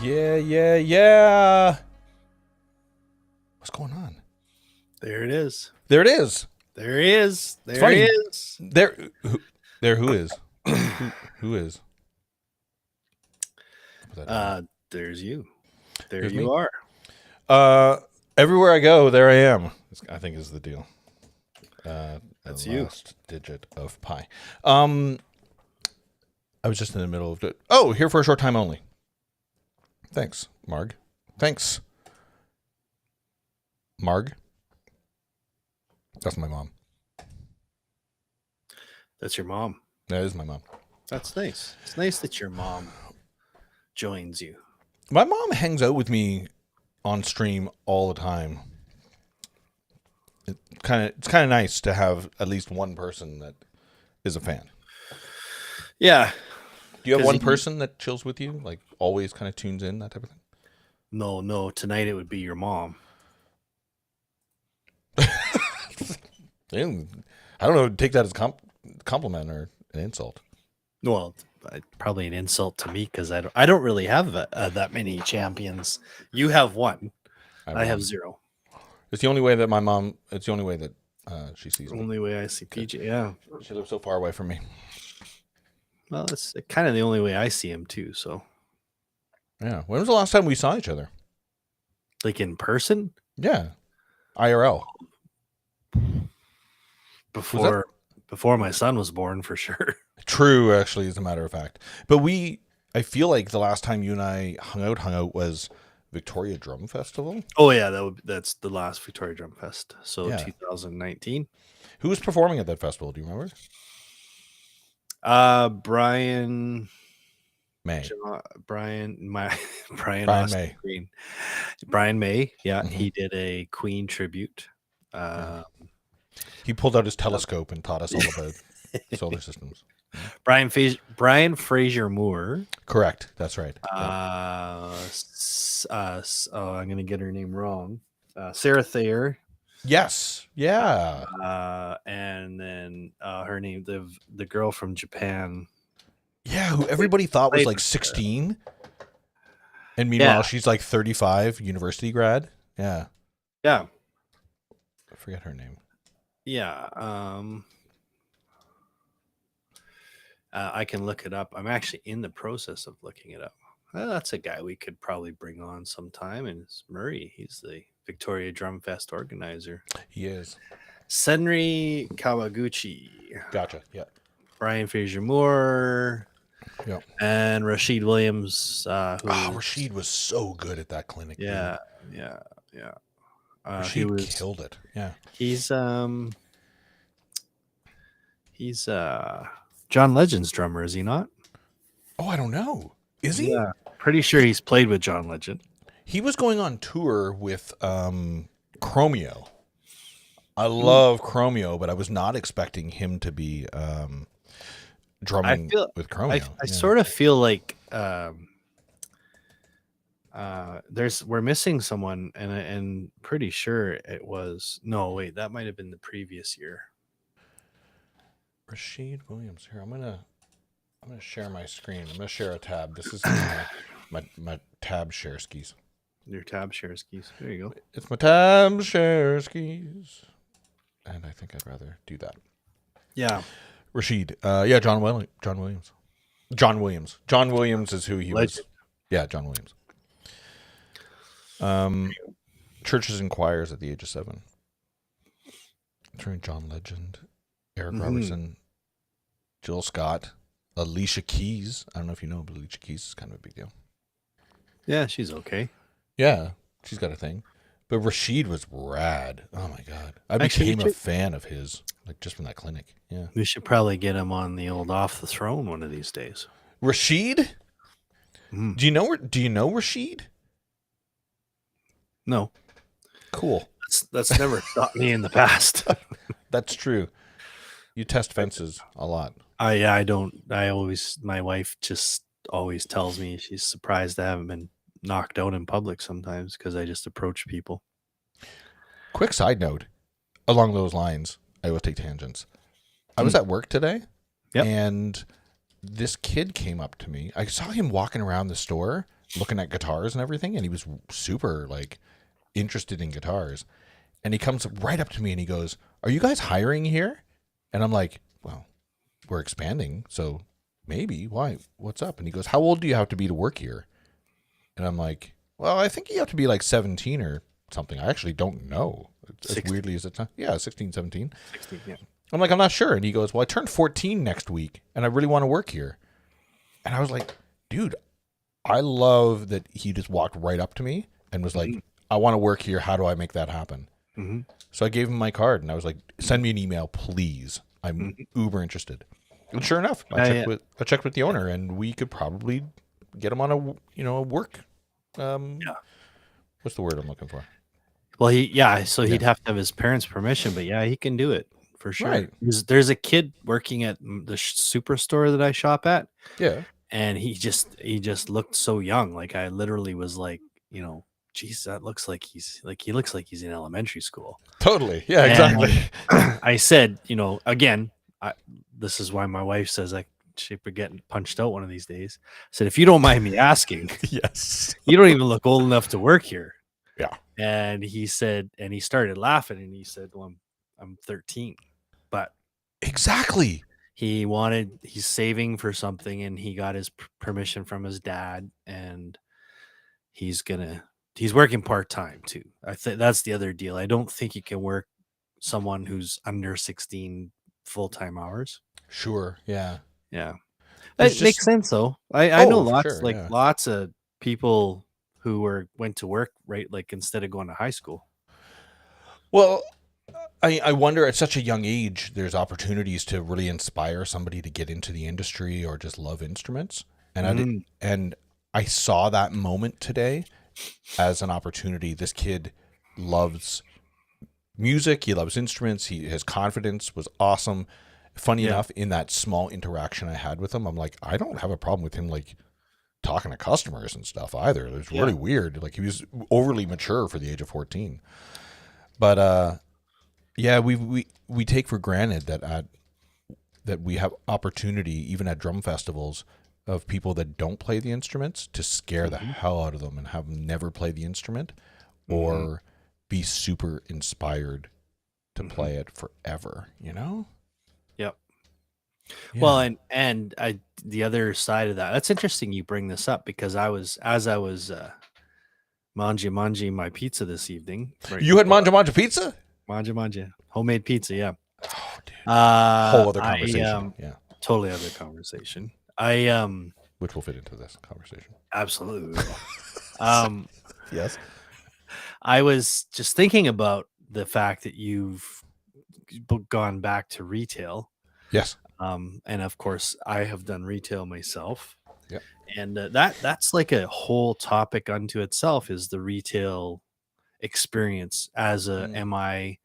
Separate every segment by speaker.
Speaker 1: Yeah. What's going on?
Speaker 2: There it is.
Speaker 1: There it is.
Speaker 2: There he is.
Speaker 1: It's
Speaker 2: There
Speaker 1: funny.
Speaker 2: he is.
Speaker 1: Who is? Who is?
Speaker 2: There's you. There
Speaker 1: Here's
Speaker 2: you
Speaker 1: me.
Speaker 2: are.
Speaker 1: Everywhere I go, there I am. I think is the deal.
Speaker 2: That's
Speaker 1: the
Speaker 2: you.
Speaker 1: Last digit of pi. I was just in the middle of it. Oh, here for a short time only. Thanks, Marg. Thanks, Marg. That's my mom.
Speaker 2: That's your mom.
Speaker 1: That is my mom.
Speaker 2: That's nice. It's nice that your mom joins you.
Speaker 1: My mom hangs out with me on stream all the time. It's kind of nice to have at least one person that is a fan.
Speaker 2: Yeah.
Speaker 1: Do you have one person that chills with you, like always kind of tunes in, that type of thing?
Speaker 2: No. Tonight it would be your mom.
Speaker 1: I don't know. Take that as a compliment or an insult.
Speaker 2: Well, probably an insult to me because I don't really have that many champions. You have one. I have zero.
Speaker 1: It's the only way that my mom. It's the only way that she sees me.
Speaker 2: Only way I see PJ. Yeah.
Speaker 1: She lives so far away from me.
Speaker 2: Well, it's kind of the only way I see him too. So.
Speaker 1: Yeah. When was the last time we saw each other?
Speaker 2: Like in person?
Speaker 1: Yeah. IRL.
Speaker 2: Before my son was born, for sure.
Speaker 1: True, actually, as a matter of fact. But I feel like the last time you and I hung out was Victoria Drum Festival.
Speaker 2: Oh yeah, that's the last Victoria Drum Fest. So yeah. 2019.
Speaker 1: Who was performing at that festival? Do you remember?
Speaker 2: Brian
Speaker 1: May.
Speaker 2: Brian
Speaker 1: May.
Speaker 2: Green. Brian May. Yeah, he did a Queen tribute.
Speaker 1: He pulled out his telescope and taught us all about solar systems.
Speaker 2: Brian Fraser Moore.
Speaker 1: Correct. That's right.
Speaker 2: I'm going to get her name wrong. Sarah Thayer.
Speaker 1: Yes. Yeah.
Speaker 2: And then her name, the girl from Japan.
Speaker 1: Yeah, who everybody thought was like 16. And meanwhile, she's like 35, university grad. Yeah.
Speaker 2: Yeah.
Speaker 1: I forget her name.
Speaker 2: Yeah. I can look it up. I'm actually in the process of looking it up. Well, that's a guy we could probably bring on sometime, and it's Murray. He's the Victoria Drum Fest organizer.
Speaker 1: He is.
Speaker 2: Senri Kawaguchi.
Speaker 1: Gotcha. Yeah.
Speaker 2: Brian Fraser Moore.
Speaker 1: Yeah.
Speaker 2: And Rashid Williams.
Speaker 1: Rashid was so good at that clinic.
Speaker 2: Yeah.
Speaker 1: Dude.
Speaker 2: Yeah.
Speaker 1: Rashid killed it. Yeah.
Speaker 2: He's John Legend's drummer, is he not?
Speaker 1: Oh, I don't know. Is he?
Speaker 2: Yeah. Pretty sure he's played with John Legend.
Speaker 1: He was going on tour with Chromeo. I love Chromeo, but I was not expecting him to be drumming with Chromeo.
Speaker 2: I sort of feel like we're missing someone, and pretty sure it was that might have been the previous year.
Speaker 1: Rashid Williams. Here, I'm gonna share my screen. I'm gonna share a tab. This is my tab share skis.
Speaker 2: Your tab share skis. There you go.
Speaker 1: It's my tab share skis. And I think I'd rather do that.
Speaker 2: Yeah.
Speaker 1: Rashid. John Williams. John Williams is who he was. Yeah, John Williams. Churches and choirs at the age of 7. John Legend, Eric Robertson, Jill Scott, Alicia Keys. I don't know if you know, but Alicia Keys is kind of a big deal.
Speaker 2: Yeah, she's okay.
Speaker 1: Yeah, she's got a thing. But Rashid was rad. Oh my god, I became a fan of his, like just from that clinic. Yeah,
Speaker 2: we should probably get him on the old Off the Throne one of these days.
Speaker 1: Rashid, do you know Rashid?
Speaker 2: No.
Speaker 1: Cool.
Speaker 2: That's never stopped me in the past.
Speaker 1: That's true. You test fences a lot.
Speaker 2: I don't. My wife just always tells me she's surprised I haven't been knocked out in public sometimes because I just approach people.
Speaker 1: Quick side note along those lines, I always take tangents. I was at work today, and this kid came up to me. I saw him walking around the store, looking at guitars and everything, and he was super like interested in guitars. And he comes right up to me and he goes, "Are you guys hiring here?" And I'm like, "Well, we're expanding, so maybe. Why? What's up?" And he goes, "How old do you have to be to work here?" And I'm like, "Well, I think you have to be like 17 or something. I actually don't know." As
Speaker 2: 16.
Speaker 1: weirdly as it's not. Yeah, 16, 17.
Speaker 2: 16, yeah.
Speaker 1: I'm like, "I'm not sure." And he goes, "Well, I turned 14 next week and I really want to work here." And I was like, "Dude, I love that he just walked right up to me and was like, I want to work here. How do I make that happen?"
Speaker 2: Mm-hmm.
Speaker 1: So I gave him my card and I was like, "Send me an email, please. I'm uber interested." And sure enough, I checked with the owner, and we could probably get him on a work. What's the word I'm looking for?
Speaker 2: Well, so he'd have to have his parents' permission, but yeah, he can do it for sure.
Speaker 1: Right.
Speaker 2: There's a kid working at the superstore that I shop at,
Speaker 1: Yeah.
Speaker 2: and he just looked so young. Like I literally was like, geez, that looks like he looks like he's in elementary school.
Speaker 1: Totally. Yeah,
Speaker 2: And
Speaker 1: exactly.
Speaker 2: I said, again, this is why my wife says I should be getting punched out one of these days. I said, if you don't mind me asking,
Speaker 1: Yes.
Speaker 2: you don't even look old enough to work here.
Speaker 1: Yeah.
Speaker 2: And he said, and he started laughing, and he said, "Well, I'm 13," but
Speaker 1: Exactly.
Speaker 2: he's saving for something, and he got his permission from his dad, and he's working part-time too. I think that's the other deal. I don't think you can work someone who's under 16 full-time hours.
Speaker 1: Sure. Yeah.
Speaker 2: Yeah.
Speaker 1: There's
Speaker 2: It makes
Speaker 1: just
Speaker 2: sense though. I know
Speaker 1: for
Speaker 2: lots
Speaker 1: sure,
Speaker 2: like
Speaker 1: yeah.
Speaker 2: lots of people who went to work, right? Like instead of going to high school.
Speaker 1: Well, I wonder at such a young age, there's opportunities to really inspire somebody to get into the industry or just love instruments. And I saw that moment today as an opportunity. This kid loves music. He loves instruments. His confidence was awesome. Funny enough, in that small interaction I had with him, I'm like, I don't have a problem with him like talking to customers and stuff either. It was really weird. Like he was overly mature for the age of 14. But yeah, we take for granted that we have opportunity even at drum festivals of people that don't play the instruments to scare the hell out of them and have them never play the instrument or be super inspired to play it forever,
Speaker 2: Yep.
Speaker 1: Yeah.
Speaker 2: Well, and the other side of that's interesting you bring this up because I was mangi my pizza this evening. Right
Speaker 1: You had manja pizza?
Speaker 2: manja homemade pizza, yeah.
Speaker 1: Oh, dude. Whole other conversation.
Speaker 2: Yeah. Totally other conversation. I
Speaker 1: Which will fit into this conversation.
Speaker 2: absolutely will.
Speaker 1: Yes.
Speaker 2: I was just thinking about the fact that you've gone back to retail.
Speaker 1: Yes.
Speaker 2: And of course, I have done retail myself.
Speaker 1: Yep.
Speaker 2: And that's like a whole topic unto itself is the retail experience as a MI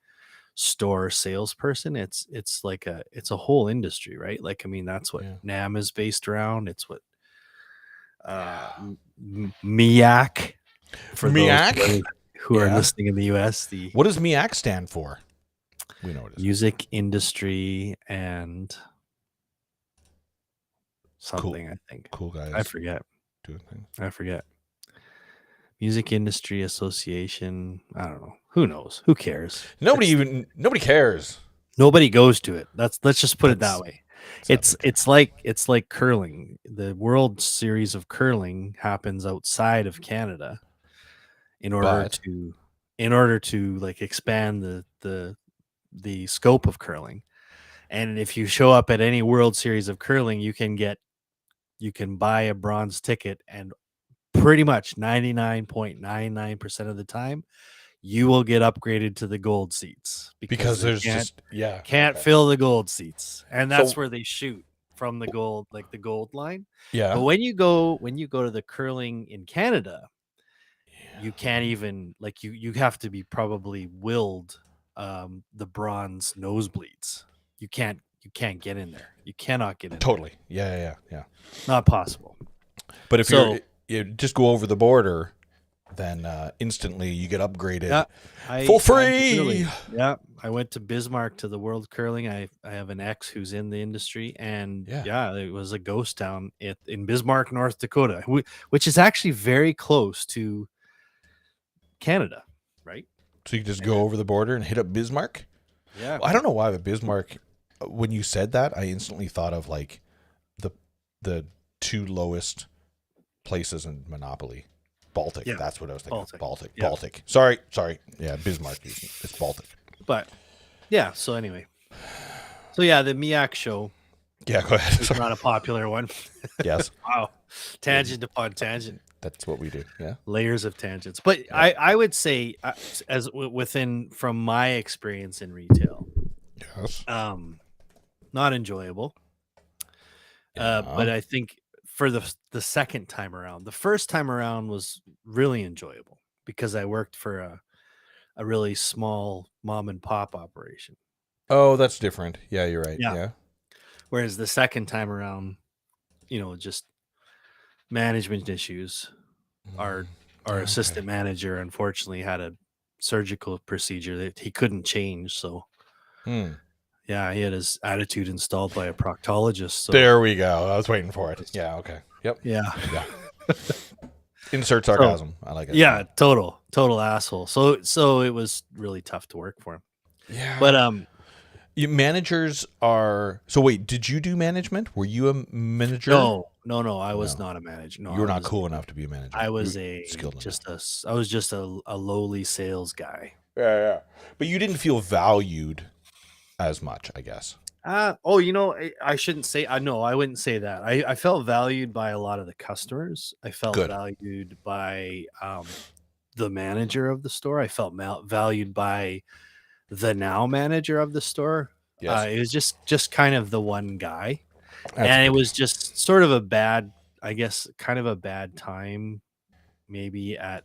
Speaker 2: store salesperson. It's a whole industry, right? Like, I mean, that's what NAM is based around. It's what MIAC for
Speaker 1: MIAC?
Speaker 2: those who are listening in the US.
Speaker 1: What does MIAC stand for? We know what it is.
Speaker 2: Music industry and something, I think.
Speaker 1: Cool guys.
Speaker 2: I forget.
Speaker 1: Doing things.
Speaker 2: I forget. Music Industry Association. I don't know. Who knows? Who cares?
Speaker 1: Nobody cares.
Speaker 2: Nobody goes to it. Let's just put it that way. It's like curling. The World Series of curling happens outside of Canada in order to like expand the scope of curling. And if you show up at any World Series of curling, you can buy a bronze ticket, and pretty much 99.99% of the time you will get upgraded to the gold seats
Speaker 1: because there's
Speaker 2: can't fill the gold seats, and that's where they shoot from the gold, like the gold line.
Speaker 1: Yeah.
Speaker 2: But when you go to the curling in Canada, you can't even, like, you have to be probably willed the bronze nosebleeds. You can't get in there. You cannot get in
Speaker 1: totally
Speaker 2: there.
Speaker 1: Yeah.
Speaker 2: Not possible.
Speaker 1: But if you just go over the border then instantly you get upgraded
Speaker 2: Yeah,
Speaker 1: for
Speaker 2: I literally,
Speaker 1: free.
Speaker 2: yeah, I went to Bismarck to the World Curling. I have an ex who's in the industry, and
Speaker 1: Yeah.
Speaker 2: yeah, it was a ghost town in Bismarck, North Dakota, which is actually very close to Canada, right?
Speaker 1: So you can just
Speaker 2: And
Speaker 1: go over the border and hit up Bismarck.
Speaker 2: yeah,
Speaker 1: Well, I don't know why, but Bismarck. When you said that, I instantly thought of like the the two lowest places in Monopoly. Baltic.
Speaker 2: yeah,
Speaker 1: That's what I was thinking.
Speaker 2: Baltic,
Speaker 1: Baltic.
Speaker 2: yeah,
Speaker 1: Baltic. Sorry. Yeah, Bismarck. It's Baltic.
Speaker 2: but yeah. So anyway, so yeah, the Miak show
Speaker 1: Yeah, go ahead.
Speaker 2: is
Speaker 1: Sorry.
Speaker 2: not a popular one.
Speaker 1: Yes,
Speaker 2: Wow, tangent upon tangent.
Speaker 1: that's what we do. Yeah.
Speaker 2: Layers of tangents, but
Speaker 1: Yeah.
Speaker 2: I would say within from my experience in retail,
Speaker 1: Yes.
Speaker 2: not enjoyable, but
Speaker 1: Yeah.
Speaker 2: I think for the second time around, the first time around was really enjoyable because I worked for a really small mom and pop operation,
Speaker 1: Oh, that's different. Yeah, you're right.
Speaker 2: yeah,
Speaker 1: Yeah.
Speaker 2: whereas the second time around, just management issues. our our
Speaker 1: Yeah,
Speaker 2: assistant
Speaker 1: okay.
Speaker 2: manager unfortunately had a surgical procedure that he couldn't change, so
Speaker 1: Hmm.
Speaker 2: yeah, he had his attitude installed by a proctologist, so
Speaker 1: There we go. I was waiting for it. Yeah. Okay. Yep.
Speaker 2: yeah.
Speaker 1: Yeah. Insert
Speaker 2: So
Speaker 1: sarcasm. I like it.
Speaker 2: yeah, total asshole. So it was really tough to work for him. But
Speaker 1: Yeah. Managers are. So wait, did you do management? Were you a manager?
Speaker 2: no, I was
Speaker 1: No.
Speaker 2: not a manager. No,
Speaker 1: You're not cool enough to be a manager.
Speaker 2: I was
Speaker 1: You're skilled enough.
Speaker 2: I was just a lowly sales guy.
Speaker 1: Yeah. But you didn't feel valued as much, I guess.
Speaker 2: I shouldn't say. No, I wouldn't say that. I felt valued by a lot of the customers. I felt
Speaker 1: Good.
Speaker 2: valued by the manager of the store. I felt valued by the now manager of the store.
Speaker 1: Yes.
Speaker 2: It was just kind of the one guy,
Speaker 1: That's
Speaker 2: and it
Speaker 1: good.
Speaker 2: was just sort of a bad, I guess, kind of a bad time. Maybe at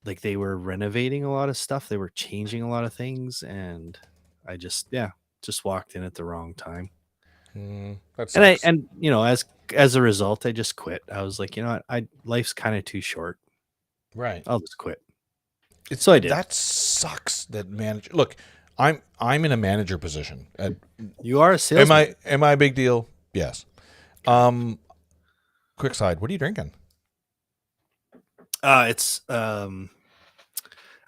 Speaker 2: like they were renovating a lot of stuff. They were changing a lot of things, and I just walked in at the wrong time.
Speaker 1: That
Speaker 2: And
Speaker 1: sucks.
Speaker 2: as a result, I just quit. I was like, you know what, life's kind of too short.
Speaker 1: Right.
Speaker 2: I'll just quit. So I did.
Speaker 1: That sucks. That manager. Look, I'm in a manager position.
Speaker 2: You are a salesman.
Speaker 1: Am I a big deal? Yes. Quick side. What are you drinking?
Speaker 2: It's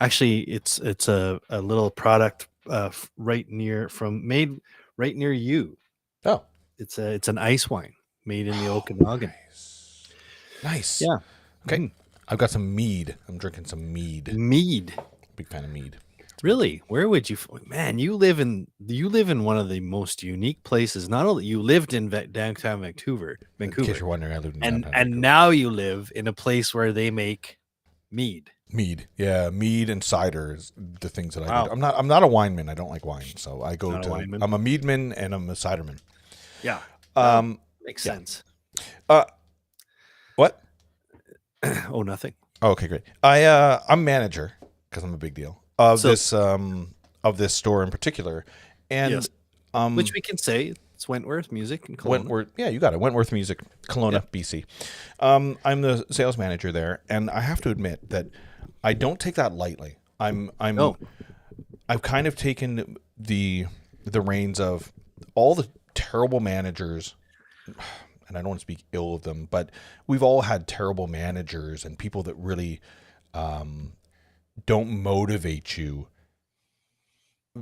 Speaker 2: actually it's a little product made right near you.
Speaker 1: Oh,
Speaker 2: It's an ice wine made in the Okanagan.
Speaker 1: nice.
Speaker 2: Yeah.
Speaker 1: Okay.
Speaker 2: Mhm.
Speaker 1: I've got some mead. I'm drinking some mead.
Speaker 2: Mead.
Speaker 1: Big fan of mead.
Speaker 2: Really? Where would you man, you live in one of the most unique places. Not only you lived in downtown Vancouver,
Speaker 1: In case you're wondering, I live in
Speaker 2: and
Speaker 1: downtown
Speaker 2: and
Speaker 1: Vancouver.
Speaker 2: now you live in a place where they make mead.
Speaker 1: Mead. Yeah, mead and cider is the things that I
Speaker 2: Wow.
Speaker 1: do. I'm not a wineman. I don't like wine, so I go
Speaker 2: Not a
Speaker 1: to.
Speaker 2: wineman?
Speaker 1: I'm a meadman and I'm a ciderman.
Speaker 2: Yeah. Makes
Speaker 1: yeah.
Speaker 2: sense.
Speaker 1: What?
Speaker 2: Oh, nothing.
Speaker 1: Oh, okay, great. I'm manager because I'm a big deal of this store in particular, and
Speaker 2: Yes. Which we can say it's Wentworth Music in Kelowna.
Speaker 1: Wentworth. Yeah, you got it. Wentworth Music, Kelowna, BC. I'm the sales manager there, and I have to admit that I don't take that lightly.
Speaker 2: No.
Speaker 1: I've kind of taken the reins of all the terrible managers, and I don't want to speak ill of them, but we've all had terrible managers and people that really don't motivate you.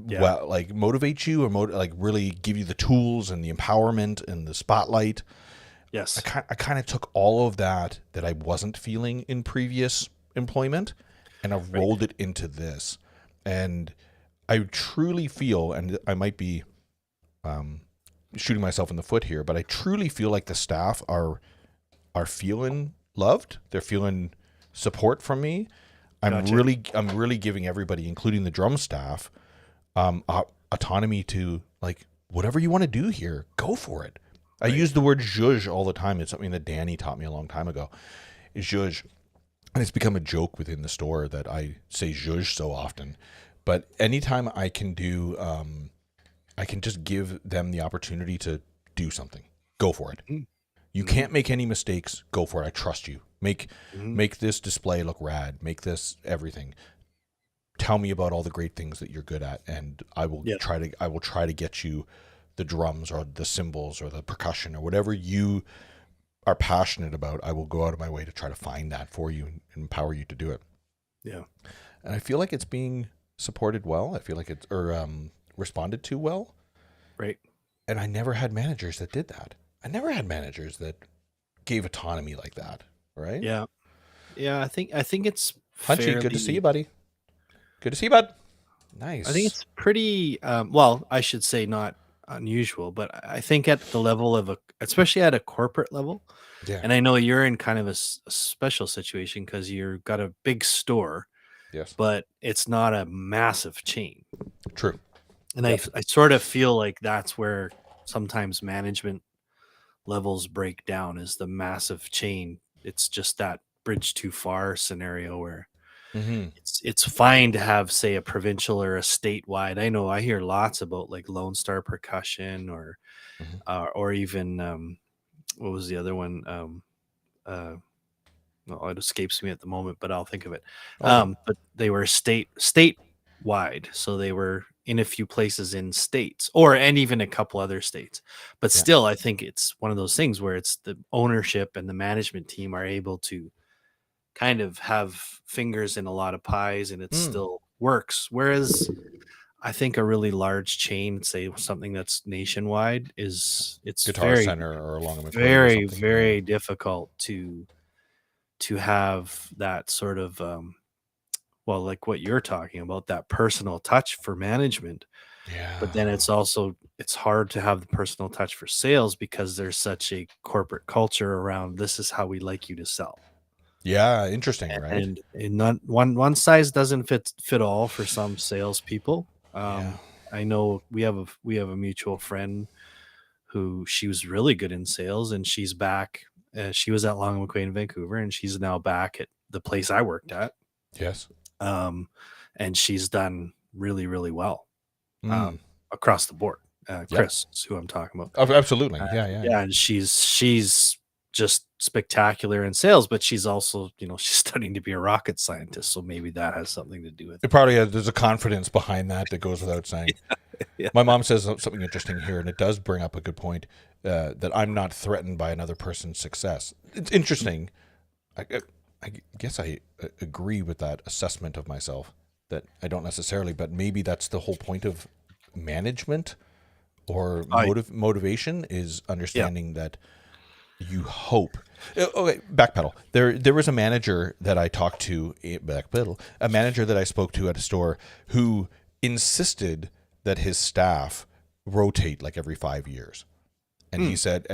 Speaker 2: Yeah.
Speaker 1: Well, like motivate you or like really give you the tools and the empowerment and the spotlight.
Speaker 2: Yes.
Speaker 1: I kind of took all of that I wasn't feeling in previous employment, and I've rolled it into this. And I truly feel, and I might be shooting myself in the foot here, but I truly feel like the staff are feeling loved. They're feeling support from me. I'm really giving everybody, including the drum staff, autonomy to like whatever you want to do here, go for it. I use the word zhuzh all the time. It's something that Danny taught me a long time ago. Is zhuzh, and it's become a joke within the store that I say zhuzh so often. But anytime I can do, I can just give them the opportunity to do something. Go for it. You can't make any mistakes. Go for it. I trust you. Make this display look rad. Make this everything. Tell me about all the great things that you're good at, and I will try to get you the drums or the cymbals or the percussion or whatever you are passionate about. I will go out of my way to try to find that for you and empower you to do it.
Speaker 2: Yeah.
Speaker 1: And I feel like it's being supported well. I feel like it's responded to well.
Speaker 2: Right.
Speaker 1: And I never had managers that did that. I never had managers that gave autonomy like that. Right?
Speaker 2: Yeah. Yeah. I think it's
Speaker 1: Hunchy, good to see you, buddy. Good to see you, bud. Nice.
Speaker 2: I think it's pretty, well, I should say not unusual, but I think at the level of especially at a corporate level, and I know you're in kind of a special situation because you've got a big store,
Speaker 1: yes,
Speaker 2: but it's not a massive chain.
Speaker 1: True.
Speaker 2: And I sort of feel like that's where sometimes management levels break down, is the massive chain. It's just that bridge too far scenario where it's fine to have, say, a provincial or a statewide. I know I hear lots about like Lone Star Percussion or even what was the other one? Well, it escapes me at the moment, but I'll think of it. But they were statewide, so they were in a few places in states, and even a couple other states. But still, I think it's one of those things where it's the ownership and the management team are able to kind of have fingers in a lot of pies, and it still works. Whereas I think a really large chain, say something that's nationwide, it's
Speaker 1: Guitar Center or along with
Speaker 2: very, very difficult to have that sort of well, like what you're talking about, that personal touch for management.
Speaker 1: Yeah.
Speaker 2: But then it's hard to have the personal touch for sales because there's such a corporate culture around, this is how we like you to sell.
Speaker 1: Yeah, interesting, right?
Speaker 2: And not one size doesn't fit all for some salespeople. I know we have a mutual friend who, she was really good in sales, and she's back. She was at Long McQuaid in Vancouver, and she's now back at the place I worked at.
Speaker 1: Yes.
Speaker 2: And she's done really, really well across the board. Chris is who I'm talking about.
Speaker 1: Oh, absolutely. Yeah.
Speaker 2: And she's just spectacular in sales, but she's also, she's studying to be a rocket scientist, so maybe that has something to do with it.
Speaker 1: It probably there's a confidence behind that goes without saying. Yeah. My mom says something interesting here, and it does bring up a good point, that I'm not threatened by another person's success. It's interesting. I guess I agree with that assessment of myself, that I don't necessarily, but maybe that's the whole point of management or motivation, is understanding that you hope. Okay, backpedal. There was a manager that I talked to, a manager that I spoke to at a store who insisted that his staff rotate like every 5 years. And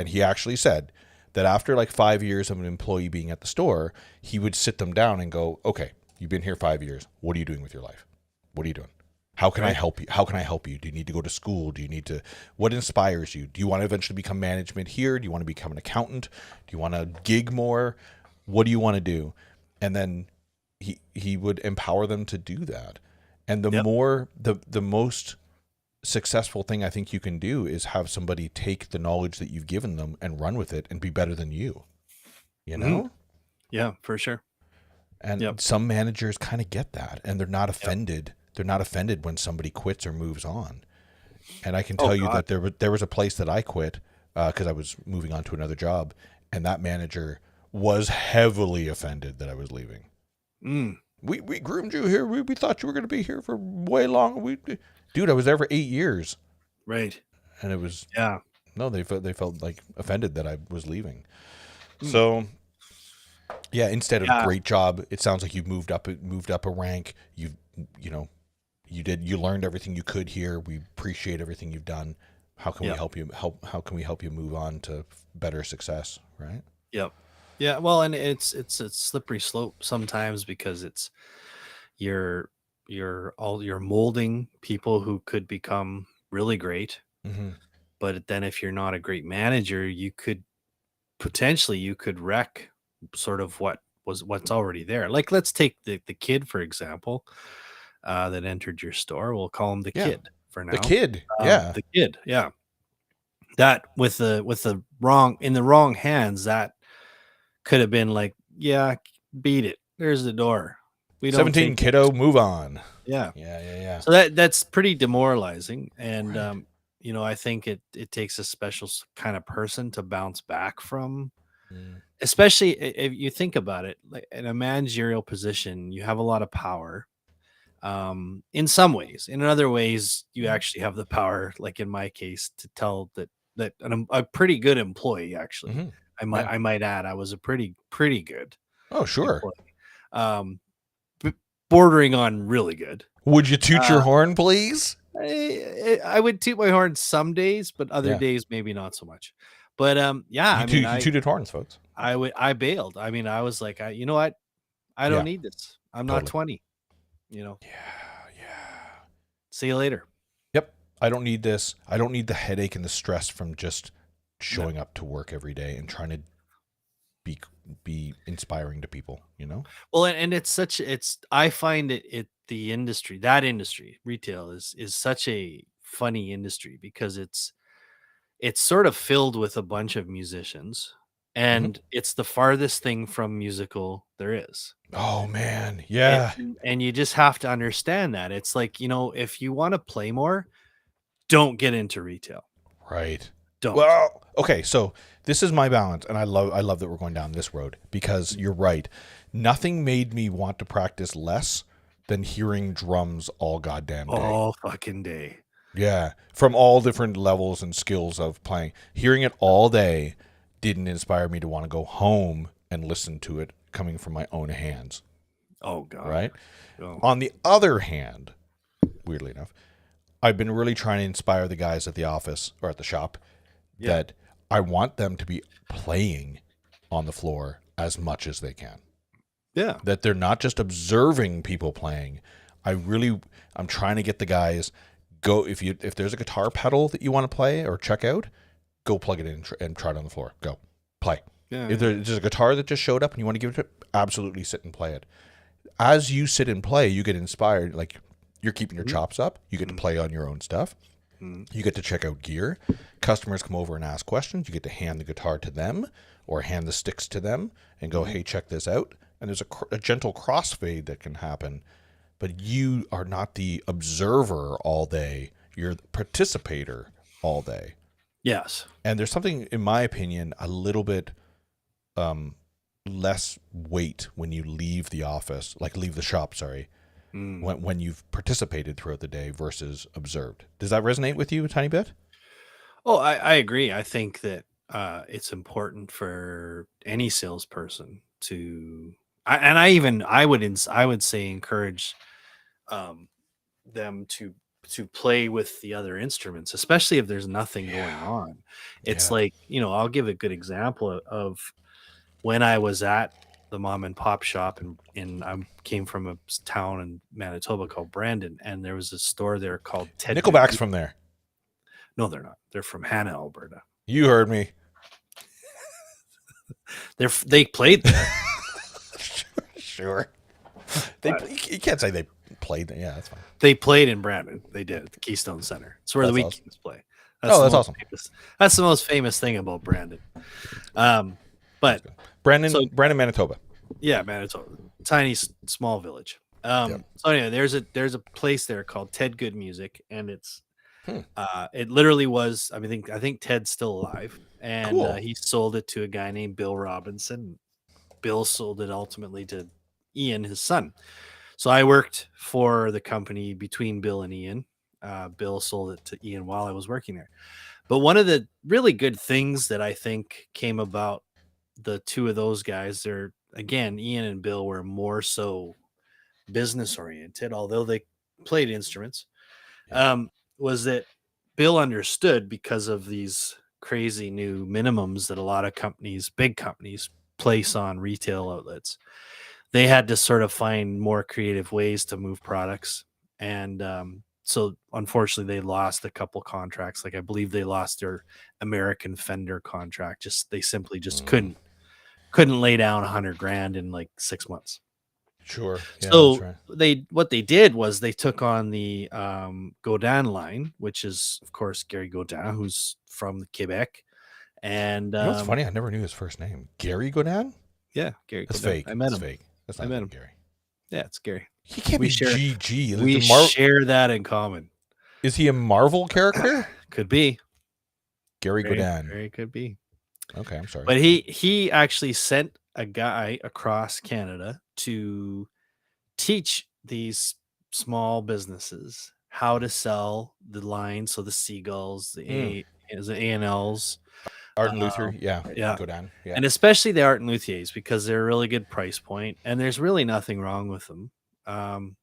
Speaker 1: he actually said that after like 5 years of an employee being at the store, he would sit them down and go, okay, you've been here 5 years. What are you doing with your life? What are you doing? How can I help you? How can I help you? Do you need to go to school? Do you need to, what inspires you? Do you want to eventually become management here? Do you want to become an accountant? Do you want to gig more? What do you want to do? And then he would empower them to do that. And the most successful thing I think you can do is have somebody take the knowledge that you've given them and run with it and be better than you.
Speaker 2: Yeah, for sure.
Speaker 1: And some managers kind of get that, and they're not offended. They're not offended when somebody quits or moves on. And I can tell you that there was a place that I quit because I was moving on to another job, and that manager was heavily offended that I was leaving. We groomed you here. We thought you were going to be here for way long. Dude, I was there for 8 years.
Speaker 2: Right.
Speaker 1: And it was they felt like offended that I was leaving. So instead of great job, it sounds like you've moved up a rank. You learned everything you could here. We appreciate everything you've done. How can we help you how can we help you move on to better success, right?
Speaker 2: Yep. Yeah, well, and it's a slippery slope sometimes, because it's you're molding people who could become really great. But then if you're not a great manager, you could wreck sort of what's already there. Like, let's take the kid, for example, that entered your store. We'll call him the kid for now.
Speaker 1: The kid.
Speaker 2: The kid. Yeah. That with the in the wrong hands, that could have been like, yeah, beat it. There's the door. We don't
Speaker 1: 17,
Speaker 2: take
Speaker 1: kiddo, move on.
Speaker 2: Yeah.
Speaker 1: Yeah.
Speaker 2: So that's pretty demoralizing, and
Speaker 1: Right.
Speaker 2: I think it takes a special kind of person to bounce back from,
Speaker 1: Mm.
Speaker 2: especially if you think about it, like in a managerial position, you have a lot of power. In some ways, in other ways, you
Speaker 1: Mhm.
Speaker 2: actually have the power, like in my case, to tell that a pretty good employee, actually,
Speaker 1: Mhm.
Speaker 2: I might
Speaker 1: Yeah.
Speaker 2: I might add, I was a pretty good
Speaker 1: Oh, sure.
Speaker 2: employee, um, bordering on really good.
Speaker 1: Would you toot your
Speaker 2: Uh,
Speaker 1: horn, please?
Speaker 2: I would toot my horn some days, but other
Speaker 1: Yeah.
Speaker 2: days maybe not so much. But yeah, I mean,
Speaker 1: You tooted horns, folks.
Speaker 2: I bailed. I mean, I was like, you know what? I don't
Speaker 1: Yeah,
Speaker 2: need this. I'm not
Speaker 1: totally.
Speaker 2: 20. You know,
Speaker 1: Yeah.
Speaker 2: see you later.
Speaker 1: Yep. I don't need this. I don't need the headache and the stress from just
Speaker 2: No.
Speaker 1: showing up to work every day and trying to be be inspiring to people, you know?
Speaker 2: Well, and it's I find the industry, that industry, retail is such a funny industry because it's sort of filled with a bunch of musicians,
Speaker 1: Mhm.
Speaker 2: and it's the farthest thing from musical there is.
Speaker 1: Oh man.
Speaker 2: And
Speaker 1: Yeah.
Speaker 2: and you just have to understand that. It's like, if you wanna play more, don't get into retail.
Speaker 1: Right.
Speaker 2: Don't.
Speaker 1: Well, okay, so this is my balance, and I love that we're going down this road because you're right. Nothing made me want to practice less than hearing drums all goddamn day.
Speaker 2: All fucking day.
Speaker 1: Yeah, from all different levels and skills of playing. Hearing it all day didn't inspire me to want to go home and listen to it coming from my own hands,
Speaker 2: Oh god.
Speaker 1: right?
Speaker 2: Oh.
Speaker 1: On the other hand, weirdly enough, I've been really trying to inspire the guys at the office or at the shop
Speaker 2: Yeah.
Speaker 1: that I want them to be playing on the floor as much as they can.
Speaker 2: Yeah.
Speaker 1: That they're not just observing people playing. I'm trying to get the guys go if there's a guitar pedal that you want to play or check out, go plug it in and try it on the floor. Go play.
Speaker 2: Yeah,
Speaker 1: If
Speaker 2: yeah.
Speaker 1: there's a guitar that just showed up and you want to give it to, absolutely sit and play it. As you sit and play, you get inspired. Like you're keeping your
Speaker 2: Mhm.
Speaker 1: chops up. You get to
Speaker 2: Mhm.
Speaker 1: play on your own stuff.
Speaker 2: Mhm.
Speaker 1: You get to check out gear. Customers come over and ask questions. You get to hand the guitar to them or hand the sticks to them and go,
Speaker 2: Mhm.
Speaker 1: hey, check this out. And there's a gentle crossfade that can happen. But you are not the observer all day. You're the participator all day.
Speaker 2: Yes.
Speaker 1: And there's something, in my opinion, a little bit um, less weight when you leave the office, like leave the shop, sorry,
Speaker 2: Mm.
Speaker 1: when you've participated throughout the day versus observed. Does that resonate with you a tiny bit?
Speaker 2: Oh, I agree. I think that it's important for any salesperson to, and I would say encourage um, them to play with the other instruments, especially if there's nothing going
Speaker 1: Yeah.
Speaker 2: on. It's
Speaker 1: Yeah.
Speaker 2: like, I'll give a good example of when I was at the mom and pop shop, and I came from a town in Manitoba called Brandon, and there was a store there called Ted Good.
Speaker 1: Nickelback's from there.
Speaker 2: No, they're not. They're from Hannah, Alberta.
Speaker 1: You heard me.
Speaker 2: They played there.
Speaker 1: Sure.
Speaker 2: But
Speaker 1: You can't say they played. Yeah, that's fine.
Speaker 2: they played in Brandon. They did at the Keystone Center. It's where the
Speaker 1: That's awesome.
Speaker 2: Weekends play.
Speaker 1: Oh, that's awesome.
Speaker 2: That's the most famous thing about Brandon. But so
Speaker 1: Brandon, Manitoba.
Speaker 2: yeah, man, it's a tiny, small village.
Speaker 1: Yep.
Speaker 2: So anyway, there's a place there called Ted Good Music, and
Speaker 1: Hmm.
Speaker 2: it literally was. I think Ted's still alive, and
Speaker 1: Cool.
Speaker 2: he sold it to a guy named Bill Robinson. Bill sold it ultimately to Ian, his son. So I worked for the company between Bill and Ian. Bill sold it to Ian while I was working there. But one of the really good things that I think came about the two of those guys, they're again, Ian and Bill were more so business oriented, although they played instruments.
Speaker 1: Yeah.
Speaker 2: Was that Bill understood because of these crazy new minimums that a lot of companies, big companies, place on retail outlets. They had to sort of find more creative ways to move products. And so unfortunately they lost a couple contracts. Like I believe they lost their American Fender contract. They simply just
Speaker 1: Mm.
Speaker 2: couldn't lay down 100 grand in like 6 months.
Speaker 1: Sure. Yeah, that's
Speaker 2: So
Speaker 1: right.
Speaker 2: what they did was they took on the Godin line, which is of course Gary Godin, who's from Quebec, And
Speaker 1: You know what's funny? I never knew his first name. Gary Godin?
Speaker 2: yeah, Gary
Speaker 1: That's
Speaker 2: Godin.
Speaker 1: fake.
Speaker 2: I met
Speaker 1: That's
Speaker 2: him.
Speaker 1: fake. That's
Speaker 2: I
Speaker 1: not
Speaker 2: met
Speaker 1: him,
Speaker 2: him.
Speaker 1: Gary.
Speaker 2: Yeah, it's Gary.
Speaker 1: He can't
Speaker 2: We
Speaker 1: be
Speaker 2: share
Speaker 1: GG. Like
Speaker 2: we share that in common.
Speaker 1: Is he a Marvel character?
Speaker 2: Could be.
Speaker 1: Gary
Speaker 2: Very,
Speaker 1: Godin.
Speaker 2: very could be.
Speaker 1: Okay, I'm sorry.
Speaker 2: But he actually sent a guy across Canada to teach these small businesses how to sell the lines, so the seagulls, the A&Ls,
Speaker 1: Art and Luther, yeah,
Speaker 2: yeah,
Speaker 1: Godin, yeah.
Speaker 2: and especially the Art and Luthiers, because they're a really good price point, and there's really nothing wrong with them.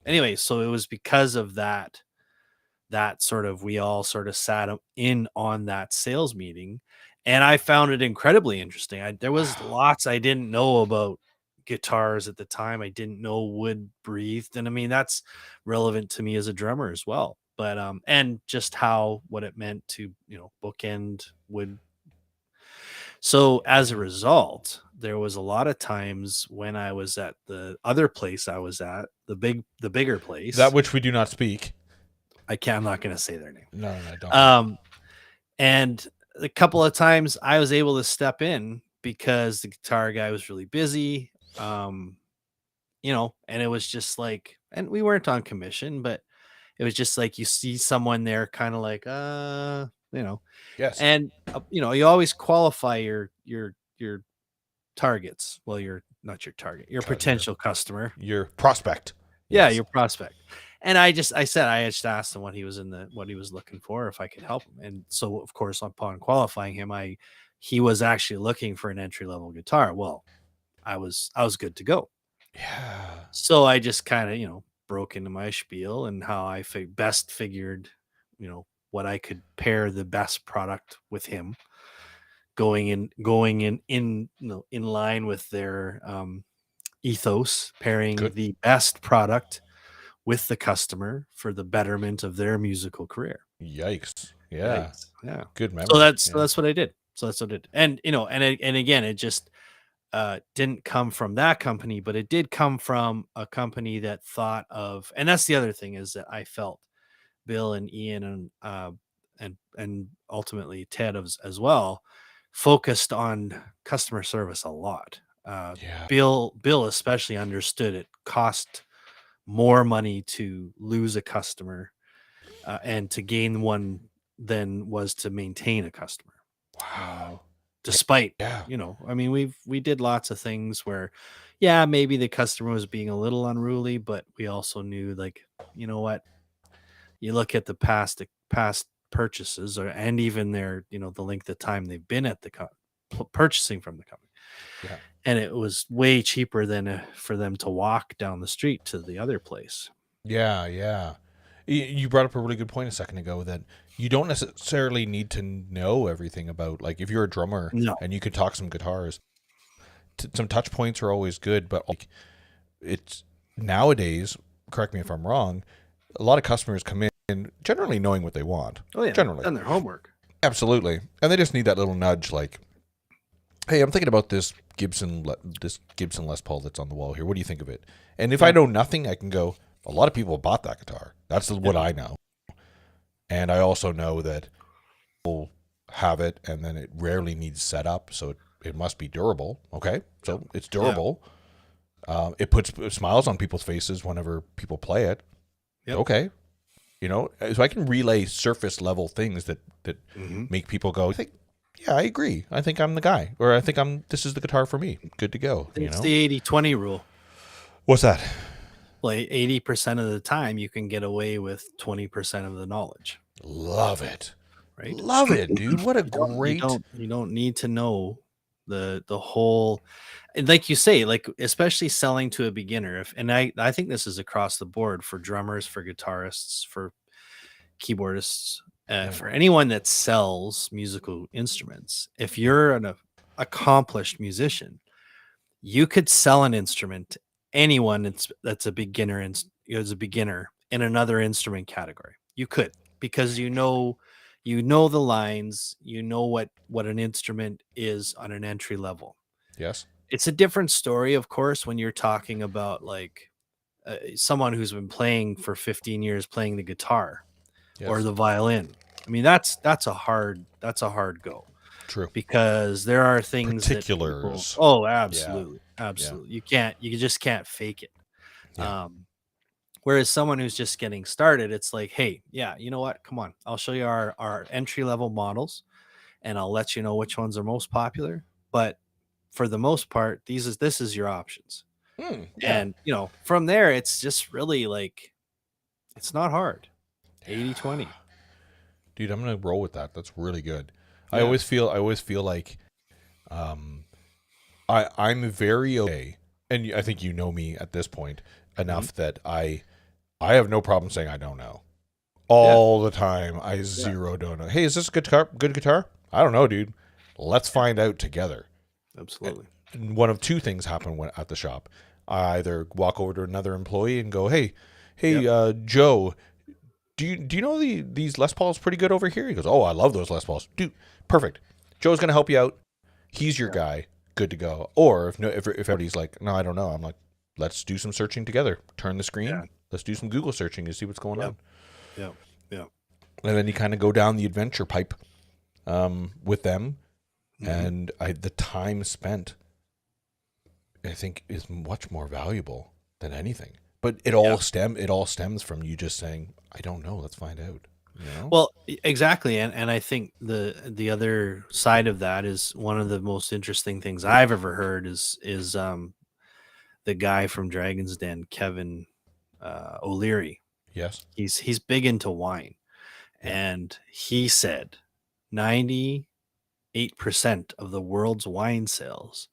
Speaker 2: Anyway, so it was because of that sort of, we all sort of sat in on that sales meeting, and I found it incredibly interesting. There was lots I didn't know about guitars at the time. I didn't know wood breathed, and I mean that's relevant to me as a drummer as well. But and just what it meant to bookend wood. So as a result, there was a lot of times when I was at the other place I was at, the bigger place.
Speaker 1: That which we do not speak.
Speaker 2: I'm not going to say their name.
Speaker 1: No, don't.
Speaker 2: And a couple of times I was able to step in because the guitar guy was really busy. And it was just like, and we weren't on commission, but it was just like you see someone there kind of like,
Speaker 1: Yes.
Speaker 2: and you always qualify your targets. Well, you're not your target, your potential customer,
Speaker 1: your prospect.
Speaker 2: Yeah, your prospect. And I just asked him what he was looking for, if I could help him. And so, of course, upon qualifying him, he was actually looking for an entry level guitar. Well, I was good to go.
Speaker 1: Yeah.
Speaker 2: So I just kind of broke into my spiel and how I best figured what I could pair the best product with him, going in line with their ethos, pairing the best product with the customer for the betterment of their musical career.
Speaker 1: Yikes. Yeah.
Speaker 2: Yikes. Yeah.
Speaker 1: Good memory.
Speaker 2: So that's what I did. And and again, it just didn't come from that company, but it did come from a company that thought of, and that's the other thing, is that I felt Bill and Ian and ultimately Ted as well focused on customer service a lot. Bill especially understood it cost more money to lose a customer and to gain one than was to maintain a customer.
Speaker 1: Wow.
Speaker 2: Despite, I mean, we did lots of things where, maybe the customer was being a little unruly, but we also knew, like, you know what, you look at the past purchases, and even their, the length of time they've been at the purchasing from the company.
Speaker 1: Yeah.
Speaker 2: And it was way cheaper than for them to walk down the street to the other place.
Speaker 1: Yeah, yeah. You brought up a really good point a second ago, that you don't necessarily need to know everything about, like, if you're a drummer and you can talk some guitars, some touch points are always good, but like, it's nowadays, correct me if I'm wrong, a lot of customers come in generally knowing what they want.
Speaker 2: Oh yeah,
Speaker 1: generally
Speaker 2: done their homework.
Speaker 1: Absolutely, and they just need that little nudge, like, hey, I'm thinking about this Gibson Les Paul that's on the wall here. What do you think of it? And if I know nothing, I can go, a lot of people bought that guitar. That's what I know. And I also know that people have it, and then it rarely needs setup, so it must be durable. Okay, so it's durable. It puts smiles on people's faces whenever people play it. Yep. Okay, so I can relay surface level things that make people go, I agree. I think I'm the guy, or I think this is the guitar for me. Good to go.
Speaker 2: It's the 80-20 rule.
Speaker 1: What's that?
Speaker 2: Like 80% of the time you can get away with 20% of the knowledge.
Speaker 1: Love it.
Speaker 2: Right?
Speaker 1: Love it, dude. What a great...
Speaker 2: You don't need to know the whole, and like you say, like, especially selling to a beginner. And I think this is across the board, for drummers, for guitarists, for keyboardists, for anyone that sells musical instruments. If you're an accomplished musician, you could sell an instrument to anyone that's a beginner in another instrument category. You could, because you know the lines, what an instrument is on an entry level.
Speaker 1: Yes.
Speaker 2: It's a different story, of course, when you're talking about, like, someone who's been playing for 15 years, playing the guitar or the violin. I mean, that's a hard go.
Speaker 1: True.
Speaker 2: because there are things that people,
Speaker 1: Particulars.
Speaker 2: oh,
Speaker 1: Yeah.
Speaker 2: absolutely,
Speaker 1: Yeah.
Speaker 2: absolutely, you just can't fake it.
Speaker 1: Yeah.
Speaker 2: Whereas someone who's just getting started, it's like, hey, yeah, you know what, come on, I'll show you our entry level models, and I'll let you know which ones are most popular. But for the most part, this is your options.
Speaker 1: Yeah.
Speaker 2: And from there, it's just really like, it's not hard. 80/20.
Speaker 1: Dude, I'm gonna roll with that. That's really good.
Speaker 2: Yeah.
Speaker 1: I always feel like um I'm very okay, and I think you know me at this point
Speaker 2: Mhm.
Speaker 1: enough that I have no problem saying I don't know.
Speaker 2: Yeah.
Speaker 1: All the time, I
Speaker 2: Yeah.
Speaker 1: zero don't know. Hey, is this a guitar? Good guitar? I don't know, dude. Let's
Speaker 2: Yeah.
Speaker 1: find out together.
Speaker 2: Absolutely.
Speaker 1: And one of two things happen when at the shop. I either walk over to another employee and go,
Speaker 2: Yep.
Speaker 1: Joe, do you know these Les Pauls pretty good over here? He goes, oh, I love those Les Pauls, dude. Perfect. Joe's gonna help you out. He's your
Speaker 2: Yeah.
Speaker 1: guy. Good to go. Or if everybody's like, no, I don't know. I'm like, let's do some searching together. Turn the
Speaker 2: Yeah.
Speaker 1: screen. Let's do some Google searching and see what's going
Speaker 2: Yep.
Speaker 1: on.
Speaker 2: Yep. Yep.
Speaker 1: And then you kind of go down the adventure pipe with them,
Speaker 2: Hmm.
Speaker 1: and the time spent, I think, is much more valuable than anything. But it
Speaker 2: Yeah.
Speaker 1: all stems from you just saying, I don't know. Let's find out. You know?
Speaker 2: Well, exactly, and I think the other side of that is one of the most interesting things I've ever heard is the guy from Dragon's Den, Kevin O'Leary.
Speaker 1: Yes.
Speaker 2: He's big into wine,
Speaker 1: Yeah.
Speaker 2: and he said 98% of the world's wine sales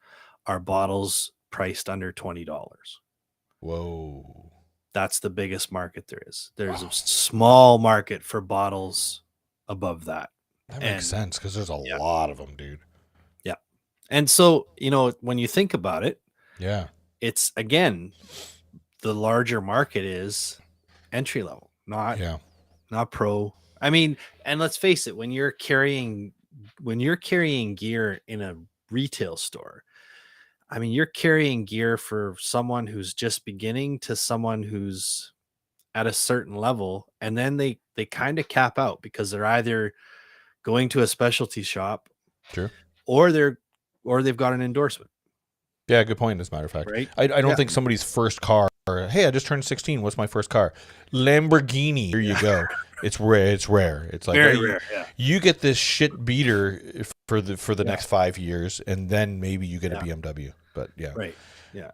Speaker 2: are bottles priced under $20.
Speaker 1: Whoa.
Speaker 2: That's the biggest market there is. There's a
Speaker 1: Wow.
Speaker 2: small market for bottles above that.
Speaker 1: That makes
Speaker 2: And
Speaker 1: sense because there's a
Speaker 2: yeah,
Speaker 1: lot of them, dude.
Speaker 2: yeah. And so, when you think about it,
Speaker 1: Yeah.
Speaker 2: it's again, the larger market is entry level,
Speaker 1: Yeah.
Speaker 2: not pro. I mean, and let's face it, when you're carrying gear in a retail store, I mean, you're carrying gear for someone who's just beginning to someone who's at a certain level, and then they kind of cap out because they're either going to a specialty shop,
Speaker 1: True.
Speaker 2: or they've got an endorsement,
Speaker 1: Yeah, good point, as a matter of fact.
Speaker 2: right?
Speaker 1: I don't
Speaker 2: Yeah.
Speaker 1: think somebody's first car, hey, I just turned 16. What's my first car? Lamborghini. Here you
Speaker 2: Yeah.
Speaker 1: go. It's rare. It's rare. It's like,
Speaker 2: Very
Speaker 1: hey,
Speaker 2: rare. Yeah.
Speaker 1: you get this shit beater for the
Speaker 2: Yeah.
Speaker 1: next 5 years, and then maybe you get a
Speaker 2: Yeah.
Speaker 1: BMW. But yeah.
Speaker 2: Right. Yeah.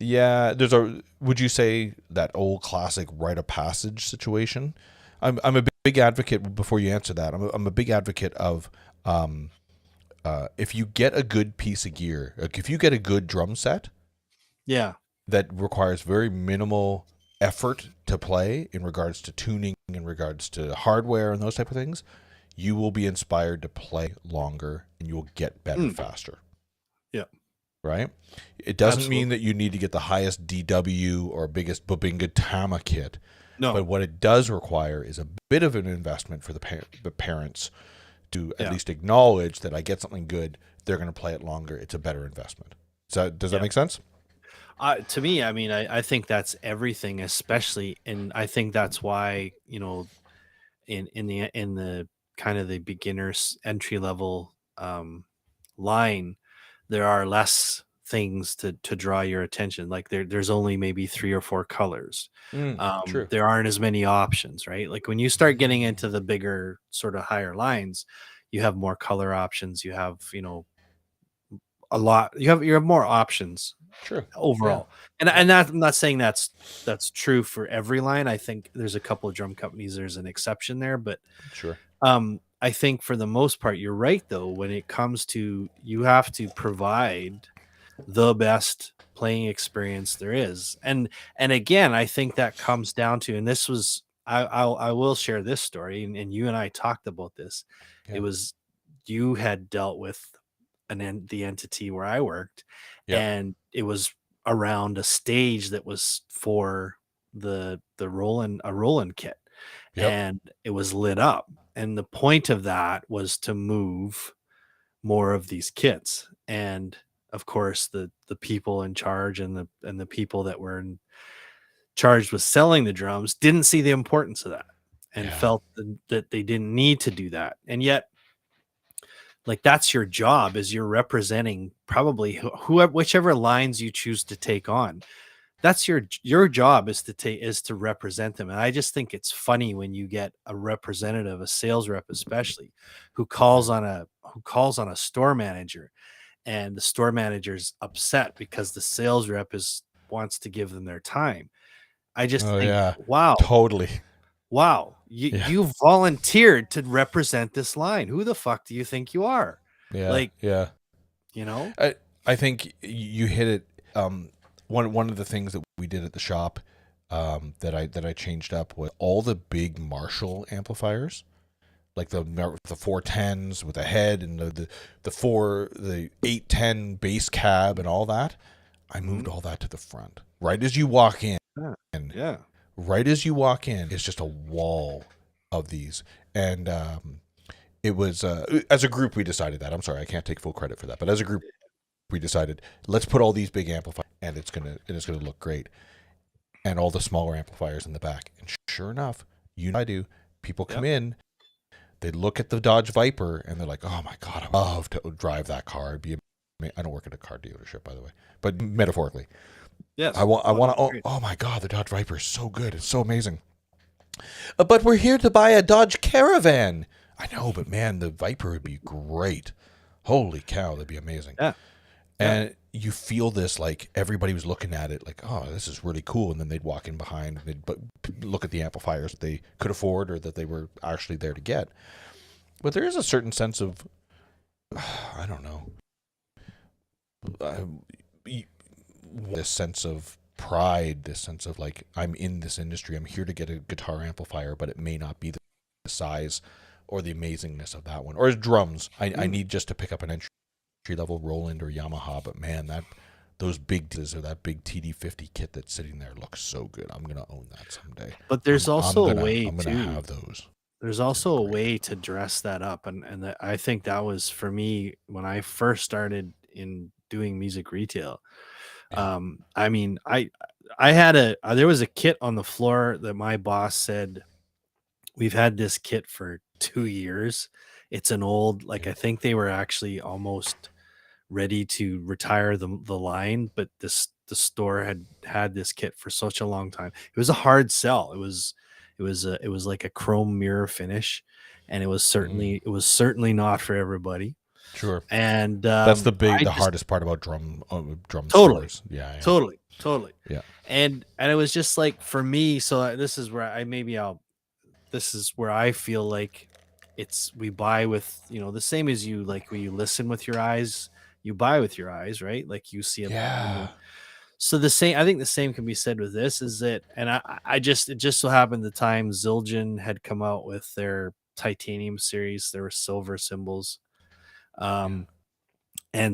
Speaker 2: Yeah.
Speaker 1: Yeah, would you say that old classic rite of passage situation? I'm a big advocate, before you answer that, I'm a big advocate of, if you get a good piece of gear, like if you get a good drum set
Speaker 2: Yeah.
Speaker 1: that requires very minimal effort to play in regards to tuning, in regards to hardware and those type of things, you will be inspired to play longer and you will get better
Speaker 2: Mm.
Speaker 1: faster.
Speaker 2: Yeah.
Speaker 1: Right? It doesn't mean
Speaker 2: Absolutely.
Speaker 1: that you need to get the highest DW or biggest Babinga Tama kit,
Speaker 2: No.
Speaker 1: but what it does require is a bit of an investment for the parents to at
Speaker 2: Yeah.
Speaker 1: least acknowledge that I get something good, they're going to play it longer. It's a better investment. So does that
Speaker 2: Yeah.
Speaker 1: make sense?
Speaker 2: To me, I mean, I think that's everything, especially, and I think that's why, in the kind of the beginners entry level line, there are less things to draw your attention. Like there's only maybe 3 or 4 colors.
Speaker 1: True.
Speaker 2: There aren't as many options, right? Like when you start getting into the bigger sort of higher lines, you have more color options. You have, a lot. You have more options
Speaker 1: True. Yeah.
Speaker 2: overall. And that, I'm not saying that's true for every line. I think there's a couple of drum companies there's an exception there, but
Speaker 1: Sure.
Speaker 2: I think for the most part you're right, though, when it comes to, you have to provide the best playing experience there is. And again, I think that comes down to, and this was, I will share this story, and you and I talked about this. It
Speaker 1: Yeah.
Speaker 2: was, you had dealt with the entity where I worked,
Speaker 1: Yep.
Speaker 2: and it was around a stage that was for the Roland kit,
Speaker 1: Yep.
Speaker 2: and it was lit up. And the point of that was to move more of these kits. And of course, the people in charge, and the people that were charged with selling the drums didn't see the importance of that, and
Speaker 1: Yeah.
Speaker 2: felt that they didn't need to do that. And yet Like that's your job, is you're representing probably whoever, whichever lines you choose to take on. That's your job, is to represent them. And I just think it's funny when you get a representative, a sales rep especially, who calls on a store manager, and the store manager's upset because the sales rep wants to give them their time. I just
Speaker 1: Oh
Speaker 2: think,
Speaker 1: yeah,
Speaker 2: wow,
Speaker 1: totally. Yeah,
Speaker 2: you volunteered to represent this line. Who the fuck do you think you are?
Speaker 1: yeah,
Speaker 2: Like,
Speaker 1: yeah.
Speaker 2: you know?
Speaker 1: I think you hit it. One of the things that we did at the shop, that I changed up was all the big Marshall amplifiers, like the 410s with a head and the 810 bass cab and all that. I moved all that to the front. Right as you walk in,
Speaker 2: Yeah. Yeah.
Speaker 1: right as you walk in, it's just a wall of these. And it was as a group we decided that. I'm sorry, I can't take full credit for that, but as a group we decided, let's put all these big amplifiers, and it's gonna look great, and all the smaller amplifiers in the back. And sure enough, I do. People come in, they look at the Dodge Viper, and they're like, "Oh my god, I would love to drive that car." I don't work at a car dealership, by the way, but metaphorically,
Speaker 2: Yes.
Speaker 1: I want to. Oh my god, the Dodge Viper is so good. It's so amazing. But we're here to buy a Dodge Caravan. I know, but man, the Viper would be great. Holy cow, that'd be amazing.
Speaker 2: Yeah.
Speaker 1: And you feel this, like everybody was looking at it like, oh, this is really cool. And then they'd walk in behind and they'd look at the amplifiers that they could afford or that they were actually there to get. But there is a certain sense of, I don't know, this sense of pride, this sense of like, I'm in this industry. I'm here to get a guitar amplifier, but it may not be the size or the amazingness of that one. Or as drums, I need just to pick up an entry level Roland or Yamaha, but man, those big or that big TD50 kit that's sitting there looks so good. I'm gonna own that someday.
Speaker 2: But there's also a way
Speaker 1: I'm gonna
Speaker 2: too.
Speaker 1: have those.
Speaker 2: There's also a way to dress that up, and I think that was for me when I first started in doing music retail.
Speaker 1: Yeah.
Speaker 2: I mean, I had there was a kit on the floor that my boss said, we've had this kit for 2 years. It's an old, like, I think they were actually almost ready to retire the line, but the store had this kit for such a long time. It was a hard sell. It was like a chrome mirror finish, and it was certainly not for everybody.
Speaker 1: Sure.
Speaker 2: And
Speaker 1: That's the hardest part about drum
Speaker 2: totally,
Speaker 1: stores. Yeah.
Speaker 2: totally.
Speaker 1: Yeah.
Speaker 2: And it was just like, for me, so this is where I feel like we buy with, the same as you, like when you listen with your eyes, you buy with your eyes, right? Like you see
Speaker 1: Yeah.
Speaker 2: so I think the same can be said with this, is that, and it just so happened the time Zildjian had come out with their titanium series, there were silver cymbals. And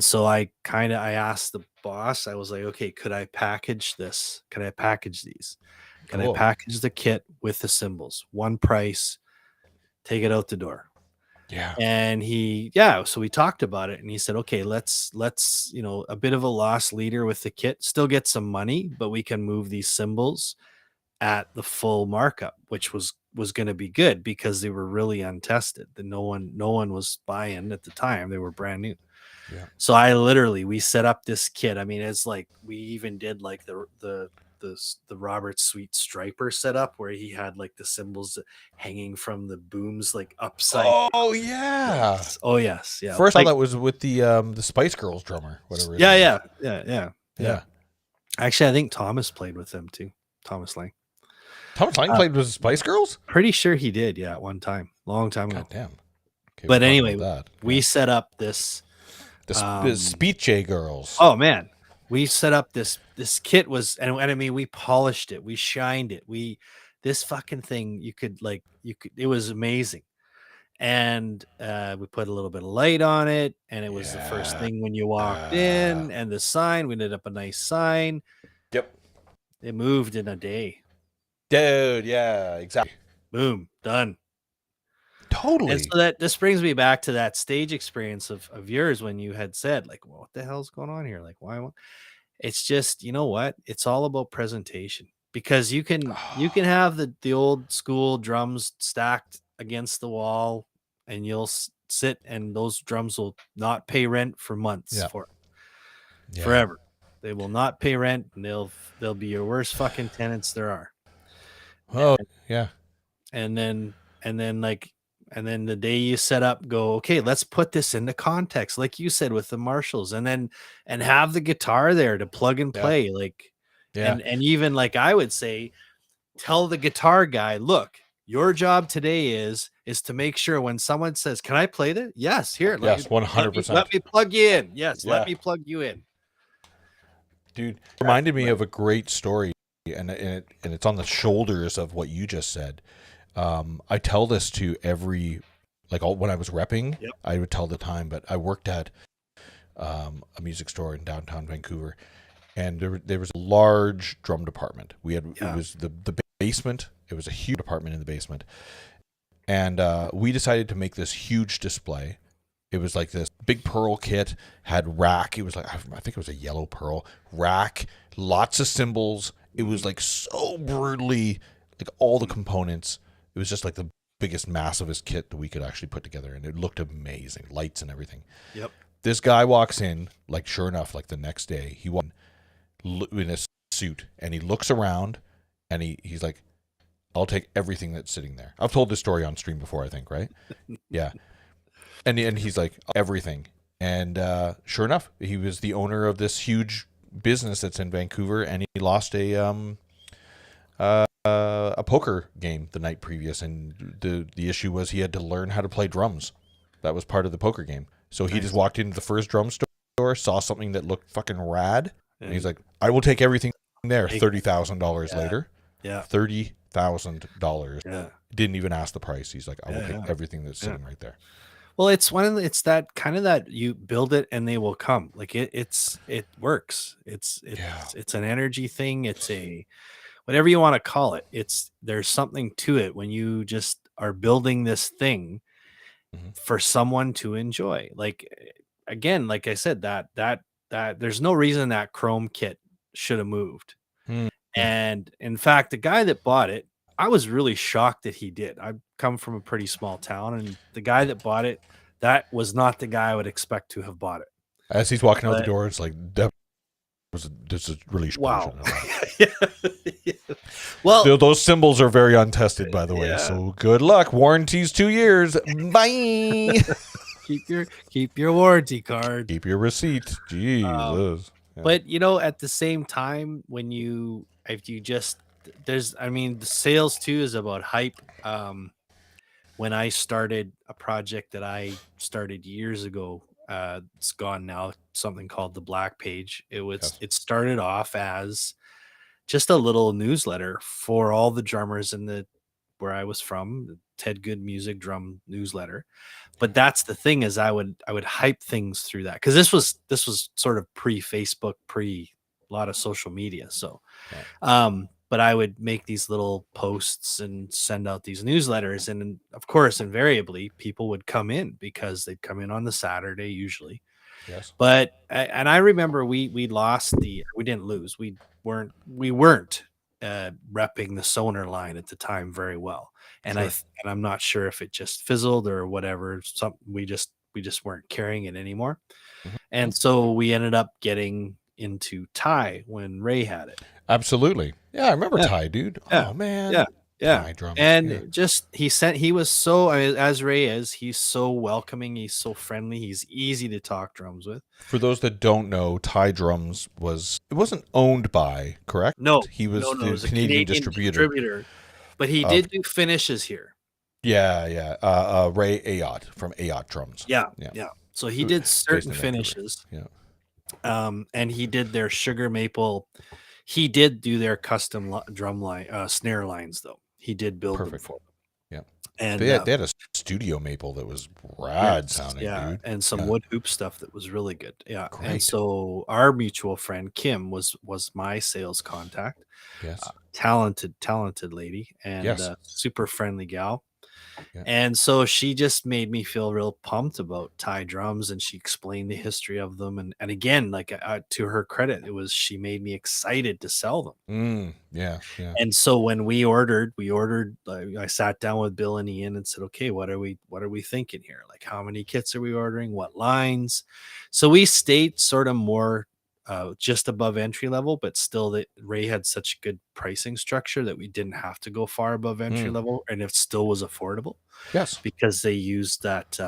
Speaker 2: so I asked the boss, I was like, okay, could I package this? Could I package these? Can I package the kit with the cymbals? One price, take it out the door.
Speaker 1: Yeah.
Speaker 2: And so we talked about it, and he said, okay, let's, a bit of a loss leader with the kit, still get some money, but we can move these cymbals at the full markup, which was going to be good because they were really untested. That no one was buying at the time. They were brand new.
Speaker 1: Yeah.
Speaker 2: So we set up this kit. I mean, it's like we even did like the Robert Sweet Striper setup where he had like the cymbals hanging from the booms like upside.
Speaker 1: Oh yeah.
Speaker 2: Yes. Oh yes. Yeah.
Speaker 1: First, I thought that was with the Spice Girls drummer, whatever.
Speaker 2: Yeah. Actually, I think Thomas played with them too. Thomas Lang.
Speaker 1: Thomas Lang played with Spice Girls?
Speaker 2: Pretty sure he did, yeah, at one time. Long time ago.
Speaker 1: God damn. Okay,
Speaker 2: but anyway, we set up this
Speaker 1: the Speech Girls.
Speaker 2: Oh man. We set up this kit and I mean, we polished it, we shined it. This fucking thing, it was amazing. And we put a little bit of light on it, and it was the first thing when you walked in, and the sign, we did up a nice sign.
Speaker 1: Yep.
Speaker 2: It moved in a day.
Speaker 1: Dude, yeah, exactly.
Speaker 2: Boom, done.
Speaker 1: Totally.
Speaker 2: And so this brings me back to that stage experience of yours when you had said, like, well, what the hell's going on here? Like, why? It's just, you know what? It's all about presentation, because you can have the old school drums stacked against the wall, and you'll sit and those drums will not pay rent for months, forever. They will not pay rent, and they'll be your worst fucking tenants there are.
Speaker 1: Oh, yeah.
Speaker 2: And then the day you set up, go, okay, let's put this into context, like you said with the Marshalls, and have the guitar there to plug and play, and even like I would say, tell the guitar guy, look, your job today is to make sure when someone says, can I play that? Yes, here,
Speaker 1: yes, 100%.
Speaker 2: Let me plug you in. Yes, let me plug you in.
Speaker 1: Dude, reminded me of a great story, and it's on the shoulders of what you just said. I tell this to every, when I was repping, I would tell the time, but I worked at a music store in downtown Vancouver, and there was a large drum department. It was the basement. It was a huge department in the basement, and we decided to make this huge display. It was like this big pearl kit, had rack. It was like, I think it was a yellow pearl rack, lots of cymbals. It was like so brutally, like all the components. It was just like the biggest, massivest kit that we could actually put together, and it looked amazing, lights and everything.
Speaker 2: Yep.
Speaker 1: This guy walks in, like sure enough, like the next day, he walked in a suit, and he looks around, and he's like, "I'll take everything that's sitting there." I've told this story on stream before, I think, right? Yeah. And he's like, everything. And sure enough, he was the owner of this huge business that's in Vancouver, and he lost a poker game the night previous, and the issue was he had to learn how to play drums. That was part of the poker game. So he just walked into the first drum store, saw something that looked fucking rad, and he's like, "I will take everything there." $30,000 later. Yeah. $30,000. Yeah. Didn't even ask the price. He's like, "I will take everything that's sitting right there."
Speaker 2: Well, it's that kind of that you build it and they will come. Like it works. It's an energy thing. It's a whatever you want to call it. There's something to it when you just are building this thing for someone to enjoy. Like, again, like I said, that there's no reason that chrome kit should have moved. And in fact, the guy that bought it, I was really shocked that he did. I come from a pretty small town, and the guy that bought it, that was not the guy I would expect to have bought it.
Speaker 1: As he's walking out the door, it's like, this is really
Speaker 2: wow.
Speaker 1: Well, those cymbals are very untested, by the way. So good luck. Warranty's 2 years. Bye.
Speaker 2: keep your warranty card.
Speaker 1: Keep your receipt. Jesus.
Speaker 2: But at the same time, the sales too is about hype. When I started a project that I started years ago, it's gone now, something called the Black Page. It started off as just a little newsletter for all the drummers where I was from, the Ted Good Music Drum newsletter. But that's the thing, is I would hype things through that, because this was sort of pre-Facebook, a lot of social media. So but I would make these little posts and send out these newsletters, and of course, invariably, people would come in because they'd come in on the Saturday usually.
Speaker 1: Yes.
Speaker 2: But I remember we didn't lose. We weren't repping the Sonar line at the time very well, and I'm not sure if it just fizzled or whatever. We just weren't carrying it anymore, and so we ended up getting into Thai when Ray had it.
Speaker 1: Absolutely. Yeah, I remember Thai, dude.
Speaker 2: Yeah.
Speaker 1: Oh man.
Speaker 2: Yeah.
Speaker 1: Thai drums.
Speaker 2: And he was so, as Ray is, he's so welcoming, he's so friendly, he's easy to talk drums with.
Speaker 1: For those that don't know, Thai Drums wasn't owned by, correct?
Speaker 2: No.
Speaker 1: He was
Speaker 2: it was
Speaker 1: Canadian distributor.
Speaker 2: But he did do finishes here.
Speaker 1: Yeah. Ray Ayotte from Ayotte Drums.
Speaker 2: Yeah. So he did certain finishes.
Speaker 1: Yeah.
Speaker 2: And he did their sugar maple. He did do their custom drum line, snare lines, though. He did build them for them.
Speaker 1: Yeah.
Speaker 2: And
Speaker 1: they had a studio maple that was rad sounding, dude.
Speaker 2: And some wood hoop stuff that was really good. Yeah. Great. And so our mutual friend Kim was my sales contact.
Speaker 1: Yes.
Speaker 2: Talented lady, and super friendly gal.
Speaker 1: Yeah.
Speaker 2: And so she just made me feel real pumped about Thai drums, and she explained the history of them. And again, like to her credit, she made me excited to sell them.
Speaker 1: Yeah. Yeah.
Speaker 2: And so when we ordered, I sat down with Bill and Ian and said, okay, what are we thinking here? Like, how many kits are we ordering? What lines? So we stayed sort of more just above entry level, but still that Ray had such good pricing structure that we didn't have to go far above entry level, and it still was affordable.
Speaker 1: Yes.
Speaker 2: Because they used that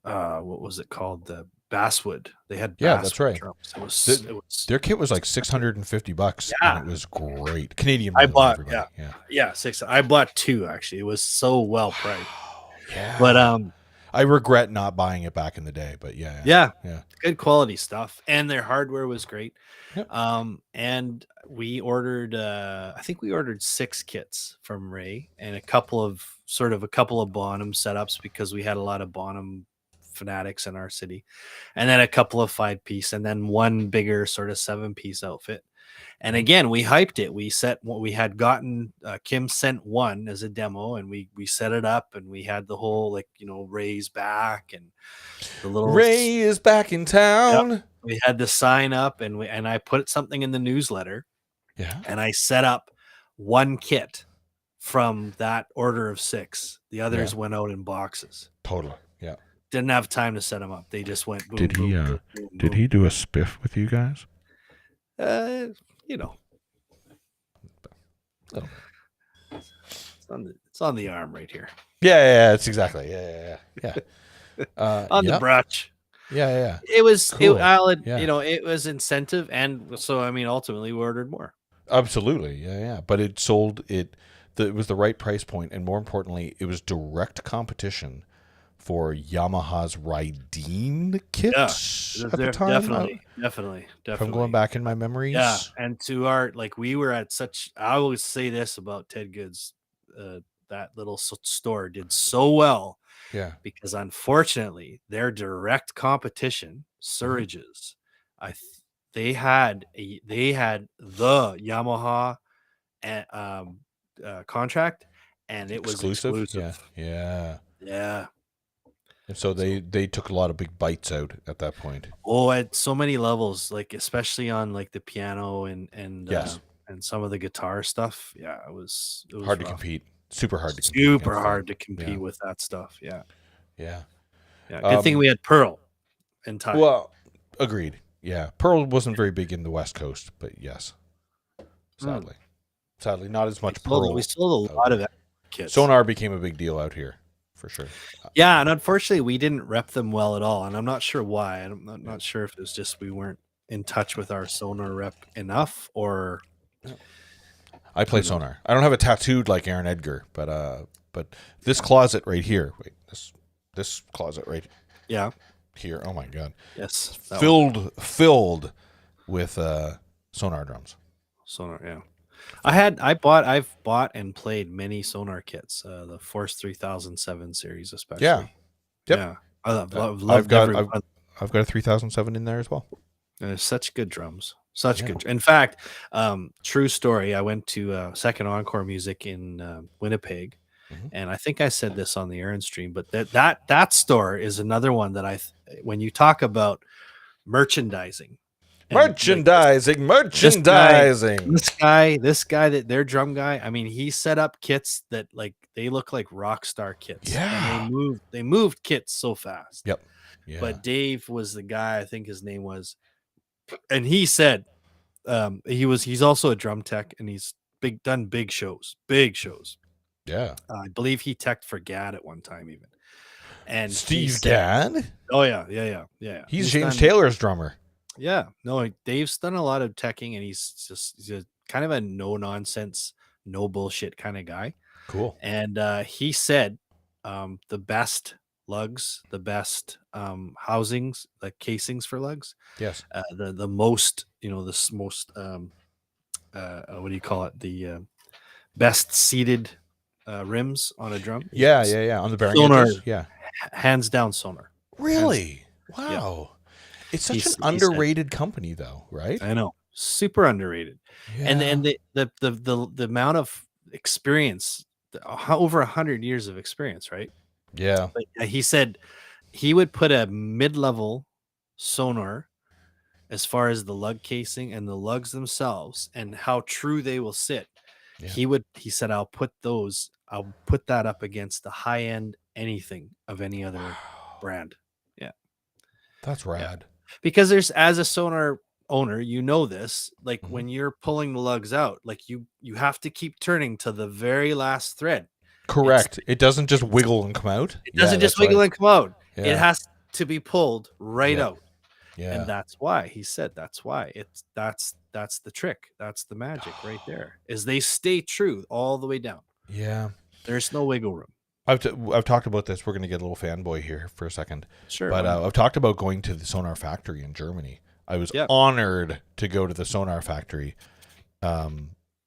Speaker 2: what was it called? The basswood. They had
Speaker 1: that's
Speaker 2: basswood
Speaker 1: right.
Speaker 2: drums.
Speaker 1: Their kit was like $650,
Speaker 2: Yeah.
Speaker 1: and it was great. Canadian.
Speaker 2: I bought
Speaker 1: everybody.
Speaker 2: yeah, 6. I bought 2 actually. It was so well priced.
Speaker 1: Yeah.
Speaker 2: But
Speaker 1: I regret not buying it back in the day, but
Speaker 2: yeah, good quality stuff, and their hardware was great.
Speaker 1: Yep.
Speaker 2: And we ordered I think we ordered 6 kits from Ray, and a couple of Bonham setups, because we had a lot of Bonham fanatics in our city, and then a couple of 5-piece, and then one bigger sort of 7-piece outfit. And again, we hyped it. We set what we had gotten. Kim sent one as a demo, and we set it up, and we had the whole, like, Ray's back, and the little
Speaker 1: Ray is back in town.
Speaker 2: Yep. We had the sign up, and I put something in the newsletter.
Speaker 1: Yeah.
Speaker 2: And I set up one kit from that order of 6. The others went out in boxes.
Speaker 1: Totally. Yeah.
Speaker 2: Didn't have time to set them up. They just went boom.
Speaker 1: Did he?
Speaker 2: Boom, boom, boom,
Speaker 1: did
Speaker 2: boom.
Speaker 1: he do a spiff with you guys?
Speaker 2: It's on the arm right here.
Speaker 1: Yeah, it's exactly. Yeah.
Speaker 2: On the brooch.
Speaker 1: Yeah.
Speaker 2: It was
Speaker 1: cool.
Speaker 2: it was incentive, and so ultimately we ordered more.
Speaker 1: Absolutely. Yeah. But it sold it. It was the right price point, and more importantly, it was direct competition for Yamaha's Rydeen kit at the time.
Speaker 2: Definitely.
Speaker 1: From going back in my memories.
Speaker 2: Yeah, and to our, like, we were at such. I always say this about Ted Good's. That little store did so well.
Speaker 1: Yeah.
Speaker 2: Because unfortunately, their direct competition, Surridge's, they had the Yamaha contract, and it was exclusive.
Speaker 1: Yeah. And so
Speaker 2: So
Speaker 1: they took a lot of big bites out at that point.
Speaker 2: Oh, at so many levels, like especially on like the piano and
Speaker 1: Yes.
Speaker 2: And some of the guitar stuff. Yeah, it was
Speaker 1: hard to
Speaker 2: rough.
Speaker 1: compete. Super hard to compete.
Speaker 2: Super hard to compete with that stuff. Yeah. Good thing we had Pearl in time.
Speaker 1: Well, agreed. Yeah, Pearl wasn't very big in the West Coast, but yes, sadly, not as much Pearl.
Speaker 2: We sold a lot of kits.
Speaker 1: Sonar became a big deal out here, for sure.
Speaker 2: Yeah, and unfortunately, we didn't rep them well at all, and I'm not sure why. I'm not sure if it was just we weren't in touch with our Sonar rep enough, or.
Speaker 1: I play Sonar. I don't have it tattooed like Aaron Edgar, but this closet right here. Wait, this closet right.
Speaker 2: Yeah.
Speaker 1: Here. Oh my God.
Speaker 2: Yes.
Speaker 1: Filled with Sonar drums.
Speaker 2: Sonar. Yeah. I've bought and played many Sonar kits. The Force 3007 series, especially.
Speaker 1: Yeah. Yep.
Speaker 2: Yeah. I've
Speaker 1: got a 3007 in there as well.
Speaker 2: Such good drums. Good. In fact, true story. I went to Second Encore Music in Winnipeg, and I think I said this on the Aaron stream, but that store is another one that when you talk about merchandising.
Speaker 1: Merchandising.
Speaker 2: This guy, that their drum guy. I mean, he set up kits that they look like rock star kits.
Speaker 1: Yeah,
Speaker 2: and they moved kits so fast.
Speaker 1: Yep. Yeah.
Speaker 2: But Dave was the guy. I think his name was. And he said he's also a drum tech, and he's done big shows.
Speaker 1: Yeah.
Speaker 2: I believe he teched for Gadd at one time even. And
Speaker 1: Steve Gadd?
Speaker 2: Oh yeah.
Speaker 1: He's James Taylor's drummer.
Speaker 2: Yeah. No, Dave's done a lot of teching, and he's a kind of a no nonsense, no bullshit kind of guy.
Speaker 1: Cool.
Speaker 2: And he said the best lugs, the best housings, like casings for lugs.
Speaker 1: Yes.
Speaker 2: The most, the most what do you call it? The best seated rims on a drum.
Speaker 1: Yeah. On the bearing edges. Yeah.
Speaker 2: Hands down Sonar.
Speaker 1: Really? Wow. Yeah. It's such an underrated company though, right?
Speaker 2: I know. Super underrated. Yeah. And the amount of experience over 100 years of experience, right?
Speaker 1: Yeah.
Speaker 2: But he said he would put a mid-level sonar as far as the lug casing and the lugs themselves and how true they will sit.
Speaker 1: Yeah.
Speaker 2: He said, I'll put that up against the high end anything of any other brand. Yeah.
Speaker 1: That's
Speaker 2: Yeah.
Speaker 1: rad.
Speaker 2: Because there's, as a sonar owner, this, like
Speaker 1: Mhm.
Speaker 2: when you're pulling the lugs out, like you have to keep turning to the very last thread.
Speaker 1: Correct. It doesn't just
Speaker 2: It's
Speaker 1: wiggle and come out.
Speaker 2: It
Speaker 1: Yeah,
Speaker 2: doesn't just
Speaker 1: that's
Speaker 2: wiggle
Speaker 1: right.
Speaker 2: and come out. It
Speaker 1: Yeah.
Speaker 2: has to be pulled right
Speaker 1: Yep.
Speaker 2: out.
Speaker 1: Yeah.
Speaker 2: And that's why he said that's why that's the trick. That's the magic right there. Is they stay true all the way down.
Speaker 1: Yeah.
Speaker 2: There's no wiggle room.
Speaker 1: I've talked about this. We're going to get a little fanboy here for a second.
Speaker 2: Sure.
Speaker 1: But I've talked about going to the sonar factory in Germany. I was honored to go to the sonar factory,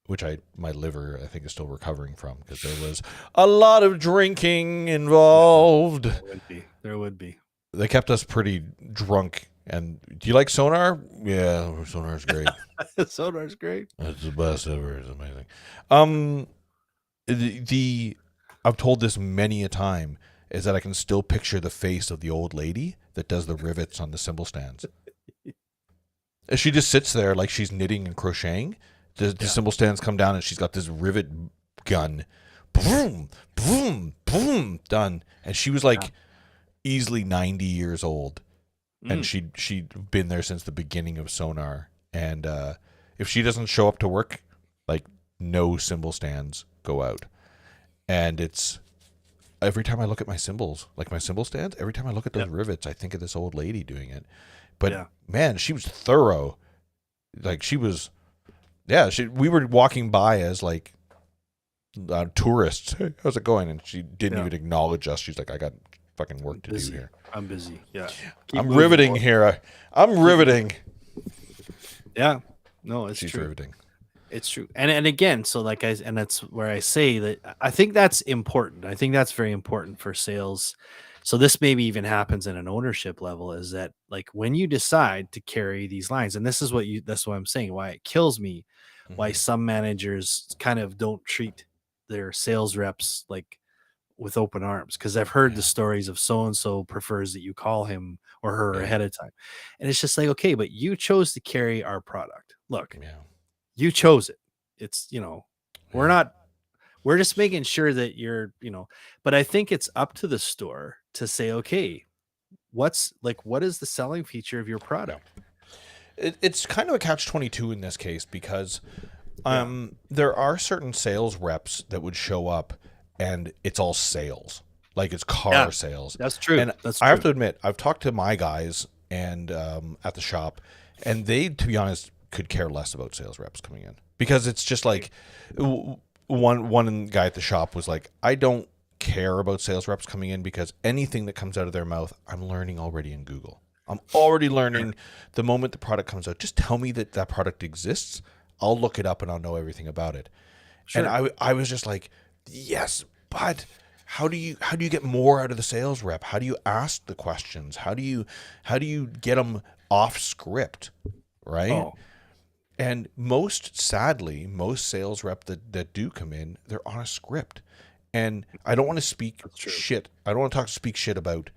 Speaker 1: which my liver, I think, is still recovering from because there was a lot of drinking involved.
Speaker 2: There would be.
Speaker 1: They kept us pretty drunk. And do you like sonar? Yeah, sonar's great.
Speaker 2: Sonar's great.
Speaker 1: It's the best ever. It's amazing. I've told this many a time is that I can still picture the face of the old lady that does the rivets on the cymbal stands. She just sits there like she's knitting and crocheting. The cymbal stands come down and she's got this rivet gun. Boom, boom, boom, done. And she was like easily 90 years old. And she'd been there since the beginning of sonar. And if she doesn't show up to work, like no cymbal stands go out. And it's every time I look at my cymbals, like my cymbal stands, every time I look at those rivets, I think of this old lady doing it. But man, she was thorough. Like she was, we were walking by as like tourists. Hey, how's it going? And she didn't even acknowledge us. She's like, I got fucking work to do here.
Speaker 2: I'm busy. Yeah.
Speaker 1: I'm riveting here. I'm riveting.
Speaker 2: Yeah. No, it's
Speaker 1: She's
Speaker 2: true.
Speaker 1: riveting.
Speaker 2: It's true. And again, so and that's where I say that I think that's important. I think that's very important for sales. So this maybe even happens in an ownership level, is that like when you decide to carry these lines, and that's what I'm saying, why it kills me, why some managers kind of don't treat their sales reps like with open arms. Cause I've heard the stories of so-and-so prefers that you call him or her ahead of time. And it's just like, okay, but you chose to carry our product. Look, you chose it. It's, we're just making sure that you're, but I think it's up to the store to say, okay, what is the selling feature of your product?
Speaker 1: It's kind of a catch-22 in this case because there are certain sales reps that would show up and it's all sales, like it's car sales.
Speaker 2: That's true.
Speaker 1: And I have to admit, I've talked to my guys and at the shop, and they, to be honest, could care less about sales reps coming in because it's just like one guy at the shop was like, I don't care about sales reps coming in because anything that comes out of their mouth, I'm learning already in Google. I'm already learning the moment the product comes out. Just tell me that product exists. I'll look it up and I'll know everything about it. Sure. And I was just like, yes, but how do you get more out of the sales rep? How do you ask the questions? How do you get them off script, right? Oh. And sadly, most sales rep that do come in, they're on a script. And I don't want to speak shit. I don't want to speak shit about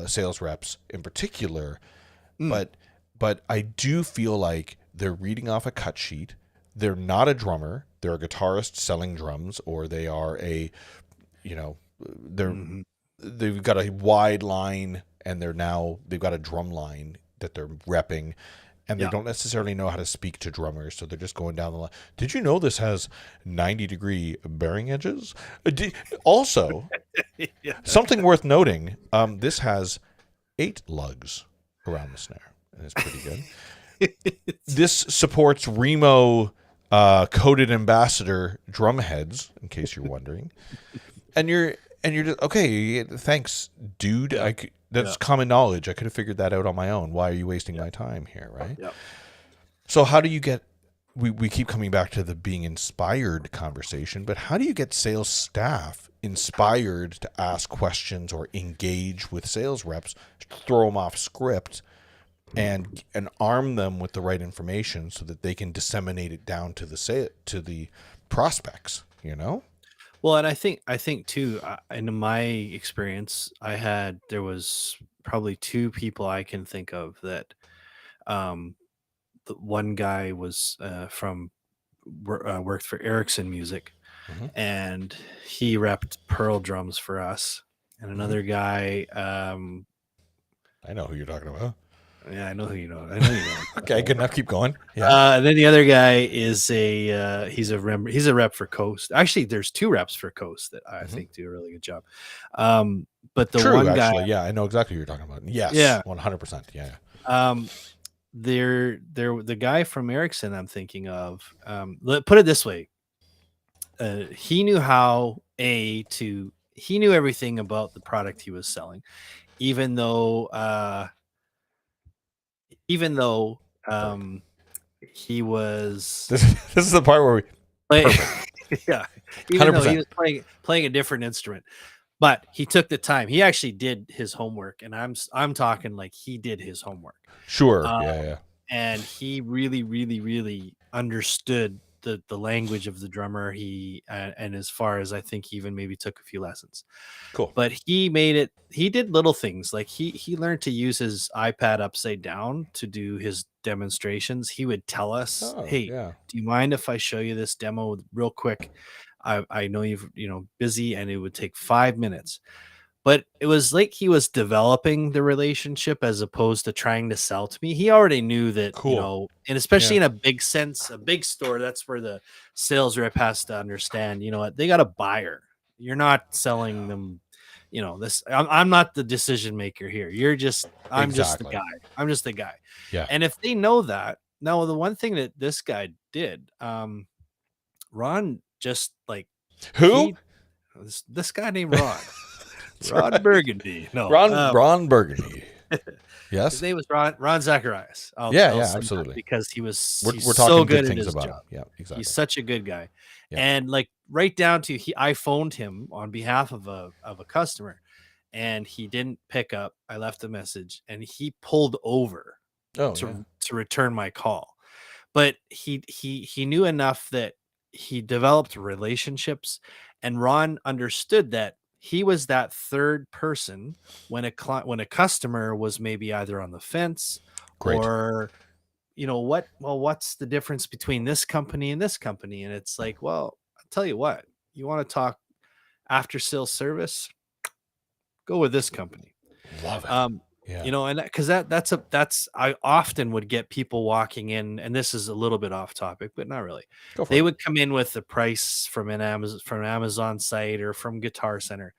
Speaker 1: sales reps in particular, but I do feel like they're reading off a cut sheet. They're not a drummer. They're a guitarist selling drums, or they are they've got a wide line and they've got a drum line that they're repping, and they don't necessarily know how to speak to drummers, so they're just going down the line. Did you know this has 90-degree bearing edges? Also, something worth noting, this has 8 lugs around the snare, and it's pretty good. This supports Remo coated ambassador drum heads, in case you're wondering. And you're just, okay, thanks, dude. That's common knowledge. I could have figured that out on my own. Why are you wasting my time here, right? Yeah. So how do you get, we keep coming back to the being inspired conversation, but how do you get sales staff inspired to ask questions or engage with sales reps, throw them off script, and arm them with the right information so that they can disseminate it down to the prospects,
Speaker 2: Well, and I think too, in my experience, there was probably two people I can think of that. Um, the one guy was worked for Ericsson Music,
Speaker 1: Hmm.
Speaker 2: and he repped Pearl drums for us. And
Speaker 1: Hmm.
Speaker 2: another guy,
Speaker 1: I know who you're talking about.
Speaker 2: yeah, I know who you know. I know you know.
Speaker 1: Okay, good enough. Keep going. Yeah.
Speaker 2: And then the other guy is he's a rep for Coast. Actually, there's two reps for Coast that I
Speaker 1: Hmm.
Speaker 2: think do a really good job. But the
Speaker 1: True,
Speaker 2: one guy,
Speaker 1: actually. Yeah, I know exactly who you're talking about. Yes,
Speaker 2: yeah,
Speaker 1: 100%. Yeah.
Speaker 2: um, the guy from Ericsson I'm thinking of. Put it this way, he knew he knew everything about the product he was selling, even though even though
Speaker 1: Perfect.
Speaker 2: he was
Speaker 1: This is the part where we.
Speaker 2: play,
Speaker 1: Perfect.
Speaker 2: yeah, even though he
Speaker 1: 100%.
Speaker 2: was playing a different instrument, but he took the time. He actually did his homework, and I'm talking like he did his homework.
Speaker 1: Sure.
Speaker 2: Uh,
Speaker 1: Yeah. Yeah.
Speaker 2: and he really, really, really understood the language of the drummer. And as far as I think, he even maybe took a few lessons.
Speaker 1: Cool.
Speaker 2: But he made it. He did little things like he learned to use his iPad upside down to do his demonstrations. He would tell us,
Speaker 1: Oh,
Speaker 2: "Hey,
Speaker 1: yeah.
Speaker 2: do you mind if I show you this demo real quick? I know you've busy, and it would take 5 minutes." But it was like he was developing the relationship as opposed to trying to sell to me. He already knew that,
Speaker 1: Cool.
Speaker 2: and especially
Speaker 1: Yeah.
Speaker 2: in a big sense, a big store, that's where the sales rep has to understand, what they got a buyer. You're not selling them, this. I'm not the decision maker here. I'm just the
Speaker 1: Exactly.
Speaker 2: guy. I'm just the guy.
Speaker 1: Yeah.
Speaker 2: And if they know that, now the one thing that this guy did, Ron just like
Speaker 1: Who?
Speaker 2: he, this guy named Ron Burgundy. No,
Speaker 1: Ron Burgundy.
Speaker 2: his
Speaker 1: Yes.
Speaker 2: name was Ron Zacharias.
Speaker 1: Yeah.
Speaker 2: I'll
Speaker 1: Yeah.
Speaker 2: say that
Speaker 1: Absolutely.
Speaker 2: because he's
Speaker 1: We're
Speaker 2: so
Speaker 1: talking good
Speaker 2: good at
Speaker 1: things
Speaker 2: his
Speaker 1: about
Speaker 2: job.
Speaker 1: him. Yeah.
Speaker 2: He's
Speaker 1: Exactly.
Speaker 2: such a good guy.
Speaker 1: Yeah.
Speaker 2: And like right down to I phoned him on behalf of a customer, and he didn't pick up. I left a message, and he pulled over
Speaker 1: Oh, yeah.
Speaker 2: to return my call. But he knew enough that he developed relationships, and Ron understood that he was that third person when a customer was maybe either on the fence,
Speaker 1: Great.
Speaker 2: or what's the difference between this company and this company? And it's like, well, I'll tell you what, you want to talk after sales service, go with this company.
Speaker 1: Love it.
Speaker 2: um
Speaker 1: Yeah.
Speaker 2: and that's I often would get people walking in, and this is a little bit off topic, but not really.
Speaker 1: Go for
Speaker 2: They
Speaker 1: it.
Speaker 2: would come in with the price from an Amazon site or from Guitar Center,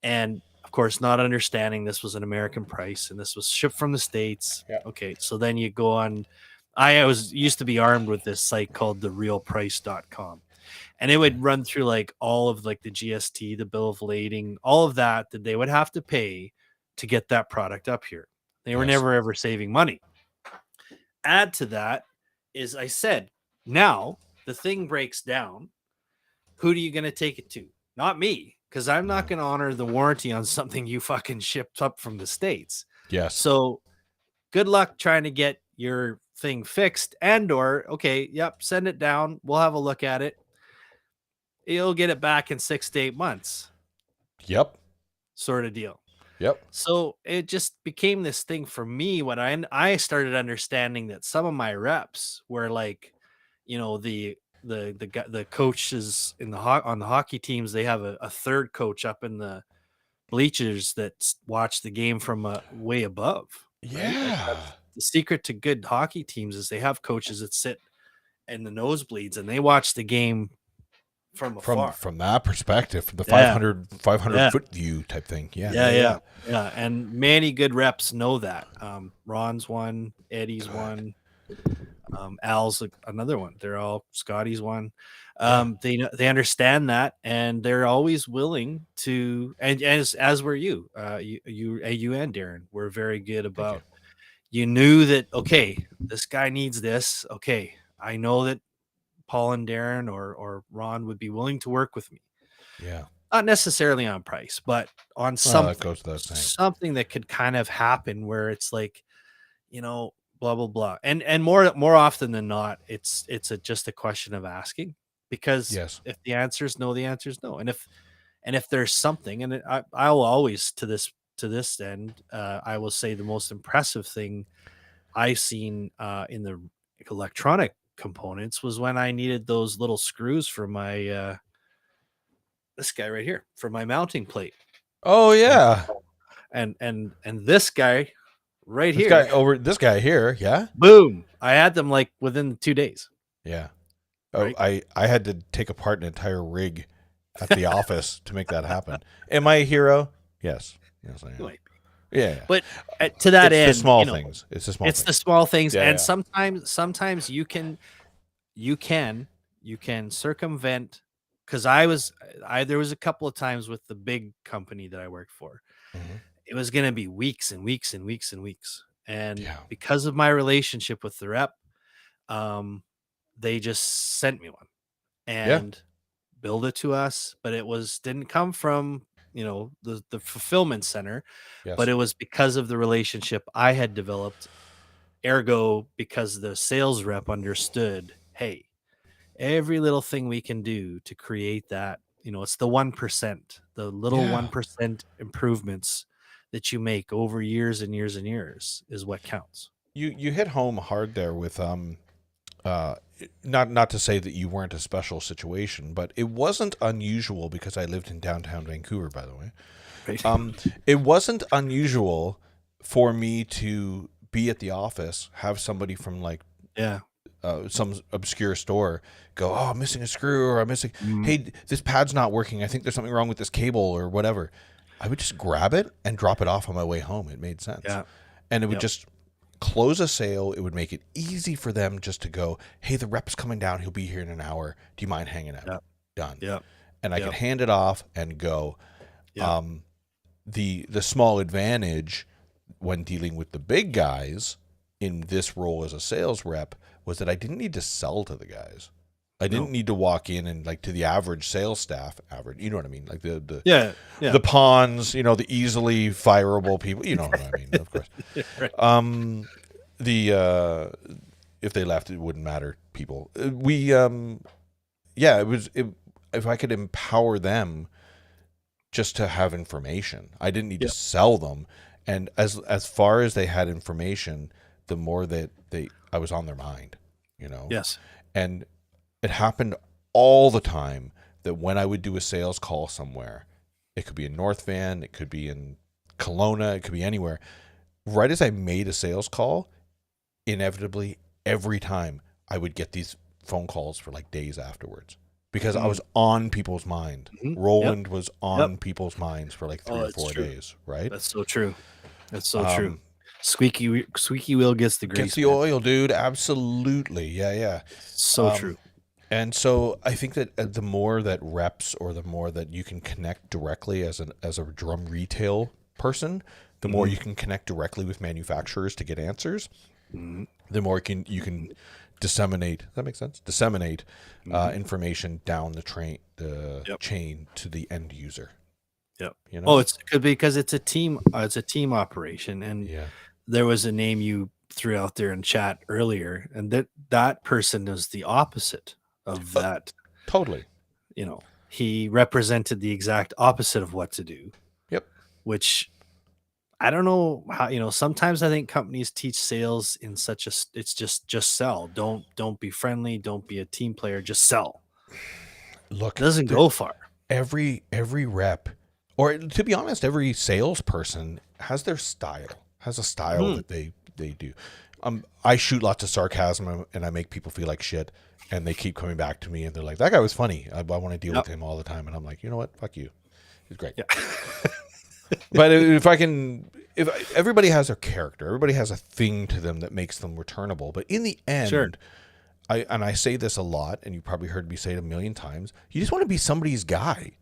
Speaker 2: and of course not understanding this was an American price and this was shipped from the States.
Speaker 1: Yeah.
Speaker 2: Okay, so then you go on. I was used to be armed with this site called therealprice.com, and it would run through like all of like the GST, the bill of lading, all of that they would have to pay to get that product up here. They were
Speaker 1: Yes.
Speaker 2: never ever saving money. Add to that is, I said, now the thing breaks down. Who are you going to take it to? Not me, because I'm not
Speaker 1: No.
Speaker 2: going to honor the warranty on something you fucking shipped up from the States.
Speaker 1: Yes.
Speaker 2: So good luck trying to get your thing fixed, and/or, okay, yep, send it down. We'll have a look at it. You'll get it back in 6 to 8 months,
Speaker 1: Yep.
Speaker 2: sort of deal.
Speaker 1: Yep.
Speaker 2: So it just became this thing for me when I started understanding that some of my reps were like, the coaches on the hockey teams, they have a third coach up in the bleachers that watch the game from way above, right? Like
Speaker 1: Yeah.
Speaker 2: that's the secret to good hockey teams, is they have coaches that sit in the nosebleeds and they watch the game from afar.
Speaker 1: From that perspective, from the
Speaker 2: Yeah,
Speaker 1: 500
Speaker 2: yeah.
Speaker 1: foot view type thing. Yeah.
Speaker 2: Yeah,
Speaker 1: Yeah. Yeah.
Speaker 2: yeah, yeah, and many good reps know that. Ron's one, Eddie's
Speaker 1: Good.
Speaker 2: one, Al's another one. They're all Scotty's one.
Speaker 1: Yeah.
Speaker 2: They understand that, and they're always willing to. And as were you, you and Darren were very good
Speaker 1: Thank you.
Speaker 2: about. You knew that, okay, this guy needs this. Okay, I know that Paul and Darren or Ron would be willing to work with me.
Speaker 1: Yeah.
Speaker 2: Not necessarily on price, but on
Speaker 1: Well, that
Speaker 2: something,
Speaker 1: goes without saying.
Speaker 2: something that could kind of happen where it's like, blah blah blah. And more often than not, it's just a question of asking. because
Speaker 1: Yes.
Speaker 2: if the answer is no, the answer is no. And if there's something, and I will always to this end, I will say the most impressive thing I seen in the electronic components was when I needed those little screws for my this guy right here for my mounting plate.
Speaker 1: Oh yeah.
Speaker 2: And this guy right
Speaker 1: This
Speaker 2: here,
Speaker 1: guy here, yeah.
Speaker 2: boom! I had them like within 2 days.
Speaker 1: Yeah. Oh,
Speaker 2: Right?
Speaker 1: I had to take apart an entire rig at the office to make that happen. Am I a hero? Yes. Yes, I am. Yeah.
Speaker 2: But to that
Speaker 1: It's
Speaker 2: end,
Speaker 1: the small things. It's the small
Speaker 2: it's the
Speaker 1: things.
Speaker 2: small things,
Speaker 1: Yeah,
Speaker 2: and
Speaker 1: yeah.
Speaker 2: sometimes you can circumvent. Because I there was a couple of times with the big company that I worked for,
Speaker 1: Mhm.
Speaker 2: it was going to be weeks and weeks and weeks and weeks, and
Speaker 1: Yeah.
Speaker 2: because of my relationship with the rep, um, they just sent me one
Speaker 1: Yeah.
Speaker 2: and build it to us, but it didn't come from the fulfillment center, but
Speaker 1: Yes.
Speaker 2: it was because of the relationship I had developed. Ergo, because the sales rep understood, hey, every little thing we can do to create that, it's the 1%, the little
Speaker 1: Yeah.
Speaker 2: 1% improvements that you make over years and years and years is what counts.
Speaker 1: You hit home hard there with uh not to say that you weren't a special situation, but it wasn't unusual because I lived in downtown Vancouver, by the way.
Speaker 2: Right?
Speaker 1: It wasn't unusual for me to be at the office, have somebody from like
Speaker 2: Yeah.
Speaker 1: some obscure store go, oh, I'm missing a screw, or I'm missing,
Speaker 2: Mm,
Speaker 1: hey, this pad's not working. I think there's something wrong with this cable or whatever. I would just grab it and drop it off on my way home. It made sense.
Speaker 2: yeah.
Speaker 1: And it would
Speaker 2: Yep.
Speaker 1: just close a sale. It would make it easy for them just to go, hey, the rep's coming down. He'll be here in an hour. Do you mind hanging out?
Speaker 2: Yep.
Speaker 1: Done.
Speaker 2: Yep.
Speaker 1: And I could
Speaker 2: Yep.
Speaker 1: hand it off and go.
Speaker 2: Yep.
Speaker 1: The small advantage when dealing with the big guys in this role as a sales rep was that I didn't need to sell to the guys. I didn't
Speaker 2: No.
Speaker 1: need to walk in and like to the average sales staff, you know what I mean? Like the
Speaker 2: Yeah. Yeah.
Speaker 1: the pawns, the easily fireable people, you know what I mean, of course.
Speaker 2: Right.
Speaker 1: The if they left, it wouldn't matter. People, yeah, if I could empower them just to have information, I didn't need to
Speaker 2: Yep.
Speaker 1: sell them. And as far as they had information, the more that I was on their mind,
Speaker 2: Yes.
Speaker 1: and it happened all the time that when I would do a sales call somewhere, it could be in North Van, it could be in Kelowna, it could be anywhere. Right as I made a sales call, inevitably, every time I would get these phone calls for like days afterwards because I was on people's mind.
Speaker 2: Mhm.
Speaker 1: Roland was on
Speaker 2: Yep.
Speaker 1: people's minds for like 3
Speaker 2: Oh,
Speaker 1: or
Speaker 2: it's
Speaker 1: 4
Speaker 2: true.
Speaker 1: days, right?
Speaker 2: That's so true. That's so true.
Speaker 1: Um,
Speaker 2: Squeaky wheel gets the
Speaker 1: Gets
Speaker 2: grease,
Speaker 1: the
Speaker 2: man.
Speaker 1: oil, dude. Absolutely. Yeah, yeah.
Speaker 2: So true.
Speaker 1: And so I think that the more that reps or the more that you can connect directly as a drum retail person, the more you can connect directly with manufacturers to get answers,
Speaker 2: Mhm.
Speaker 1: the more you can disseminate. Does that make sense? Disseminate information down the
Speaker 2: Yep.
Speaker 1: chain to the end user.
Speaker 2: Yep.
Speaker 1: You know?
Speaker 2: Oh, it's good because it's a team. It's a team operation, and
Speaker 1: Yeah.
Speaker 2: there was a name you threw out there in chat earlier, and that person is the opposite of that.
Speaker 1: Totally.
Speaker 2: He represented the exact opposite of what to do.
Speaker 1: Yep.
Speaker 2: Which I don't know how. Sometimes I think companies teach sales in such a. It's just sell. Don't be friendly. Don't be a team player. Just sell.
Speaker 1: Look,
Speaker 2: It doesn't go far.
Speaker 1: every rep, or to be honest, every salesperson has their style, has a style that they do. I shoot lots of sarcasm and I make people feel like shit, and they keep coming back to me and they're like, "That guy was funny. I want to deal with him all the time." And I'm like, you know what? Fuck you. He's great.
Speaker 2: Yeah.
Speaker 1: But if everybody has a character, everybody has a thing to them that makes them returnable. But in the end,
Speaker 2: Sure.
Speaker 1: I say this a lot, and you probably heard me say it a million times. You just want to be somebody's guy.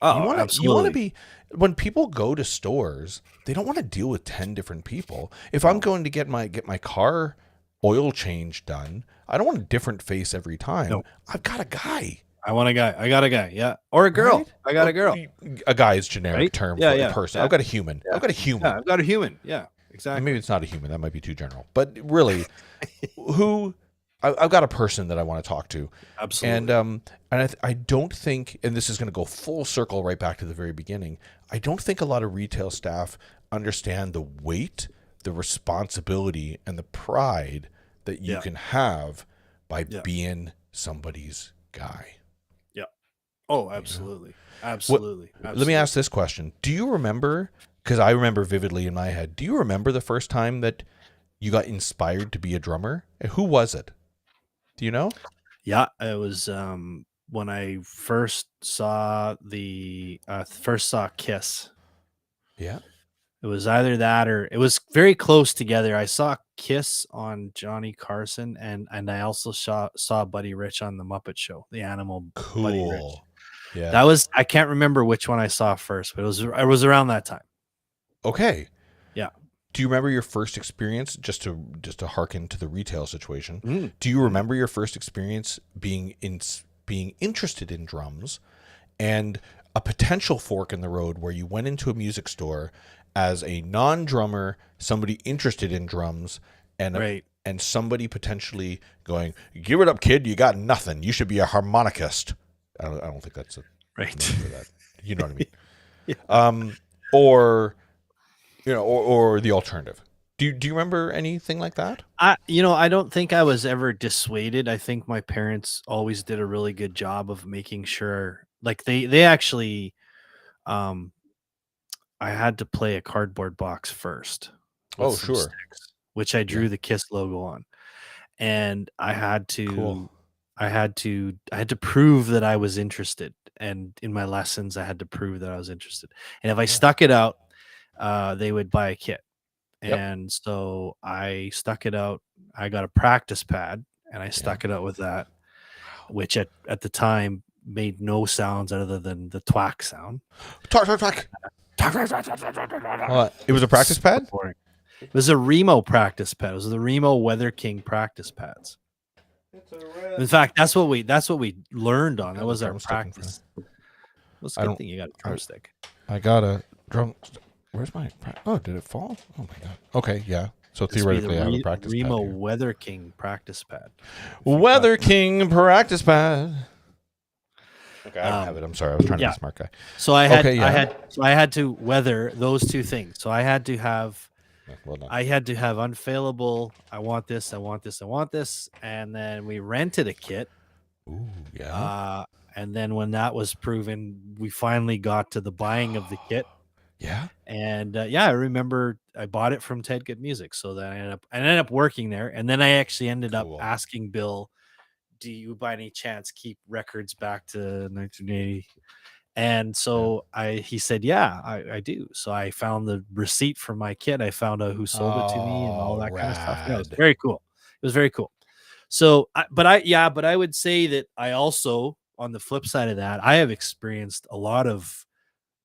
Speaker 2: Oh,
Speaker 1: You want
Speaker 2: absolutely.
Speaker 1: to be, when people go to stores, they don't want to deal with 10 different people. If I'm going to get my car oil change done, I don't want a different face every time.
Speaker 2: No.
Speaker 1: I've got a guy.
Speaker 2: I want a guy. I got a guy. Yeah. Or a girl.
Speaker 1: Right?
Speaker 2: I got a girl.
Speaker 1: A guy is generic
Speaker 2: Right?
Speaker 1: term
Speaker 2: Yeah,
Speaker 1: for
Speaker 2: yeah,
Speaker 1: a person.
Speaker 2: yeah.
Speaker 1: I've got a human.
Speaker 2: Yeah.
Speaker 1: I've got a human.
Speaker 2: Yeah, I've got a human. Yeah, exactly.
Speaker 1: Maybe it's not a human. That might be too general. But really, who I've got a person that I want to talk to, and
Speaker 2: Absolutely.
Speaker 1: I don't think, and this is going to go full circle right back to the very beginning. I don't think a lot of retail staff understand the weight, the responsibility, and the pride that you
Speaker 2: Yeah.
Speaker 1: can have by
Speaker 2: Yeah.
Speaker 1: being somebody's guy.
Speaker 2: Yeah. Oh,
Speaker 1: You know?
Speaker 2: absolutely.
Speaker 1: What?
Speaker 2: Absolutely.
Speaker 1: Let me ask
Speaker 2: Absolutely.
Speaker 1: this question: do you remember? Because I remember vividly in my head. Do you remember the first time that you got inspired to be a drummer? And who was it? Do you know?
Speaker 2: Yeah, it was when I first saw Kiss.
Speaker 1: Yeah.
Speaker 2: It was either that or it was very close together. I saw Kiss on Johnny Carson, and I also saw Buddy Rich on the Muppet Show, the animal Buddy Rich.
Speaker 1: Cool. Yeah.
Speaker 2: That was I can't remember which one I saw first, but it was around that time.
Speaker 1: Okay.
Speaker 2: Yeah.
Speaker 1: Do you remember your first experience? Just to harken to the retail situation.
Speaker 2: Mm.
Speaker 1: Do you
Speaker 2: Mm.
Speaker 1: remember your first experience being interested in drums, and a potential fork in the road where you went into a music store as a non-drummer, somebody interested in drums, and
Speaker 2: Right.
Speaker 1: and somebody potentially going, "Give it up, kid! You got nothing. You should be a harmonicist." I don't think that's a
Speaker 2: Right.
Speaker 1: name for that. You know what I mean?
Speaker 2: Yeah.
Speaker 1: Or or the alternative. Do you remember anything like that?
Speaker 2: I don't think I was ever dissuaded. I think my parents always did a really good job of making sure like they actually um I had to play a cardboard box first with
Speaker 1: Oh,
Speaker 2: some
Speaker 1: sure.
Speaker 2: sticks, which I
Speaker 1: Yeah.
Speaker 2: drew the Kiss logo on. And I had
Speaker 1: Cool.
Speaker 2: to I had to prove that I was interested. And in my lessons, I had to prove that I was interested. And if I
Speaker 1: Yeah.
Speaker 2: stuck it out, they would buy a kit.
Speaker 1: Yep.
Speaker 2: And so I stuck it out. I got a practice pad and I
Speaker 1: Yeah.
Speaker 2: stuck it out with that,
Speaker 1: Wow.
Speaker 2: which at the time made no sounds other than the twack sound.
Speaker 1: Talk, talk, talk. It was a practice
Speaker 2: Super
Speaker 1: pad.
Speaker 2: boring. It was a Remo practice pad. It was the Remo Weather King practice pads.
Speaker 1: It's a red.
Speaker 2: In fact, that's what we learned on. That
Speaker 1: Got a
Speaker 2: was our
Speaker 1: drumstick in front.
Speaker 2: practice. Well, it's a
Speaker 1: I
Speaker 2: good
Speaker 1: don't.
Speaker 2: thing you got a
Speaker 1: I,
Speaker 2: drumstick.
Speaker 1: I got a drum. Where's my? Oh, did it fall? Oh my god. Okay, yeah. So
Speaker 2: This would be the
Speaker 1: theoretically, I have a practice pad
Speaker 2: Remo
Speaker 1: here.
Speaker 2: Weather King practice pad.
Speaker 1: Weather King practice pad. Okay, I don't have
Speaker 2: Um,
Speaker 1: it. I'm sorry. I was trying to be
Speaker 2: yeah.
Speaker 1: a smart guy.
Speaker 2: So I
Speaker 1: Okay, yeah.
Speaker 2: had to weather those two things. So I had to have
Speaker 1: Well done.
Speaker 2: unfailable. I want this. I want this. I want this. And then we rented a kit.
Speaker 1: Ooh, yeah.
Speaker 2: And then when that was proven, we finally got to the buying of the kit.
Speaker 1: Yeah.
Speaker 2: And I remember I bought it from Ted Good Music. So then I ended up working there. And then I actually ended up
Speaker 1: Cool.
Speaker 2: asking Bill, do you by any chance keep records back to 1980? And so he said, yeah, I do. So I found the receipt for my kit. I found out who sold it to me and all
Speaker 1: Oh,
Speaker 2: that kind of stuff. Yeah, it was
Speaker 1: rad.
Speaker 2: very cool. It was very cool. So, but I would say that I also, on the flip side of that, I have experienced a lot of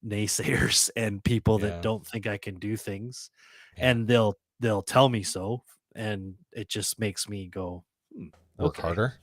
Speaker 2: naysayers and people that
Speaker 1: Yeah.
Speaker 2: don't think I can do things,
Speaker 1: Yeah.
Speaker 2: and they'll tell me so, and it just makes me go,
Speaker 1: Work
Speaker 2: okay.
Speaker 1: harder.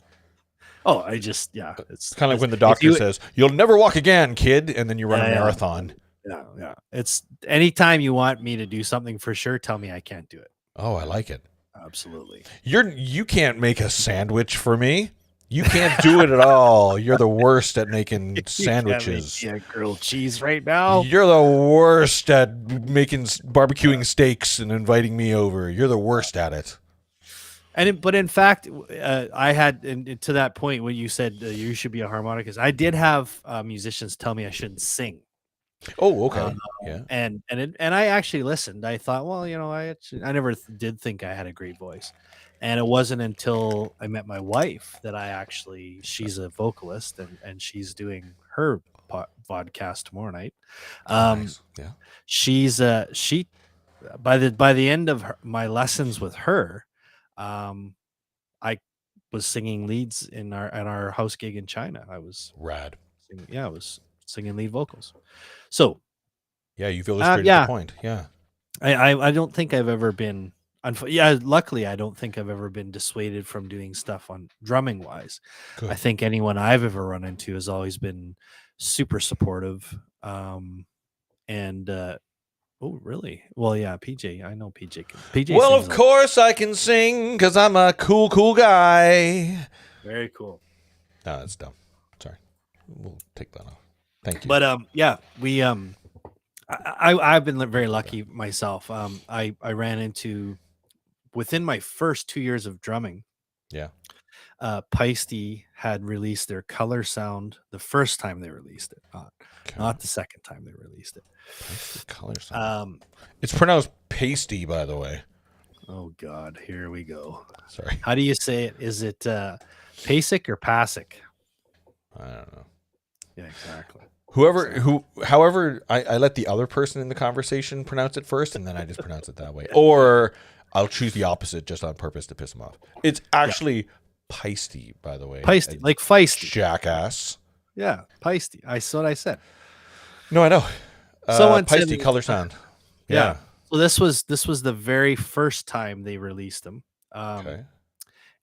Speaker 2: Oh, it's
Speaker 1: It's kind of like when the
Speaker 2: if
Speaker 1: doctor
Speaker 2: you,
Speaker 1: says, "You'll never walk again, kid," and then you run a
Speaker 2: yeah,
Speaker 1: marathon.
Speaker 2: yeah. It's anytime you want me to do something for sure, tell me I can't do it.
Speaker 1: Oh, I like it.
Speaker 2: Absolutely.
Speaker 1: You can't make a sandwich for me. You can't do it at all. You're the worst at making sandwiches.
Speaker 2: You can't make me a grilled cheese right now.
Speaker 1: You're the worst at making barbecuing steaks and inviting me over. You're the worst at it.
Speaker 2: But in fact, I had and to that point when you said you should be a harmonicist, I did have musicians tell me I shouldn't sing.
Speaker 1: Oh, okay. Yeah.
Speaker 2: And I actually listened. I thought, well, I never did think I had a great voice, and it wasn't until I met my wife that she's a vocalist and she's doing her podcast tomorrow night.
Speaker 1: Nice. Yeah.
Speaker 2: She by the end of my lessons with her, I was singing leads in our house gig in China. I was
Speaker 1: Rad.
Speaker 2: I was singing lead vocals. So
Speaker 1: Yeah, you've illustrated the point. Yeah.
Speaker 2: I don't think I've ever been. Luckily, I don't think I've ever been dissuaded from doing stuff on drumming wise.
Speaker 1: Good.
Speaker 2: I think anyone I've ever run into has always been super supportive, and Oh, really? Well, yeah, PJ. I know PJ. PJ
Speaker 1: Well,
Speaker 2: sings
Speaker 1: of
Speaker 2: a lot.
Speaker 1: course I can sing because I'm a cool guy.
Speaker 2: Very cool.
Speaker 1: No, that's dumb. Sorry. We'll take that off. Thank you.
Speaker 2: But yeah, we I've been very lucky myself. I ran into within my first 2 years of drumming.
Speaker 1: Yeah.
Speaker 2: Peisty had released their color sound the first time they released it, not the second time they released it.
Speaker 1: Pasty color sound. It's pronounced pasty, by the way.
Speaker 2: Oh God, here we go.
Speaker 1: Sorry.
Speaker 2: How do you say it? Is it Pasic or Pasic?
Speaker 1: I don't know.
Speaker 2: Yeah, exactly.
Speaker 1: However, I let the other person in the conversation pronounce it first, and then I just pronounce it that way. Or I'll choose the opposite just on purpose to piss them off. It's actually Peisty, by the way.
Speaker 2: Peisty, like feisty.
Speaker 1: Jackass.
Speaker 2: Yeah, Peisty. That's what I said.
Speaker 1: No, I know.
Speaker 2: Someone
Speaker 1: Peisty
Speaker 2: said,
Speaker 1: color sound.
Speaker 2: Yeah. So this was the very first time they released them.
Speaker 1: Okay.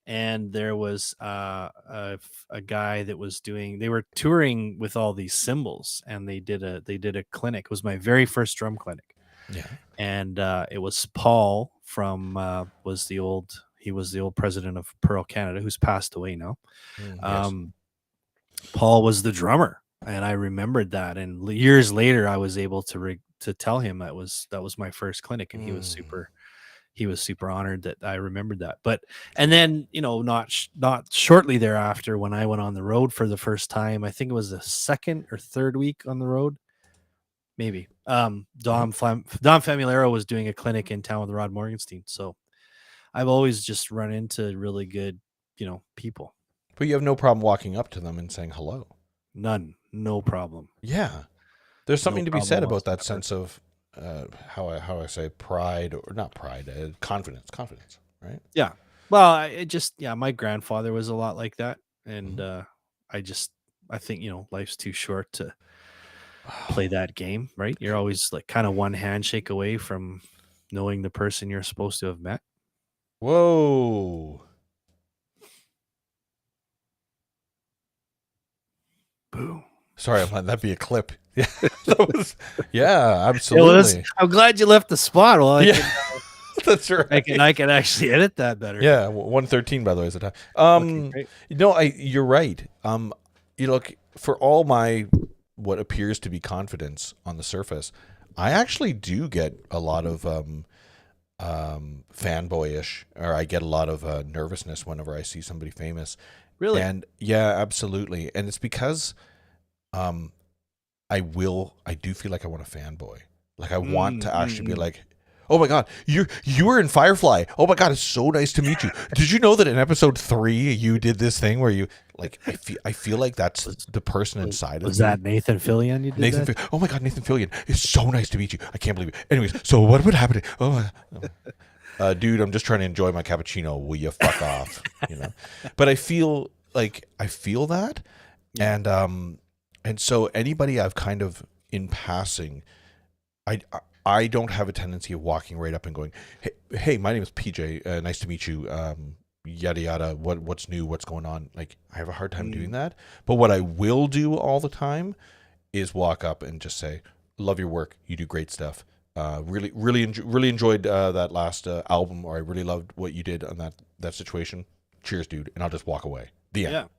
Speaker 2: And there was a guy that was doing. They were touring with all these cymbals, and they did a clinic. It was my very first drum clinic.
Speaker 1: Yeah.
Speaker 2: And it was Paul from he was the old president of Pearl Canada, who's passed away now.
Speaker 1: Yes.
Speaker 2: Paul was the drummer, and I remembered that. And years later, I was able to tell him that was my first clinic, and he was super honored that I remembered that. But and then not shortly thereafter, when I went on the road for the first time, I think it was the second or third week on the road, maybe. Dom Famulero was doing a clinic in town with Rod Morgenstein, so I've always just run into really good people.
Speaker 1: But you have no problem walking up to them and saying hello.
Speaker 2: None, no problem.
Speaker 1: Yeah, there's something to be said about that
Speaker 2: whatsoever.
Speaker 1: sense of how I say pride, or not pride, confidence, right?
Speaker 2: Yeah. Well, my grandfather was a lot like that, and I think life's too short to play that game, right? You're always like kind of one handshake away from knowing the person you're supposed to have met.
Speaker 1: Whoa.
Speaker 2: Boo.
Speaker 1: Sorry, I'm letting that be a clip. Yeah, absolutely.
Speaker 2: I'm glad you left the spot. Well,
Speaker 1: That's right.
Speaker 2: I can actually edit that better.
Speaker 1: Yeah, 113 by the way is the time.
Speaker 2: Okay,
Speaker 1: you're right. Look, for all my what appears to be confidence on the surface, I actually do get a lot of fanboyish, or I get a lot of nervousness whenever I see somebody famous.
Speaker 2: Really?
Speaker 1: And yeah, absolutely. And it's because I do feel like I want a fanboy. Like I want to actually be like, oh my God, you were in Firefly. Oh my God, it's so nice to meet you. Did you know that in episode 3 you did this thing where you like? I feel like that's the person inside of me.
Speaker 2: Was that Nathan Fillion? You did
Speaker 1: Oh my God, Nathan Fillion. It's so nice to meet you. I can't believe it. Anyways, so what would happen? Dude, I'm just trying to enjoy my cappuccino. Will you fuck off? But I feel that, and so anybody I've kind of in passing, I don't have a tendency of walking right up and going, hey, my name is PJ. Nice to meet you. Yada yada. What's new? What's going on? Like I have a hard time doing that. But what I will do all the time is walk up and just say, love your work. You do great stuff. Really enjoyed that last album, or I really loved what you did on that situation. Cheers, dude. And I'll just walk away. The end.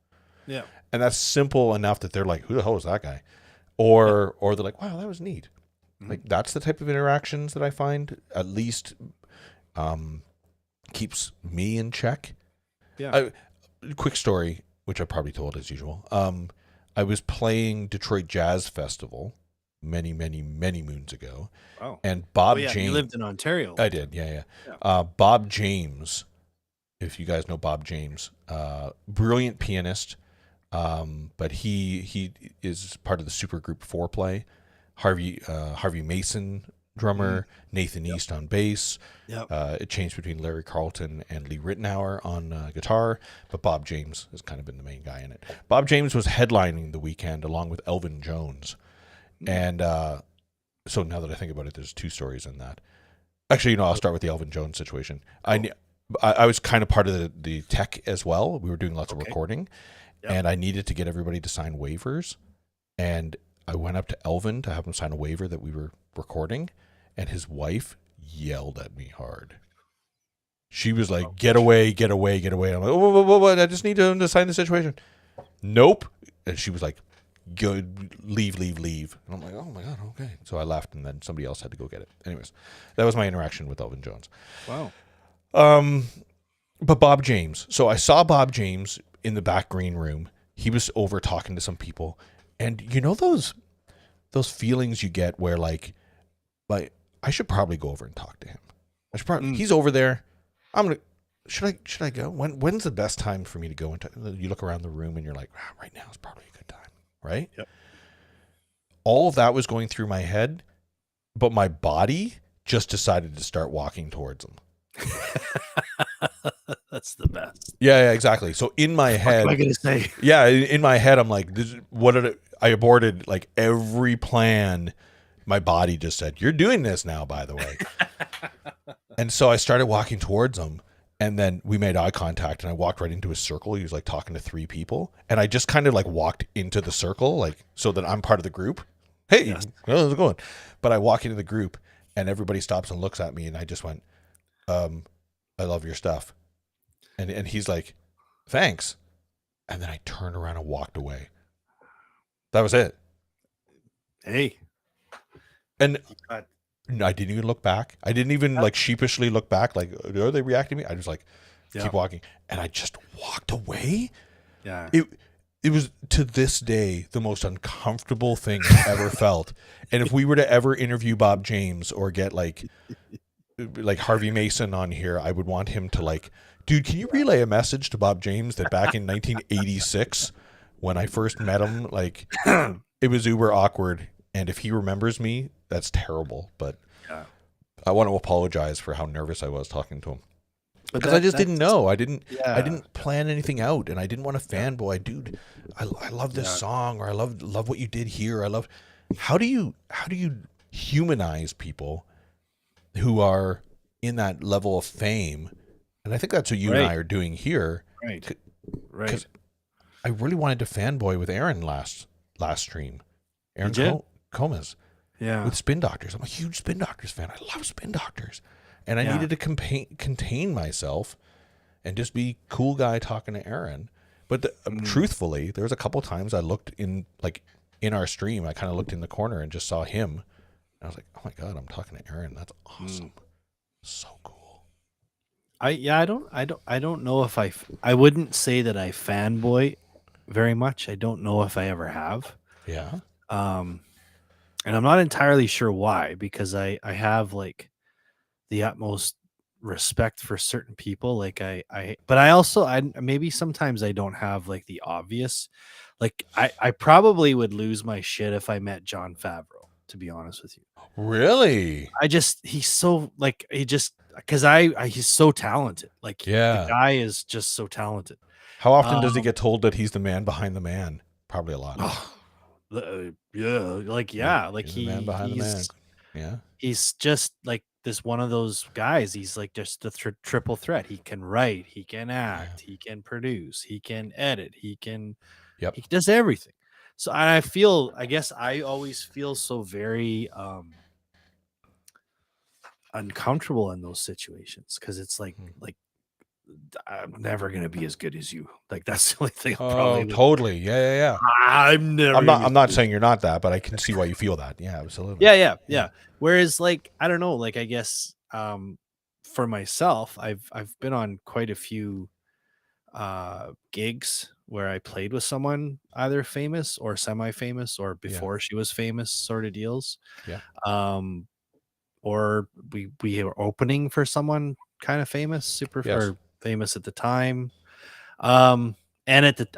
Speaker 2: Yeah.
Speaker 1: And that's simple enough that they're like, who the hell is that guy? Or they're like, wow, that was neat. Like that's the type of interactions that I find at least keeps me in check.
Speaker 2: Yeah.
Speaker 1: Quick story, which I probably told as usual. I was playing Detroit Jazz Festival many moons ago.
Speaker 2: Oh.
Speaker 1: And Bob James.
Speaker 2: You lived in Ontario.
Speaker 1: I did, yeah. Bob James, if you guys know Bob James, brilliant pianist, but he is part of the supergroup Foreplay. Harvey Mason, drummer, Nathan East on bass.
Speaker 2: Yep.
Speaker 1: It changed between Larry Carlton and Lee Rittenauer on guitar, but Bob James has kind of been the main guy in it. Bob James was headlining the weekend along with Elvin Jones. And so now that I think about it, there's 2 stories in that. Actually, I'll start with the Elvin Jones situation. Cool. I was kind of part of the tech as well. We were doing lots of recording, and I needed to get everybody to sign waivers. And I went up to Elvin to have him sign a waiver that we were recording, and his wife yelled at me hard. She was like, "Get away, get away, get away." I'm like, "What? I just need to decide the situation." Nope. And she was like, "Go, leave, leave, leave." And I'm like, "Oh my god, okay." So I left, and then somebody else had to go get it. Anyways, that was my interaction with Elvin Jones.
Speaker 2: Wow.
Speaker 1: But Bob James. So I saw Bob James in the back green room. He was over talking to some people, and you know those feelings you get where like I should probably go over and talk to him. I should probably. He's over there. I'm gonna. Should I go? When's the best time for me to go into? You look around the room and you're like, right now is probably a good time, right?
Speaker 2: Yep.
Speaker 1: All of that was going through my head, but my body just decided to start walking towards him.
Speaker 2: That's the best.
Speaker 1: Yeah, exactly. So in my head,
Speaker 2: what am I gonna say?
Speaker 1: Yeah, in my head, I'm like, I aborted like every plan. My body just said, "You're doing this now." By the way, and so I started walking towards him. And then we made eye contact, and I walked right into his circle. He was like talking to 3 people, and I just kind of like walked into the circle, like so that I'm part of the group. Hey,
Speaker 2: Yes.
Speaker 1: how's it going? But I walk into the group, and everybody stops and looks at me, and I just went, "I love your stuff," and he's like, "Thanks," and then I turned around and walked away. That was it.
Speaker 2: Hey.
Speaker 1: And I didn't even look back. I didn't even like sheepishly look back. Like, are they reacting to me? I just like keep walking, and I just walked away.
Speaker 2: Yeah.
Speaker 1: It was to this day the most uncomfortable thing I've ever felt. And if we were to ever interview Bob James or get like Harvey Mason on here, I would want him to like, dude, can you relay a message to Bob James that back in 1986 when I first met him, like it was uber awkward. And if he remembers me, that's terrible. But I want to apologize for how nervous I was talking to him. Because I just didn't know. I didn't plan anything out, and I didn't want to fanboy. Dude, I love this song, or I love what you did here. I love. How do you humanize people who are in that level of fame? And I think that's what you and I are doing here.
Speaker 2: Right.
Speaker 1: Because I really wanted to fanboy with Aaron last stream. Aaron Comas.
Speaker 2: Yeah.
Speaker 1: With Spin Doctors. I'm a huge Spin Doctors fan. I love Spin Doctors. And I needed to contain myself and just be cool guy talking to Aaron. But truthfully, there was a couple times I looked in our stream, I kind of looked in the corner and just saw him. And I was like, oh my God, I'm talking to Aaron. That's awesome. So cool.
Speaker 2: I don't know if I wouldn't say that I fanboy very much. I don't know if I ever have.
Speaker 1: Yeah.
Speaker 2: And I'm not entirely sure why, because I have like the utmost respect for certain people. Like but I also, maybe sometimes I don't have like the obvious, like I probably would lose my shit if I met Jon Favreau, to be honest with you.
Speaker 1: Really?
Speaker 2: He's so like, because he's so talented. Like the guy is just so talented.
Speaker 1: How often does he get told that he's the man behind the man? Probably a lot.
Speaker 2: Like
Speaker 1: he's the man behind the man. Yeah.
Speaker 2: He's just like this one of those guys. He's like just the triple threat. He can write, he can act, he can produce, he can edit, he does everything. So I guess I always feel so very uncomfortable in those situations, because it's like I'm never gonna be as good as you. Like that's the only thing.
Speaker 1: Totally. Yeah.
Speaker 2: I'm
Speaker 1: not saying you're not that, but I can see why you feel that. Yeah, absolutely.
Speaker 2: Yeah. Whereas, like, I don't know. Like, I guess for myself, I've been on quite a few gigs where I played with someone either famous or semi-famous or before she was famous, sort of deals.
Speaker 1: Yeah.
Speaker 2: Or we were opening for someone kind of famous, or famous at the time. And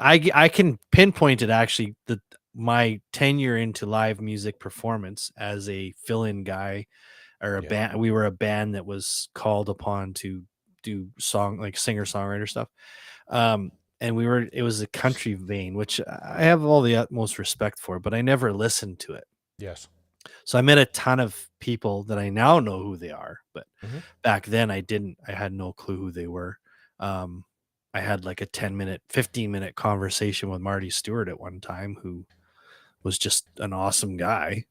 Speaker 2: I can pinpoint it actually, my tenure into live music performance as a fill-in guy or a band. We were a band that was called upon to do singer-songwriter stuff. And it was a country vein, which I have all the utmost respect for, but I never listened to it.
Speaker 1: Yes.
Speaker 2: So I met a ton of people that I now know who they are, but back then I had no clue who they were. I had like a 15-minute conversation with Marty Stewart at one time, who was just an awesome guy.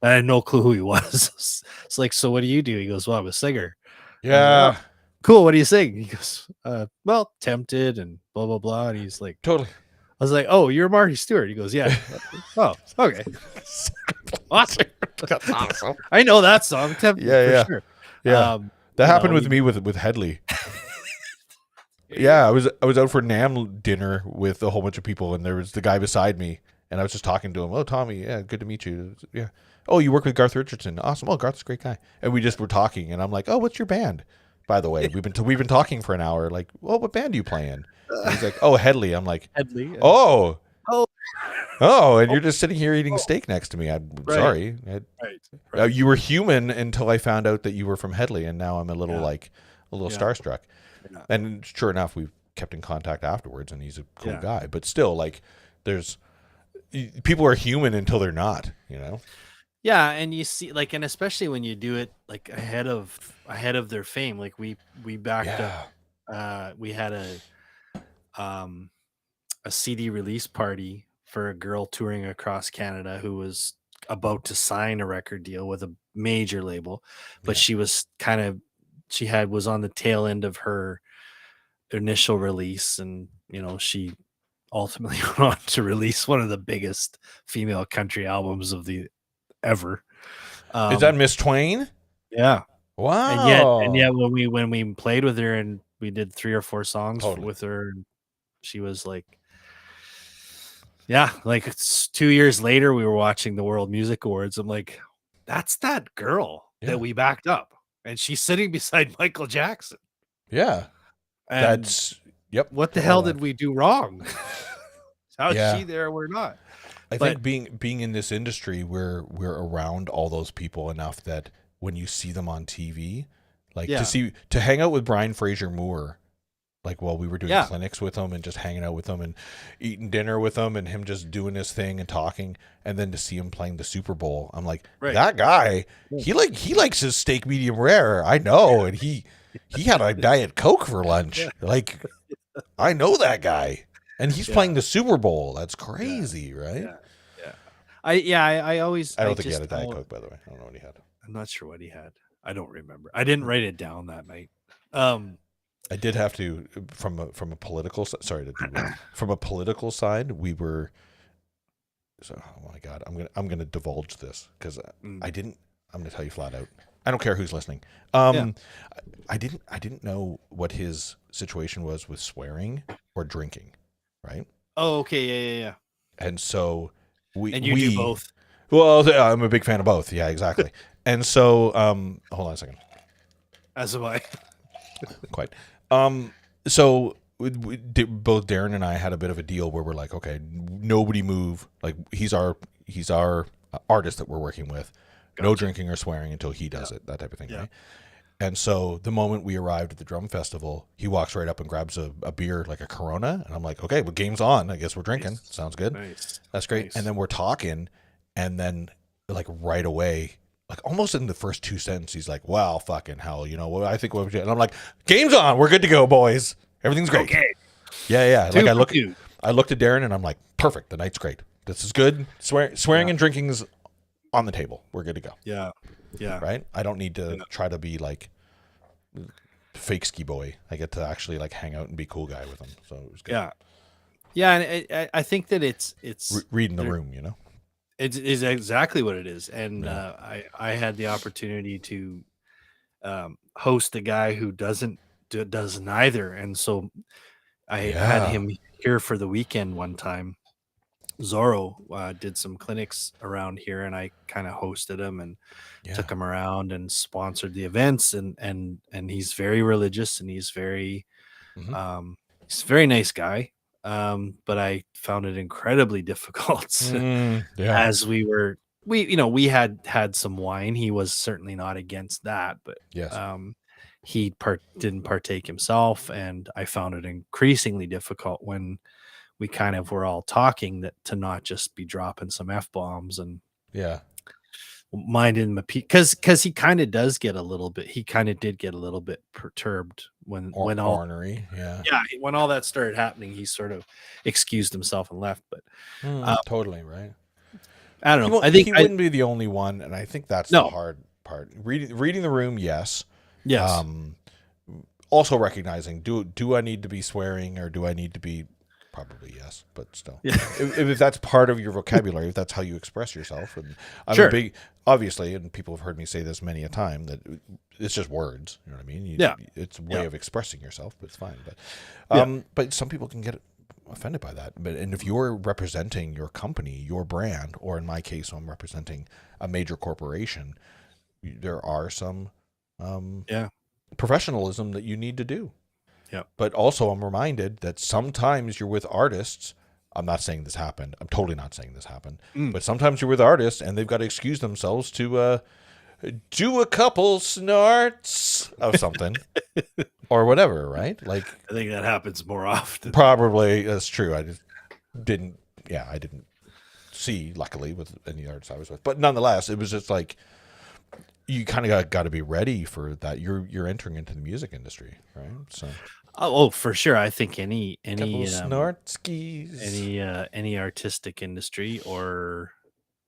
Speaker 2: I had no clue who he was. It's like, so what do you do? He goes, well, I'm a singer. I'm like, oh,
Speaker 1: Yeah,
Speaker 2: cool. What do you sing? He goes, well, Tempted and blah blah blah. And he's like,
Speaker 1: totally.
Speaker 2: I was like, oh, you're Marty Stewart. He goes, yeah. Oh, okay, awesome.
Speaker 1: That's awesome.
Speaker 2: I know that song, Tempted,
Speaker 1: Yeah,
Speaker 2: for
Speaker 1: yeah,
Speaker 2: sure.
Speaker 1: yeah. That
Speaker 2: You
Speaker 1: happened
Speaker 2: know,
Speaker 1: with me with Headley. Yeah, I was out for NAM dinner with a whole bunch of people, and there was the guy beside me, and I was just talking to him. Oh, Tommy, yeah, good to meet you. Yeah. Oh, you work with Garth Richardson. Awesome. Oh, Garth's a great guy. And we just were talking, and I'm like, oh, what's your band? By the way, we've been talking for an hour. Like, well, what band do you play in? And he's like, oh, Headley. I'm like,
Speaker 2: Headley.
Speaker 1: oh,
Speaker 2: Oh,
Speaker 1: and you're just sitting here eating steak next to me. I'm
Speaker 2: right,
Speaker 1: sorry.
Speaker 2: right.
Speaker 1: You were human until I found out that you were from Headley, and now I'm a little starstruck.
Speaker 2: Yeah.
Speaker 1: And sure enough, we kept in contact afterwards, and he's a cool
Speaker 2: Yeah.
Speaker 1: guy. But still, like, people are human until they're not. You know?
Speaker 2: Yeah, and you see, like, and especially when you do it like ahead of their fame. Like we backed up. We had a CD release party for a girl touring across Canada who was about to sign a record deal with a major label, but
Speaker 1: Yeah.
Speaker 2: she was was on the tail end of her initial release, and she ultimately went on to release one of the biggest female country albums of the ever.
Speaker 1: Is that Miss Twain?
Speaker 2: Yeah.
Speaker 1: Wow.
Speaker 2: And yet when we played with her and we did 3 or 4 songs
Speaker 1: Totally.
Speaker 2: with her, she was like, yeah, like it's 2 years later we were watching the World Music Awards. I'm like, that's that girl that we backed up, and she's sitting beside Michael Jackson.
Speaker 1: Yeah.
Speaker 2: And
Speaker 1: That's yep.
Speaker 2: what the hell did we do wrong? How is she there? We're not.
Speaker 1: I think being in this industry, we're around all those people enough that when you see them on TV, like to hang out with Brian Fraser Moore, like while we were doing clinics with him and just hanging out with him and eating dinner with him and him just doing his thing and talking, and then to see him playing the Super Bowl, I'm like, that guy, he likes his steak medium rare. I know, and he had a Diet Coke for lunch. Like, I know that guy. And he's playing the Super Bowl. That's crazy, right?
Speaker 2: I always.
Speaker 1: I don't think he had a Diet Coke, by the way. I don't know what he had.
Speaker 2: I'm not sure what he had. I don't remember. I didn't write it down that night.
Speaker 1: I did have to from a political from a political side. We were. So, oh my God, I'm gonna divulge this because I'm gonna tell you flat out. I don't care who's listening. I didn't know what his situation was with swearing or drinking. Right.
Speaker 2: Oh, okay. Yeah.
Speaker 1: And so we
Speaker 2: do both.
Speaker 1: Well, I'm a big fan of both. Yeah, exactly. And so, hold on a second.
Speaker 2: As am I.
Speaker 1: Quite. So both Darren and I had a bit of a deal where we're like, okay, nobody move. Like he's our artist that we're working with. Gotcha. No drinking or swearing until he does it. That type of thing. Yeah. Right? And so the moment we arrived at the drum festival, he walks right up and grabs a beer, like a Corona. And I'm like, okay, well, game's on. I guess we're drinking. Nice. Sounds good. Nice. That's great. Nice. And then we're talking. And then like right away, like almost in the first 2 sentences, he's like, wow, fucking hell. You know what I think? And I'm like, game's on. We're good to go, boys. Everything's great. Okay. Yeah. Like I looked at Darren and I'm like, perfect. The night's great. This is good. Swearing and drinking's on the table. We're good to go.
Speaker 2: Yeah. Yeah.
Speaker 1: Right? I don't need to try to be like fake ski boy. I get to actually like hang out and be cool guy with him. So it was good.
Speaker 2: Yeah. Yeah. And I think that it's
Speaker 1: reading the room, you know?
Speaker 2: It's exactly what it is. And I had the opportunity to host a guy who does neither. And so I had him here for the weekend one time. Zorro did some clinics around here, and I kind of hosted him and took him around and sponsored the events. And he's very religious, and he's very he's a very nice guy. But I found it incredibly difficult as we had some wine. He was certainly not against that, but he didn't partake himself, and I found it increasingly difficult when we kind of were all talking to not just be dropping some F-bombs and minding him because he kind of did get a little bit perturbed when all
Speaker 1: ornery.
Speaker 2: When all that started happening, he sort of excused himself and left. But
Speaker 1: totally right.
Speaker 2: I don't
Speaker 1: He
Speaker 2: know.
Speaker 1: won't,
Speaker 2: I think
Speaker 1: he
Speaker 2: I
Speaker 1: wouldn't be the only one, and I think that's the
Speaker 2: no.
Speaker 1: hard part. Reading the room, yes.
Speaker 2: Yes.
Speaker 1: Um, Also recognizing, do I need to be swearing, or do I need to be, probably yes, but still,
Speaker 2: Yeah.
Speaker 1: if that's part of your vocabulary, if that's how you express yourself. And I'm a
Speaker 2: Sure.
Speaker 1: big, obviously, and people have heard me say this many a time, that it's just words, you know what I mean?
Speaker 2: Yeah.
Speaker 1: It's a way
Speaker 2: Yeah.
Speaker 1: of expressing yourself, but it's fine.
Speaker 2: Yeah.
Speaker 1: But some people can get offended by that. And if you're representing your company, your brand, or in my case, I'm representing a major corporation, there are some
Speaker 2: Yeah.
Speaker 1: professionalism that you need to do.
Speaker 2: Yeah.
Speaker 1: But also, I'm reminded that sometimes you're with artists. I'm not saying this happened. I'm totally not saying this happened.
Speaker 2: Mm.
Speaker 1: But sometimes you're with artists and they've got to excuse themselves to do a couple snorts of something or whatever, right? Like,
Speaker 2: I think that happens more often.
Speaker 1: probably that's true. I just didn't. Yeah, I didn't see, luckily, with any artists I was with. But nonetheless, it was just like, you kind of got to be ready for that. You're entering into the music industry, right? So
Speaker 2: For sure. I think any
Speaker 1: couple snort skis,
Speaker 2: any artistic industry, or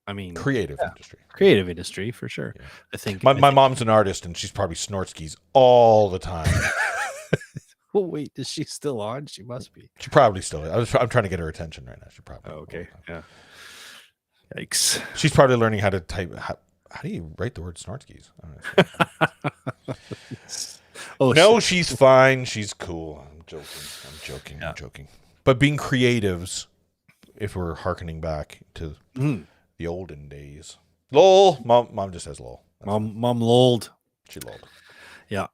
Speaker 2: I mean
Speaker 1: creative industry.
Speaker 2: creative industry for sure.
Speaker 1: Yeah.
Speaker 2: I think
Speaker 1: My mom's an artist, and she's probably snort skis all the time.
Speaker 2: Oh wait, is she still on? She must be.
Speaker 1: She probably still is. I'm trying to get her attention right now. She probably.
Speaker 2: Oh, okay. Yeah. Yikes.
Speaker 1: She's probably learning how to type. How do you write the word snort skis?
Speaker 2: Oh
Speaker 1: No,
Speaker 2: shit.
Speaker 1: she's fine. She's cool. I'm joking.
Speaker 2: Yeah.
Speaker 1: I'm joking. But being creatives, if we're hearkening back to the olden days. Lol. Mom just says lol.
Speaker 2: Mom lolled.
Speaker 1: She lolled.
Speaker 2: Yeah.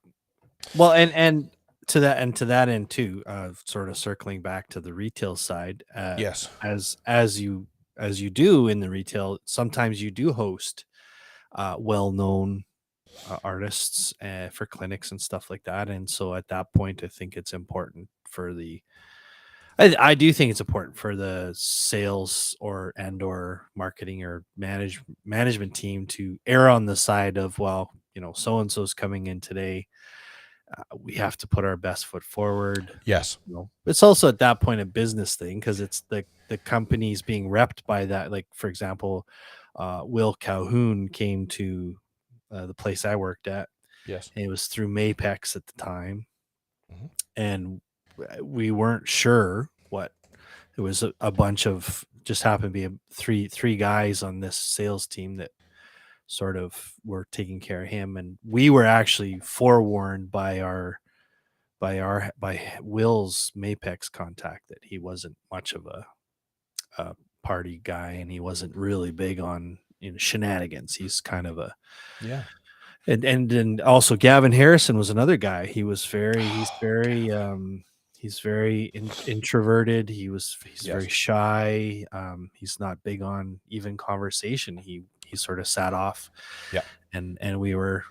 Speaker 2: Well, and to that end too, sort of circling back to the retail side.
Speaker 1: Yes.
Speaker 2: As you do in the retail, sometimes you do host well-known artists for clinics and stuff like that. And so at that point, I think it's important for I do think it's important for the sales or marketing or management team to err on the side of, well, so and so's coming in today. We have to put our best foot forward.
Speaker 1: Yes.
Speaker 2: It's also at that point a business thing, because it's the company's being repped by that. Like, for example, Will Calhoun came to the place I worked at.
Speaker 1: Yes.
Speaker 2: And it was through Mapex at the time.
Speaker 1: Mm-hmm.
Speaker 2: And we weren't sure what it was. A bunch of, just happened to be three guys on this sales team that sort of were taking care of him. And we were actually forewarned by Will's Mapex contact that he wasn't much of a party guy, and he wasn't really big on shenanigans. He's kind of a and also Gavin Harrison was another guy. He's very introverted. He's very shy. He's not big on even conversation. He sort of sat off.
Speaker 1: Yeah.
Speaker 2: And we were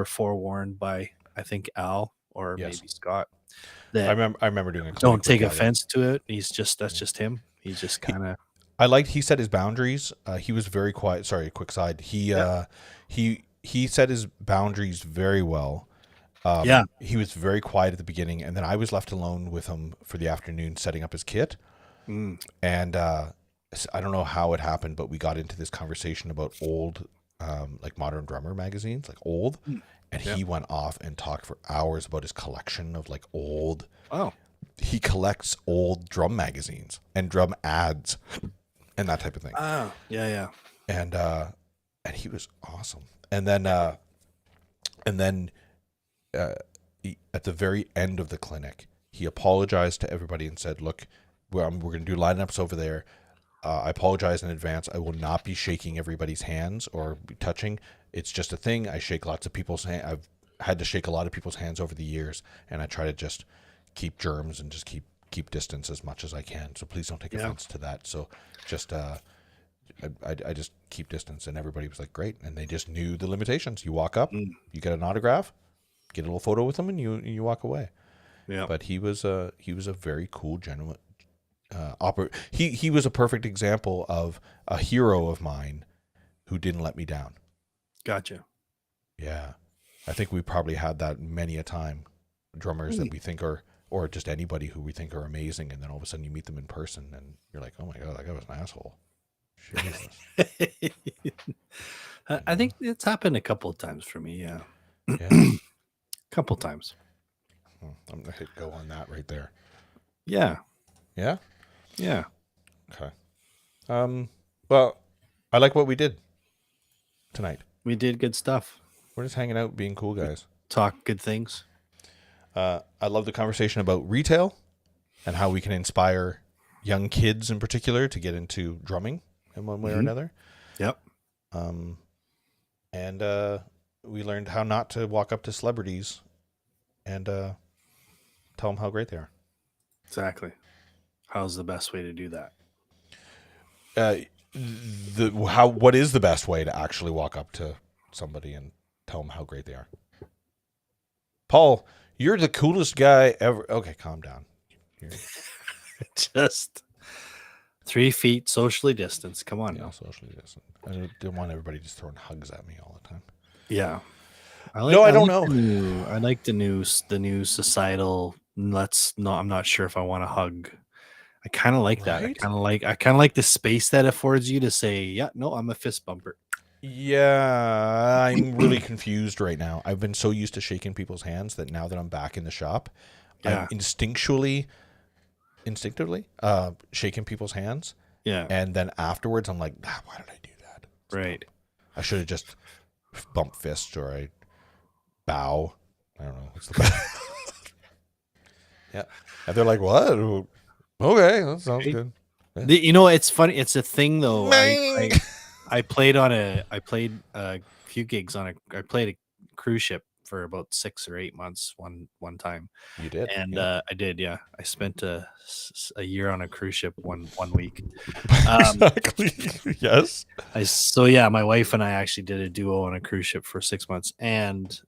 Speaker 2: forewarned by, I think, Al or maybe Scott. That
Speaker 1: I remember doing it.
Speaker 2: Don't take offense to it. That's just him. He's just kind of.
Speaker 1: He set his boundaries. He was very quiet. Sorry, a quick side. He set his boundaries very well. He was very quiet at the beginning, and then I was left alone with him for the afternoon setting up his kit. And I don't know how it happened, but we got into this conversation about old, like Modern Drummer magazines, like old. And he went off and talked for hours about his collection of like old.
Speaker 2: Oh.
Speaker 1: He collects old drum magazines and drum ads and that type of thing.
Speaker 2: Oh, yeah.
Speaker 1: And he was awesome. And then at the very end of the clinic, he apologized to everybody and said, "Look, we're going to do lineups over there. I apologize in advance. I will not be shaking everybody's hands or be touching. It's just a thing. I shake lots of people's hands. I've had to shake a lot of people's hands over the years, and I try to just keep germs and just keep distance as much as I can. So please don't take offense to that. So just I just keep distance." And everybody was like, "Great," and they just knew the limitations. You walk up, you get an autograph, get a little photo with them, and you walk away. Yeah. But he was a very cool, genuine. He was a perfect example of a hero of mine who didn't let me down.
Speaker 2: Gotcha.
Speaker 1: Yeah, I think we probably had that many a time. Drummers that we think are, or just anybody who we think are amazing, and then all of a sudden you meet them in person, and you're like, "Oh my god, that guy was an asshole." Jesus.
Speaker 2: I think it's happened a couple of times for me. Yeah.
Speaker 1: Yeah.
Speaker 2: Couple times.
Speaker 1: I'm gonna hit go on that right there.
Speaker 2: Yeah.
Speaker 1: Yeah.
Speaker 2: Yeah.
Speaker 1: Okay. Well, I like what we did tonight.
Speaker 2: We did good stuff.
Speaker 1: We're just hanging out, being cool guys.
Speaker 2: Talk good things.
Speaker 1: I love the conversation about retail and how we can inspire young kids in particular to get into drumming in one way or another.
Speaker 2: Yep.
Speaker 1: And we learned how not to walk up to celebrities and tell them how great they are.
Speaker 2: Exactly. How's the best way to do that?
Speaker 1: What is the best way to actually walk up to somebody and tell them how great they are? Paul, you're the coolest guy ever. Okay, calm down.
Speaker 2: Just 3 feet socially distanced. Come on
Speaker 1: Yeah,
Speaker 2: now.
Speaker 1: socially distant. I don't want everybody just throwing hugs at me all the time.
Speaker 2: Yeah.
Speaker 1: I don't know.
Speaker 2: I like the new societal. I'm not sure if I want to hug. I kind of like that. I
Speaker 1: Right?
Speaker 2: kind of like the space that affords you to say, yeah, no, I'm a fist bumper.
Speaker 1: Yeah, I'm really confused right now. I've been so used to shaking people's hands that now that I'm back in the shop,
Speaker 2: Yeah.
Speaker 1: I'm instinctively shaking people's hands.
Speaker 2: Yeah.
Speaker 1: And then afterwards, I'm like, why did I do that?
Speaker 2: Right.
Speaker 1: I should have just bumped fists or I bow. I don't know. What's the best? Yeah. And they're like, what? Okay, that sounds good.
Speaker 2: It's funny. It's a thing though. I played a few gigs on I played a cruise ship for about 6 or 8 months one time.
Speaker 1: You did,
Speaker 2: and
Speaker 1: yeah.
Speaker 2: I did, yeah. I spent a year on a cruise ship one week.
Speaker 1: Exactly. Yes.
Speaker 2: My wife and I actually did a duo on a cruise ship for 6 months, and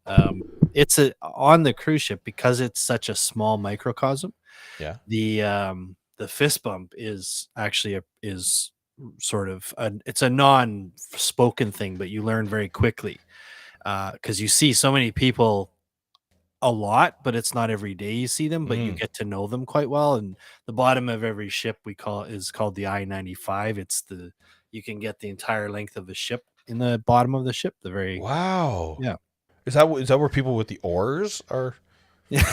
Speaker 2: it's on the cruise ship because it's such a small microcosm.
Speaker 1: Yeah.
Speaker 2: The fist bump is actually is sort of it's a non-spoken thing, but you learn very quickly because you see so many people a lot, but it's not every day you see them, but you get to know them quite well. And the bottom of every ship is called the I-95. You can get the entire length of the ship in the bottom of the ship.
Speaker 1: Wow.
Speaker 2: Yeah.
Speaker 1: Is that where people with the oars are?
Speaker 2: Yeah.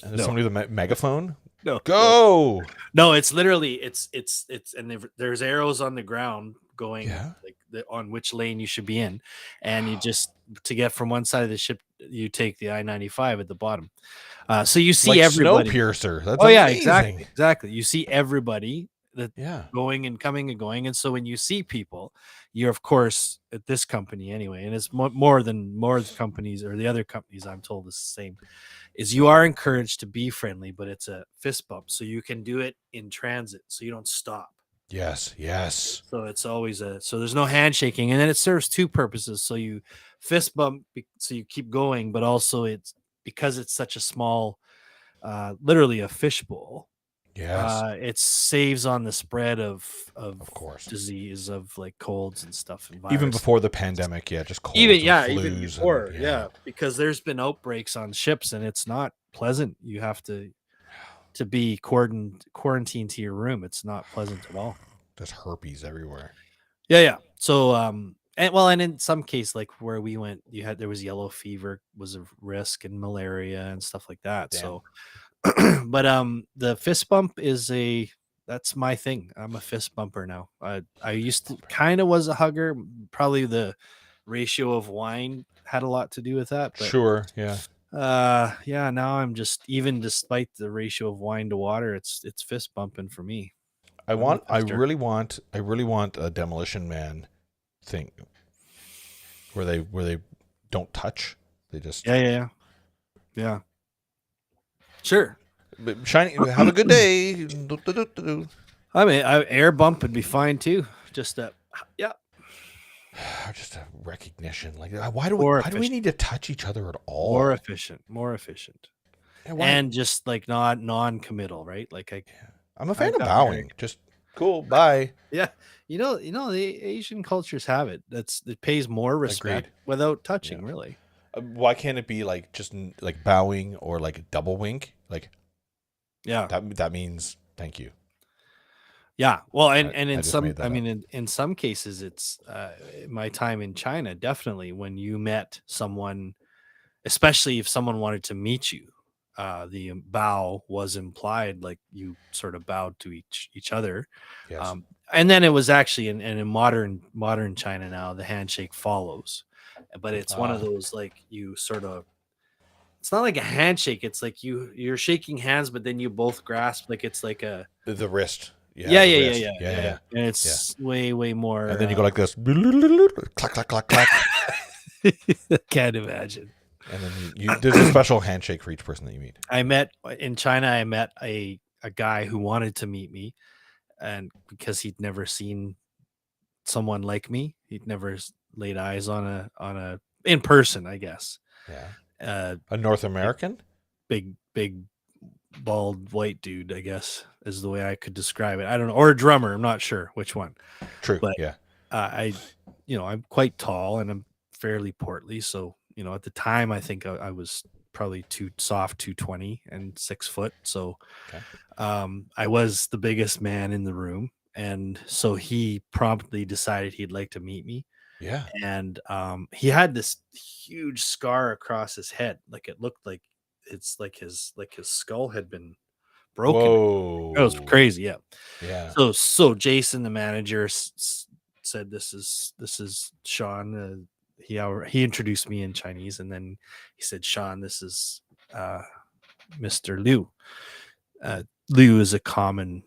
Speaker 1: And there's somebody with a megaphone?
Speaker 2: No.
Speaker 1: Go.
Speaker 2: No, it's literally it's and there's arrows on the ground going on which lane you should be in, and you just to get from one side of the ship you take the I-95 at the bottom. So you see
Speaker 1: like
Speaker 2: everybody.
Speaker 1: Snowpiercer. That's
Speaker 2: yeah,
Speaker 1: amazing.
Speaker 2: exactly. You see everybody that
Speaker 1: Yeah.
Speaker 2: going and coming and going, and so when you see people, you're of course at this company anyway, and it's more companies or the other companies I'm told is the same. Is you are encouraged to be friendly, but it's a fist bump, so you can do it in transit, so you don't stop.
Speaker 1: Yes.
Speaker 2: So it's always so there's no handshaking, and then it serves two purposes. So you fist bump, so you keep going, but also it's because it's such a small, literally a fishbowl.
Speaker 1: Yes.
Speaker 2: It saves on the spread of
Speaker 1: course,
Speaker 2: disease, of like colds and stuff, and
Speaker 1: even
Speaker 2: viruses.
Speaker 1: before the pandemic. Yeah, just colds
Speaker 2: even
Speaker 1: flus
Speaker 2: before,
Speaker 1: and,
Speaker 2: because there's been outbreaks on ships, and it's not pleasant. You have to be quarantined to your room. It's not pleasant at all.
Speaker 1: There's herpes everywhere.
Speaker 2: Yeah. So and in some case, like where we went, there was yellow fever was a risk, and malaria and stuff like that.
Speaker 1: Damn.
Speaker 2: So but the fist bump that's my thing. I'm a fist bumper now. I used to kind of was a hugger. Probably the ratio of wine had a lot to do with that. But,
Speaker 1: sure. Yeah.
Speaker 2: Now I'm just, even despite the ratio of wine to water, it's fist bumping for me.
Speaker 1: I really want a Demolition Man thing where they don't touch. They just
Speaker 2: yeah. Sure.
Speaker 1: Shiny, have a good day.
Speaker 2: I mean, air bump would be fine too. Just
Speaker 1: just a recognition. Like, why do we need to touch each other at all?
Speaker 2: More efficient. Yeah, and just like not non-committal, right? Like
Speaker 1: I'm a fan of bowing. Just cool, bye.
Speaker 2: Yeah, the Asian cultures have it. It pays more respect without touching, really.
Speaker 1: Why can't it be like just like bowing or like double wink? Like,
Speaker 2: yeah,
Speaker 1: that means thank you.
Speaker 2: Yeah. Well, and
Speaker 1: I
Speaker 2: in
Speaker 1: just
Speaker 2: some,
Speaker 1: made
Speaker 2: I
Speaker 1: that up.
Speaker 2: mean, in some cases, it's my time in China. Definitely, when you met someone, especially if someone wanted to meet you, the bow was implied, like you sort of bowed to each other.
Speaker 1: Yes.
Speaker 2: And then it was actually in modern China now, the handshake follows, but it's one of those like you sort of. It's not like a handshake. It's like you're shaking hands, but then you both grasp like it's like a
Speaker 1: The wrist. Yeah,
Speaker 2: yeah,
Speaker 1: the
Speaker 2: yeah, yeah,
Speaker 1: wrist.
Speaker 2: yeah,
Speaker 1: Yeah,
Speaker 2: yeah,
Speaker 1: yeah,
Speaker 2: yeah.
Speaker 1: yeah.
Speaker 2: And
Speaker 1: Yeah.
Speaker 2: it's way
Speaker 1: And
Speaker 2: more.
Speaker 1: then you go like this, clack, clack, clack, clack.
Speaker 2: Can't imagine.
Speaker 1: And then you there's a special handshake for each person that you meet.
Speaker 2: I met in China. I met a guy who wanted to meet me, and because he'd never seen someone like me, he'd never laid eyes on a in person, I guess.
Speaker 1: Yeah.
Speaker 2: Uh,
Speaker 1: A North
Speaker 2: big,
Speaker 1: American?
Speaker 2: big bald white dude, I guess is the way I could describe it. I don't know, or a drummer. I'm not sure which one,
Speaker 1: True.
Speaker 2: but
Speaker 1: Yeah.
Speaker 2: I, I'm quite tall and I'm fairly portly. So, at the time, I think I was probably too soft 220 and 6 foot. So,
Speaker 1: Okay.
Speaker 2: I was the biggest man in the room. And so he promptly decided he'd like to meet me.
Speaker 1: Yeah.
Speaker 2: And he had this huge scar across his head. Like it looked like it's like his skull had been broken. It was
Speaker 1: Whoa.
Speaker 2: crazy. Yeah.
Speaker 1: Yeah.
Speaker 2: So Jason, the manager, said, "This is Sean." He introduced me in Chinese, and then he said, "Sean, this is uh, Mr. Liu." Liu is a common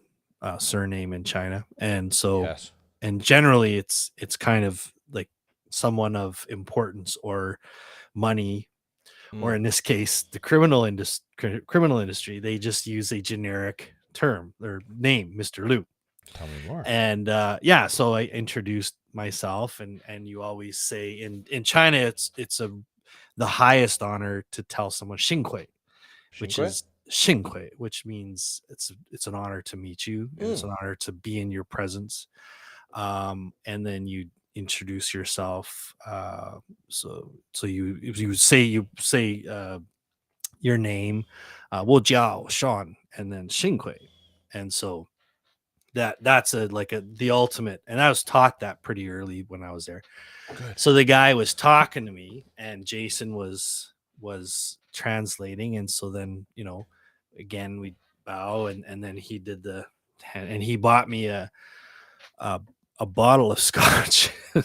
Speaker 2: surname in China, and so
Speaker 1: Yes.
Speaker 2: and generally it's kind of like someone of importance or money, or
Speaker 1: Mm.
Speaker 2: in this case, the criminal industry. They just use a generic term, their name, Mr. Liu.
Speaker 1: Tell me more.
Speaker 2: And yeah, so I introduced myself, and you always say in China, it's the highest honor to tell someone Xinghui, which
Speaker 1: Shinque?
Speaker 2: is Xinghui, which means it's an honor to meet you, and it's
Speaker 1: Mm.
Speaker 2: an honor to be in your presence. And then you introduce yourself. So you say your name, 我叫 Sean, and then Xinghui, and so that's the ultimate, and I was taught that pretty early when I was there.
Speaker 1: Good.
Speaker 2: So the guy was talking to me and Jason was translating, and so then again we bow, and then he did and he bought me a, a bottle of scotch, a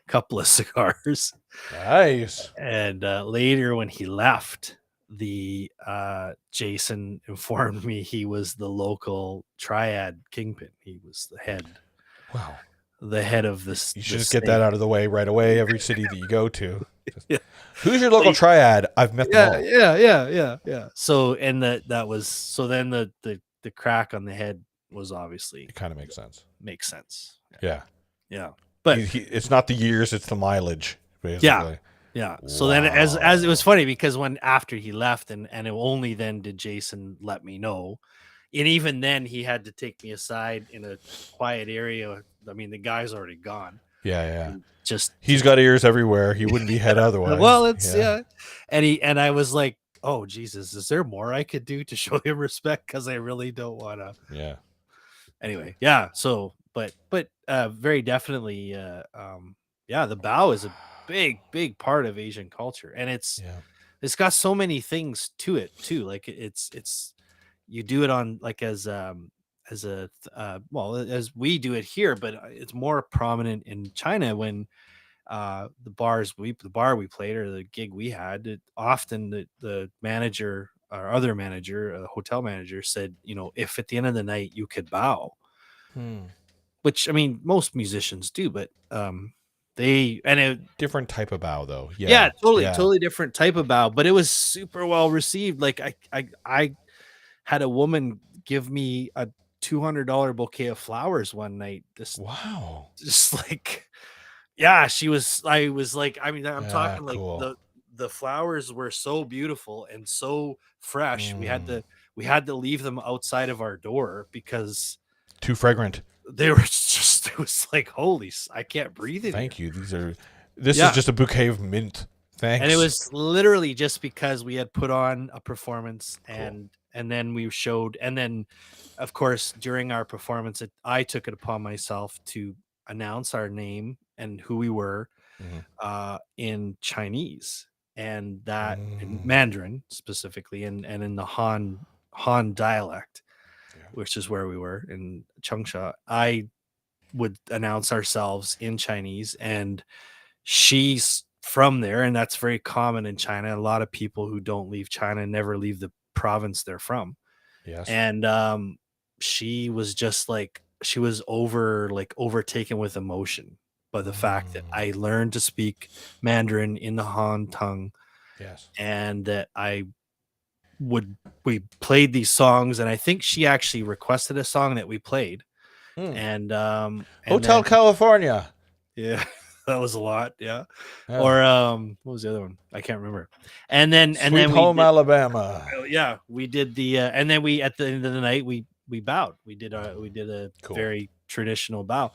Speaker 2: couple of cigars,
Speaker 1: Nice.
Speaker 2: and later when he left, the Jason informed me he was the local triad kingpin. He was
Speaker 1: Wow.
Speaker 2: the head of this
Speaker 1: You should
Speaker 2: this
Speaker 1: just get that
Speaker 2: snake.
Speaker 1: out of the way right away. Every city that you go to. Just,
Speaker 2: Yeah.
Speaker 1: who's your local triad? I've met them
Speaker 2: Yeah,
Speaker 1: all.
Speaker 2: yeah. So and that was so then the crack on the head was obviously
Speaker 1: It kind of makes sense.
Speaker 2: makes sense.
Speaker 1: Yeah.
Speaker 2: Yeah. But
Speaker 1: It's not the years, it's the mileage,
Speaker 2: yeah,
Speaker 1: basically.
Speaker 2: yeah. So then as it was
Speaker 1: Wow.
Speaker 2: funny because when after he left, and only then did Jason let me know. And even then he had to take me aside in a quiet area. I mean, the guy's already gone.
Speaker 1: Yeah, yeah.
Speaker 2: And just
Speaker 1: He's got ears everywhere. He wouldn't be head otherwise.
Speaker 2: well, it's
Speaker 1: Yeah.
Speaker 2: yeah. And I was like, oh Jesus, is there more I could do to show him respect? Because I really don't want to.
Speaker 1: Yeah.
Speaker 2: Anyway, yeah. So, but very definitely, yeah. The bow is a big part of Asian culture, and
Speaker 1: Yeah.
Speaker 2: it's got so many things to it too. Like it's you do it on like as a well as we do it here, but it's more prominent in China when the bar we played or the gig we had, often the manager or other manager, hotel manager said, if at the end of the night you could bow,
Speaker 1: Hmm.
Speaker 2: which I mean most musicians do, but they and it
Speaker 1: Different type of bow, though.
Speaker 2: yeah,
Speaker 1: Yeah.
Speaker 2: totally
Speaker 1: Yeah.
Speaker 2: totally different type of bow, but it was super well received. Like I had a woman give me a $200 bouquet of flowers one night,
Speaker 1: Wow.
Speaker 2: just like yeah, I was like, I mean, I'm
Speaker 1: Yeah.
Speaker 2: talking like
Speaker 1: Cool.
Speaker 2: the flowers were so beautiful and so fresh.
Speaker 1: Mm.
Speaker 2: We had to leave them outside of our door because
Speaker 1: Too fragrant.
Speaker 2: they were just it was like, holy, I can't breathe in here.
Speaker 1: Thank you. This is
Speaker 2: Yeah.
Speaker 1: just a bouquet of mint.
Speaker 2: And it
Speaker 1: Thanks.
Speaker 2: was literally just because we had put on a performance
Speaker 1: Cool.
Speaker 2: and then we showed, and then of course during our performance I took it upon myself to announce our name and who we were
Speaker 1: Mhm.
Speaker 2: in Chinese, and that in
Speaker 1: Mm.
Speaker 2: Mandarin specifically, and in the Han dialect,
Speaker 1: Yeah.
Speaker 2: which is where we were in Changsha. I would announce ourselves in Chinese, and she's from there, and that's very common in China. A lot of people who don't leave China never leave the province they're from.
Speaker 1: Yes.
Speaker 2: And she was just like, she was overtaken with emotion by the fact that
Speaker 1: Mm.
Speaker 2: I learned to speak Mandarin in the Han tongue,
Speaker 1: Yes.
Speaker 2: and that we played these songs, and I think she actually requested a song that we played.
Speaker 1: Mm.
Speaker 2: And
Speaker 1: Hotel
Speaker 2: then
Speaker 1: California.
Speaker 2: yeah, that was a lot. Yeah.
Speaker 1: Yeah.
Speaker 2: Or what was the other one? I can't remember. And
Speaker 1: Sweet
Speaker 2: then we
Speaker 1: Home
Speaker 2: did,
Speaker 1: Alabama.
Speaker 2: yeah, we did the and then we, at the end of the night, we bowed. We did a
Speaker 1: Cool.
Speaker 2: very traditional bow.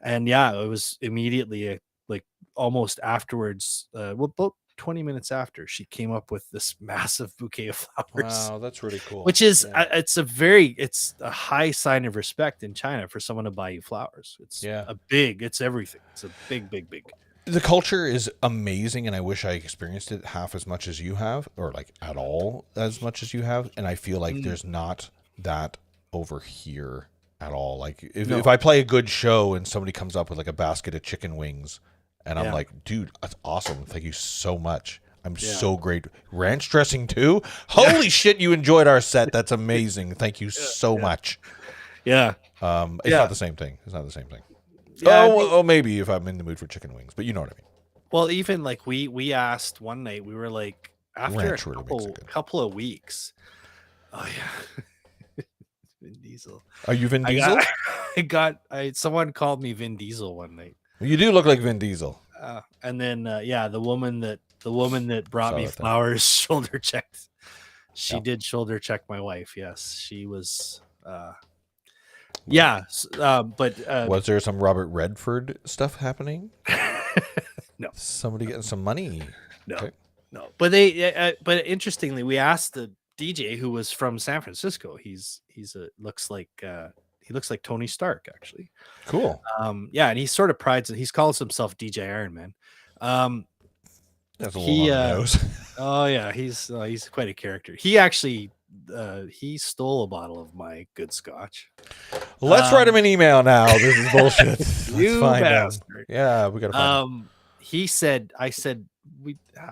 Speaker 2: And yeah, it was immediately like almost afterwards, well, about 20 minutes after, she came up with this massive bouquet of flowers.
Speaker 1: Wow, that's really cool.
Speaker 2: Which is
Speaker 1: Yeah.
Speaker 2: it's a high sign of respect in China for someone to buy you flowers.
Speaker 1: Yeah.
Speaker 2: It's everything. It's a big.
Speaker 1: The culture is amazing, and I wish I experienced it half as much as you have, or like at all as much as you have. And I feel like there's not that over here at all. Like if I play a good show and somebody comes up with like a basket of chicken wings, and I'm like, dude, that's awesome. Thank you so much. I'm so great. Ranch dressing too? Holy shit, you enjoyed our set. That's amazing. Thank you so much.
Speaker 2: Yeah.
Speaker 1: It's not the same thing. It's not the same thing.
Speaker 2: Yeah,
Speaker 1: Oh, maybe if I'm in the mood for chicken wings, but you know what I mean.
Speaker 2: well, even like we asked one night, we were like, after
Speaker 1: Ranch really makes it good.
Speaker 2: couple of weeks. Oh yeah. Vin Diesel.
Speaker 1: Are you Vin Diesel?
Speaker 2: Someone called me Vin Diesel one night.
Speaker 1: You do look like Vin Diesel.
Speaker 2: And then the woman that brought me
Speaker 1: that thing.
Speaker 2: flowers shoulder checked. She did shoulder check my wife. Yes, she was. But
Speaker 1: Was there some Robert Redford stuff happening?
Speaker 2: no,
Speaker 1: Somebody getting some money?
Speaker 2: no,
Speaker 1: Okay.
Speaker 2: no. But but interestingly, we asked the DJ who was from San Francisco. He looks like Tony Stark, actually.
Speaker 1: Cool.
Speaker 2: And he sort of he calls himself DJ Iron Man.
Speaker 1: That's a little on the nose.
Speaker 2: Oh yeah, he's quite a character. He actually he stole a bottle of my good scotch.
Speaker 1: Let's write him an email now. This is bullshit.
Speaker 2: You bastard.
Speaker 1: Yeah, we gotta find him.
Speaker 2: I said,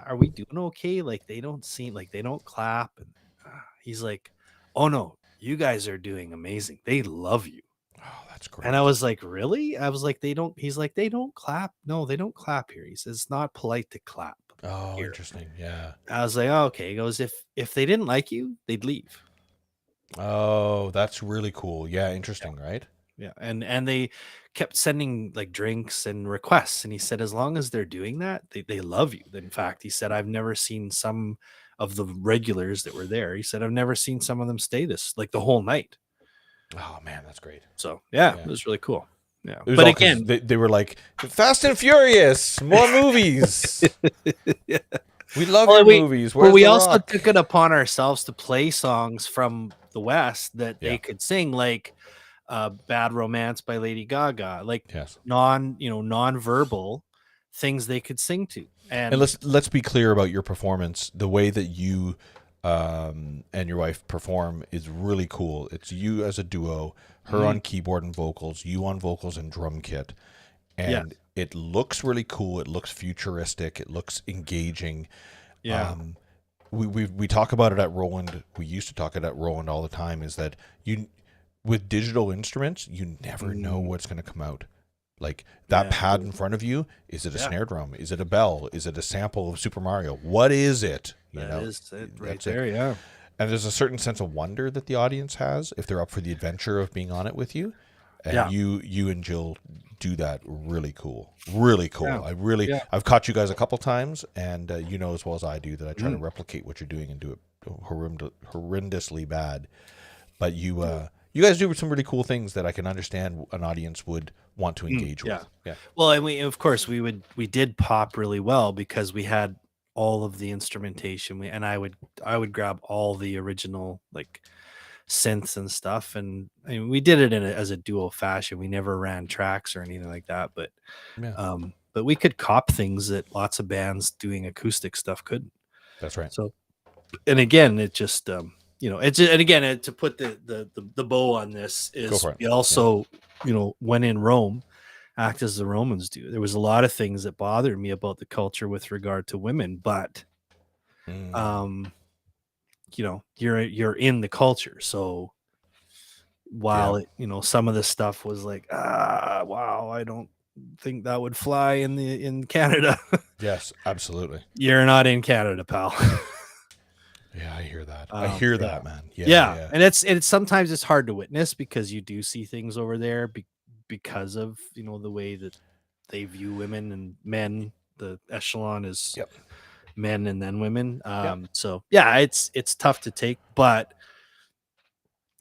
Speaker 2: are we doing okay? Like, they don't seem like, they don't clap. And he's like, oh no, you guys are doing amazing. They love you.
Speaker 1: Oh, that's great.
Speaker 2: And I was like, really? I was like, he's like, they don't clap. No, they don't clap here. He says, it's not polite to clap.
Speaker 1: Oh,
Speaker 2: here.
Speaker 1: interesting. Yeah.
Speaker 2: I was like, oh, okay. He goes, if they didn't like you, they'd leave.
Speaker 1: Oh, that's really cool. Yeah, interesting, right?
Speaker 2: Yeah. And they kept sending like drinks and requests. And he said, as long as they're doing that, they love you. In fact, he said, I've never seen some of the regulars that were there. He said, I've never seen some of them stay this like the whole night.
Speaker 1: Oh man, that's great.
Speaker 2: So yeah. It was really cool. Yeah.
Speaker 1: But again, they were like Fast and Furious, more movies.
Speaker 2: Yeah.
Speaker 1: We love your movies.
Speaker 2: Well, we also took it upon ourselves to play songs from the West that they could sing, like Bad Romance by Lady Gaga, like non-verbal things they could sing to. And
Speaker 1: let's be clear about your performance. The way that you and your wife perform is really cool. It's you as a duo, her on keyboard and vocals, you on vocals and drum kit. And it looks really cool. It looks futuristic. It looks engaging.
Speaker 2: Yeah.
Speaker 1: We talk about it at Roland. We used to talk it at Roland all the time, is that with digital instruments, you never know what's going to come out. Like that pad in front of you, is it a snare drum? Is it a bell? Is it a sample of Super Mario? What is it?
Speaker 2: That is it right there, yeah.
Speaker 1: And there's a certain sense of wonder that the audience has if they're up for the adventure of being on it with you. And you and Jill do that really cool. Really cool. Yeah. I've caught you guys a couple times, and you know as well as I do that I try to replicate what you're doing and do it horrendously bad. But you guys do some really cool things that I can understand an audience would want to engage with. Yeah.
Speaker 2: Well, and we did pop really well because we had all of the instrumentation. And I would grab all the original like synths and stuff. And I mean, we did it as a duo fashion. We never ran tracks or anything like that.
Speaker 1: Yeah,
Speaker 2: But we could cop things that lots of bands doing acoustic stuff couldn't.
Speaker 1: that's right.
Speaker 2: So, and again, it just it's and again to put the bow on this
Speaker 1: Go
Speaker 2: is
Speaker 1: for it.
Speaker 2: we also when in Rome, act as the Romans do. There was a lot of things that bothered me about the culture with regard to women, but
Speaker 1: Mm,
Speaker 2: you're in the culture, so
Speaker 1: yeah.
Speaker 2: while it, some of the stuff was like, wow, I don't think that would fly in Canada.
Speaker 1: Yes, absolutely.
Speaker 2: You're not in Canada, pal.
Speaker 1: Yeah, I hear that. I hear
Speaker 2: Yeah.
Speaker 1: that, man. Yeah,
Speaker 2: Yeah,
Speaker 1: yeah.
Speaker 2: and it's sometimes it's hard to witness because you do see things over there because of the way that they view women and men. The echelon is
Speaker 1: Yep.
Speaker 2: men and then women.
Speaker 1: Yep.
Speaker 2: So yeah, it's tough to take, but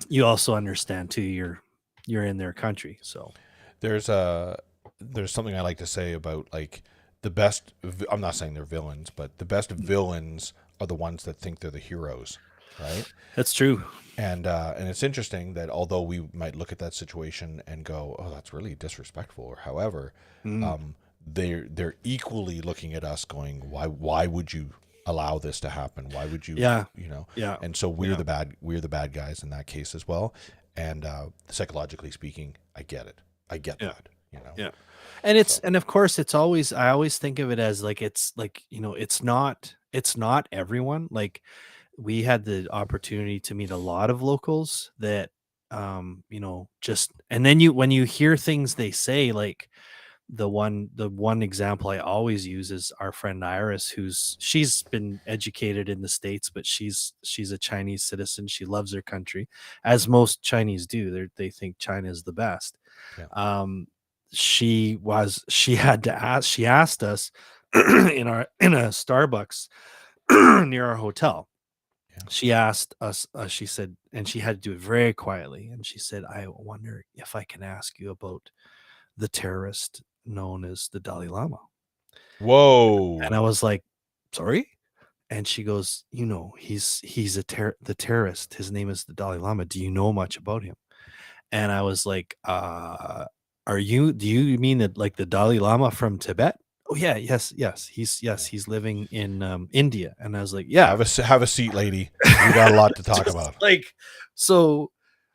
Speaker 2: you also understand too. You're in their country, so
Speaker 1: There's there's something I like to say about like the best. I'm not saying they're villains, but the best villains are the ones that think they're the heroes, right?
Speaker 2: that's true.
Speaker 1: And it's interesting that although we might look at that situation and go, "Oh, that's really disrespectful," or however,
Speaker 2: Mm.
Speaker 1: they're equally looking at us, going, "Why would you allow this to happen? Why would you,
Speaker 2: Yeah,
Speaker 1: you know?"
Speaker 2: yeah,
Speaker 1: And so
Speaker 2: yeah,
Speaker 1: we're the bad guys in that case as well. And psychologically speaking, I get it. I get
Speaker 2: yeah,
Speaker 1: that.
Speaker 2: yeah. And
Speaker 1: So
Speaker 2: and of course I always think of it as like it's like it's not everyone. Like we had the opportunity to meet a lot of locals that just and then when you hear things they say, like the one example I always use is our friend Iris, she's been educated in the States, but she's a Chinese citizen. She loves her country, as most Chinese do. They think China is the best.
Speaker 1: yeah,
Speaker 2: um she asked us in a Starbucks near our hotel.
Speaker 1: yeah.
Speaker 2: She asked us, she said, and she had to do it very quietly, and she said, I wonder if I can ask you about the terrorist known as the Dalai Lama. And
Speaker 1: Whoa.
Speaker 2: I was like, sorry? And she goes, he's the terrorist. His name is the Dalai Lama. Do you know much about him? And I was like, do you mean that like the Dalai Lama from Tibet? Oh yeah, yes. He's living in India. And I was like, yeah.
Speaker 1: Have a seat, lady. We got a lot to talk
Speaker 2: Just
Speaker 1: about.
Speaker 2: like, so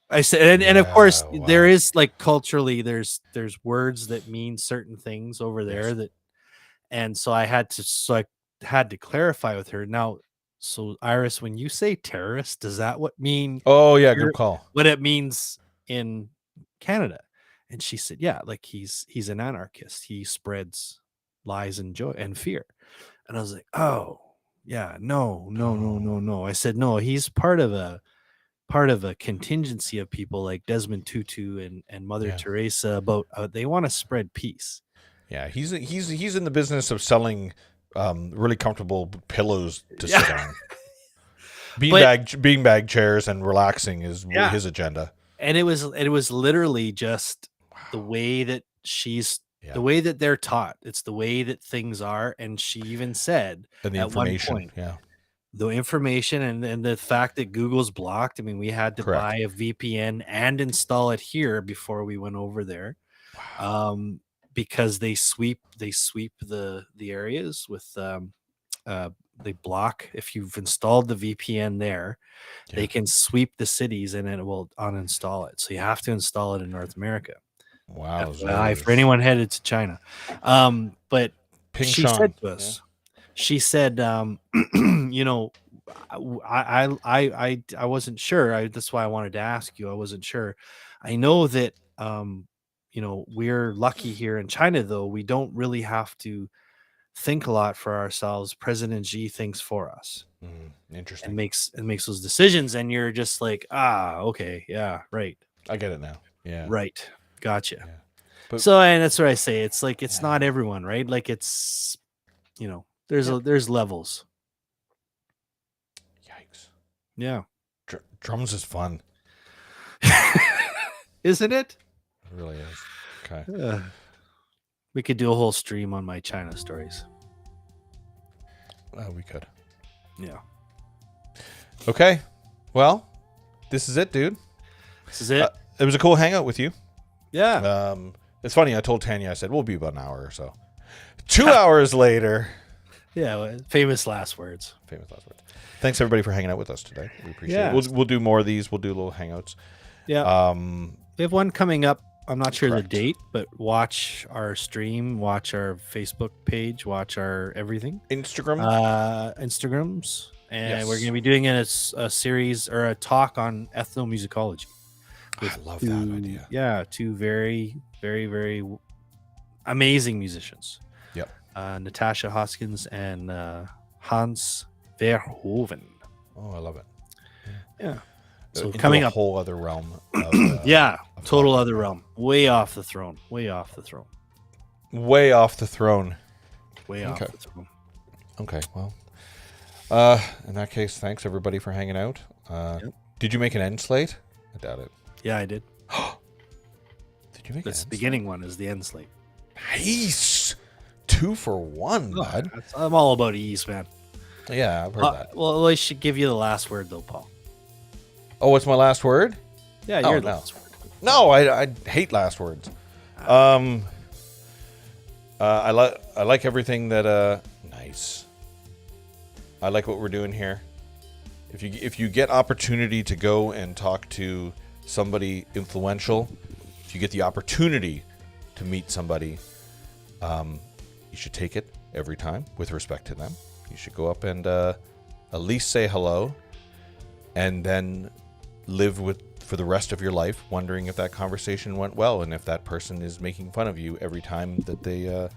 Speaker 2: I said, and of course
Speaker 1: Yeah.
Speaker 2: there
Speaker 1: Wow.
Speaker 2: is like culturally there's words that mean certain things over there
Speaker 1: Yes.
Speaker 2: that, and so I had to clarify with her. Now, so Iris, when you say terrorist, does that
Speaker 1: Oh yeah. Good
Speaker 2: here
Speaker 1: call.
Speaker 2: what it means in Canada? And she said, yeah, like he's an anarchist. He spreads lies and joy and fear. And I was like, oh yeah, no, no, no,
Speaker 1: Oh
Speaker 2: no, no. I said, no, he's part of a contingency of people like Desmond Tutu and Mother
Speaker 1: yeah.
Speaker 2: Teresa about they want to spread peace.
Speaker 1: Yeah, he's in the business of selling really comfortable pillows to
Speaker 2: Yeah.
Speaker 1: sit on.
Speaker 2: But
Speaker 1: Beanbag chairs and relaxing is
Speaker 2: yeah,
Speaker 1: his agenda.
Speaker 2: and it was literally just the
Speaker 1: Wow.
Speaker 2: way that the
Speaker 1: Yeah.
Speaker 2: way that they're taught. It's the way that things are. And she even said
Speaker 1: And the
Speaker 2: at one
Speaker 1: information.
Speaker 2: point,
Speaker 1: Yeah.
Speaker 2: the information and the fact that Google's blocked. I mean, we had to
Speaker 1: Correct.
Speaker 2: buy a VPN and install it here before we went over there.
Speaker 1: Wow.
Speaker 2: Um, because they sweep the areas with uh they block. If you've installed the VPN there, they
Speaker 1: Yeah.
Speaker 2: can sweep the cities and it will uninstall it. So you have to install it in North America. FYI, for
Speaker 1: Wowzers.
Speaker 2: anyone headed to China. But
Speaker 1: Ping
Speaker 2: she said
Speaker 1: Sean.
Speaker 2: to
Speaker 1: Yeah.
Speaker 2: us, she said, you know, I wasn't sure. That's why I wanted to ask you. I wasn't sure. I know that we're lucky here in China, though. We don't really have to think a lot for ourselves. President Xi thinks for us and
Speaker 1: Interesting.
Speaker 2: makes those decisions, and you're just like, okay, yeah, right,
Speaker 1: I get it now. Yeah.
Speaker 2: right, gotcha.
Speaker 1: Yeah. But
Speaker 2: So, and that's what I say. It's like it's
Speaker 1: yeah.
Speaker 2: not everyone, right? Like it's there's
Speaker 1: Yep.
Speaker 2: there's levels.
Speaker 1: Yikes.
Speaker 2: Yeah,
Speaker 1: Drums is fun.
Speaker 2: isn't it?
Speaker 1: It really is. Okay.
Speaker 2: We could do a whole stream on my China stories.
Speaker 1: We could.
Speaker 2: Yeah.
Speaker 1: Okay. Well, this is it, dude.
Speaker 2: This is it.
Speaker 1: It was a cool hangout with you.
Speaker 2: Yeah.
Speaker 1: It's funny. I told Tanya, I said, we'll be about an hour or so. 2 hours later.
Speaker 2: Yeah. Well, famous last words.
Speaker 1: Thanks, everybody, for hanging out with us today. We appreciate it. We'll do more of these. We'll do little hangouts.
Speaker 2: Yeah. We have one coming up. I'm not sure
Speaker 1: Correct.
Speaker 2: the date, but watch our stream, watch our Facebook page, watch our everything. Instagrams. And we're going to be doing a series or a talk on ethnomusicology.
Speaker 1: I love that idea.
Speaker 2: Yeah, two very, very, very amazing musicians.
Speaker 1: Yep.
Speaker 2: Natasha Hoskins and Hans Verhoeven.
Speaker 1: Oh, I love it.
Speaker 2: Yeah. So
Speaker 1: Into
Speaker 2: coming
Speaker 1: a
Speaker 2: up,
Speaker 1: whole other realm. Of,
Speaker 2: yeah, total other realm. Way off the throne. Way off the throne.
Speaker 1: Way off the throne.
Speaker 2: Way off the throne.
Speaker 1: Okay, well. In that case, thanks everybody for hanging out. Did you make an end slate? I doubt it.
Speaker 2: Yeah, I did.
Speaker 1: Did you make
Speaker 2: the beginning one is the end slate.
Speaker 1: Nice. 2 for 1, bud.
Speaker 2: I'm all about ease, man.
Speaker 1: Yeah, I've heard that.
Speaker 2: Well, I should give you the last word, though, Paul.
Speaker 1: Oh, what's my last word?
Speaker 2: Yeah, you're the last word.
Speaker 1: No, I hate last words. I like everything that. Nice. I like what we're doing here. If you get opportunity to go and talk to somebody influential, if you get the opportunity to meet somebody, you should take it every time with respect to them. You should go up and at least say hello, and then live for the rest of your life wondering if that conversation went well and if that person is making fun of you every time that they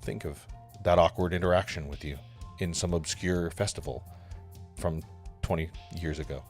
Speaker 1: think of that awkward interaction with you in some obscure festival from 20 years ago.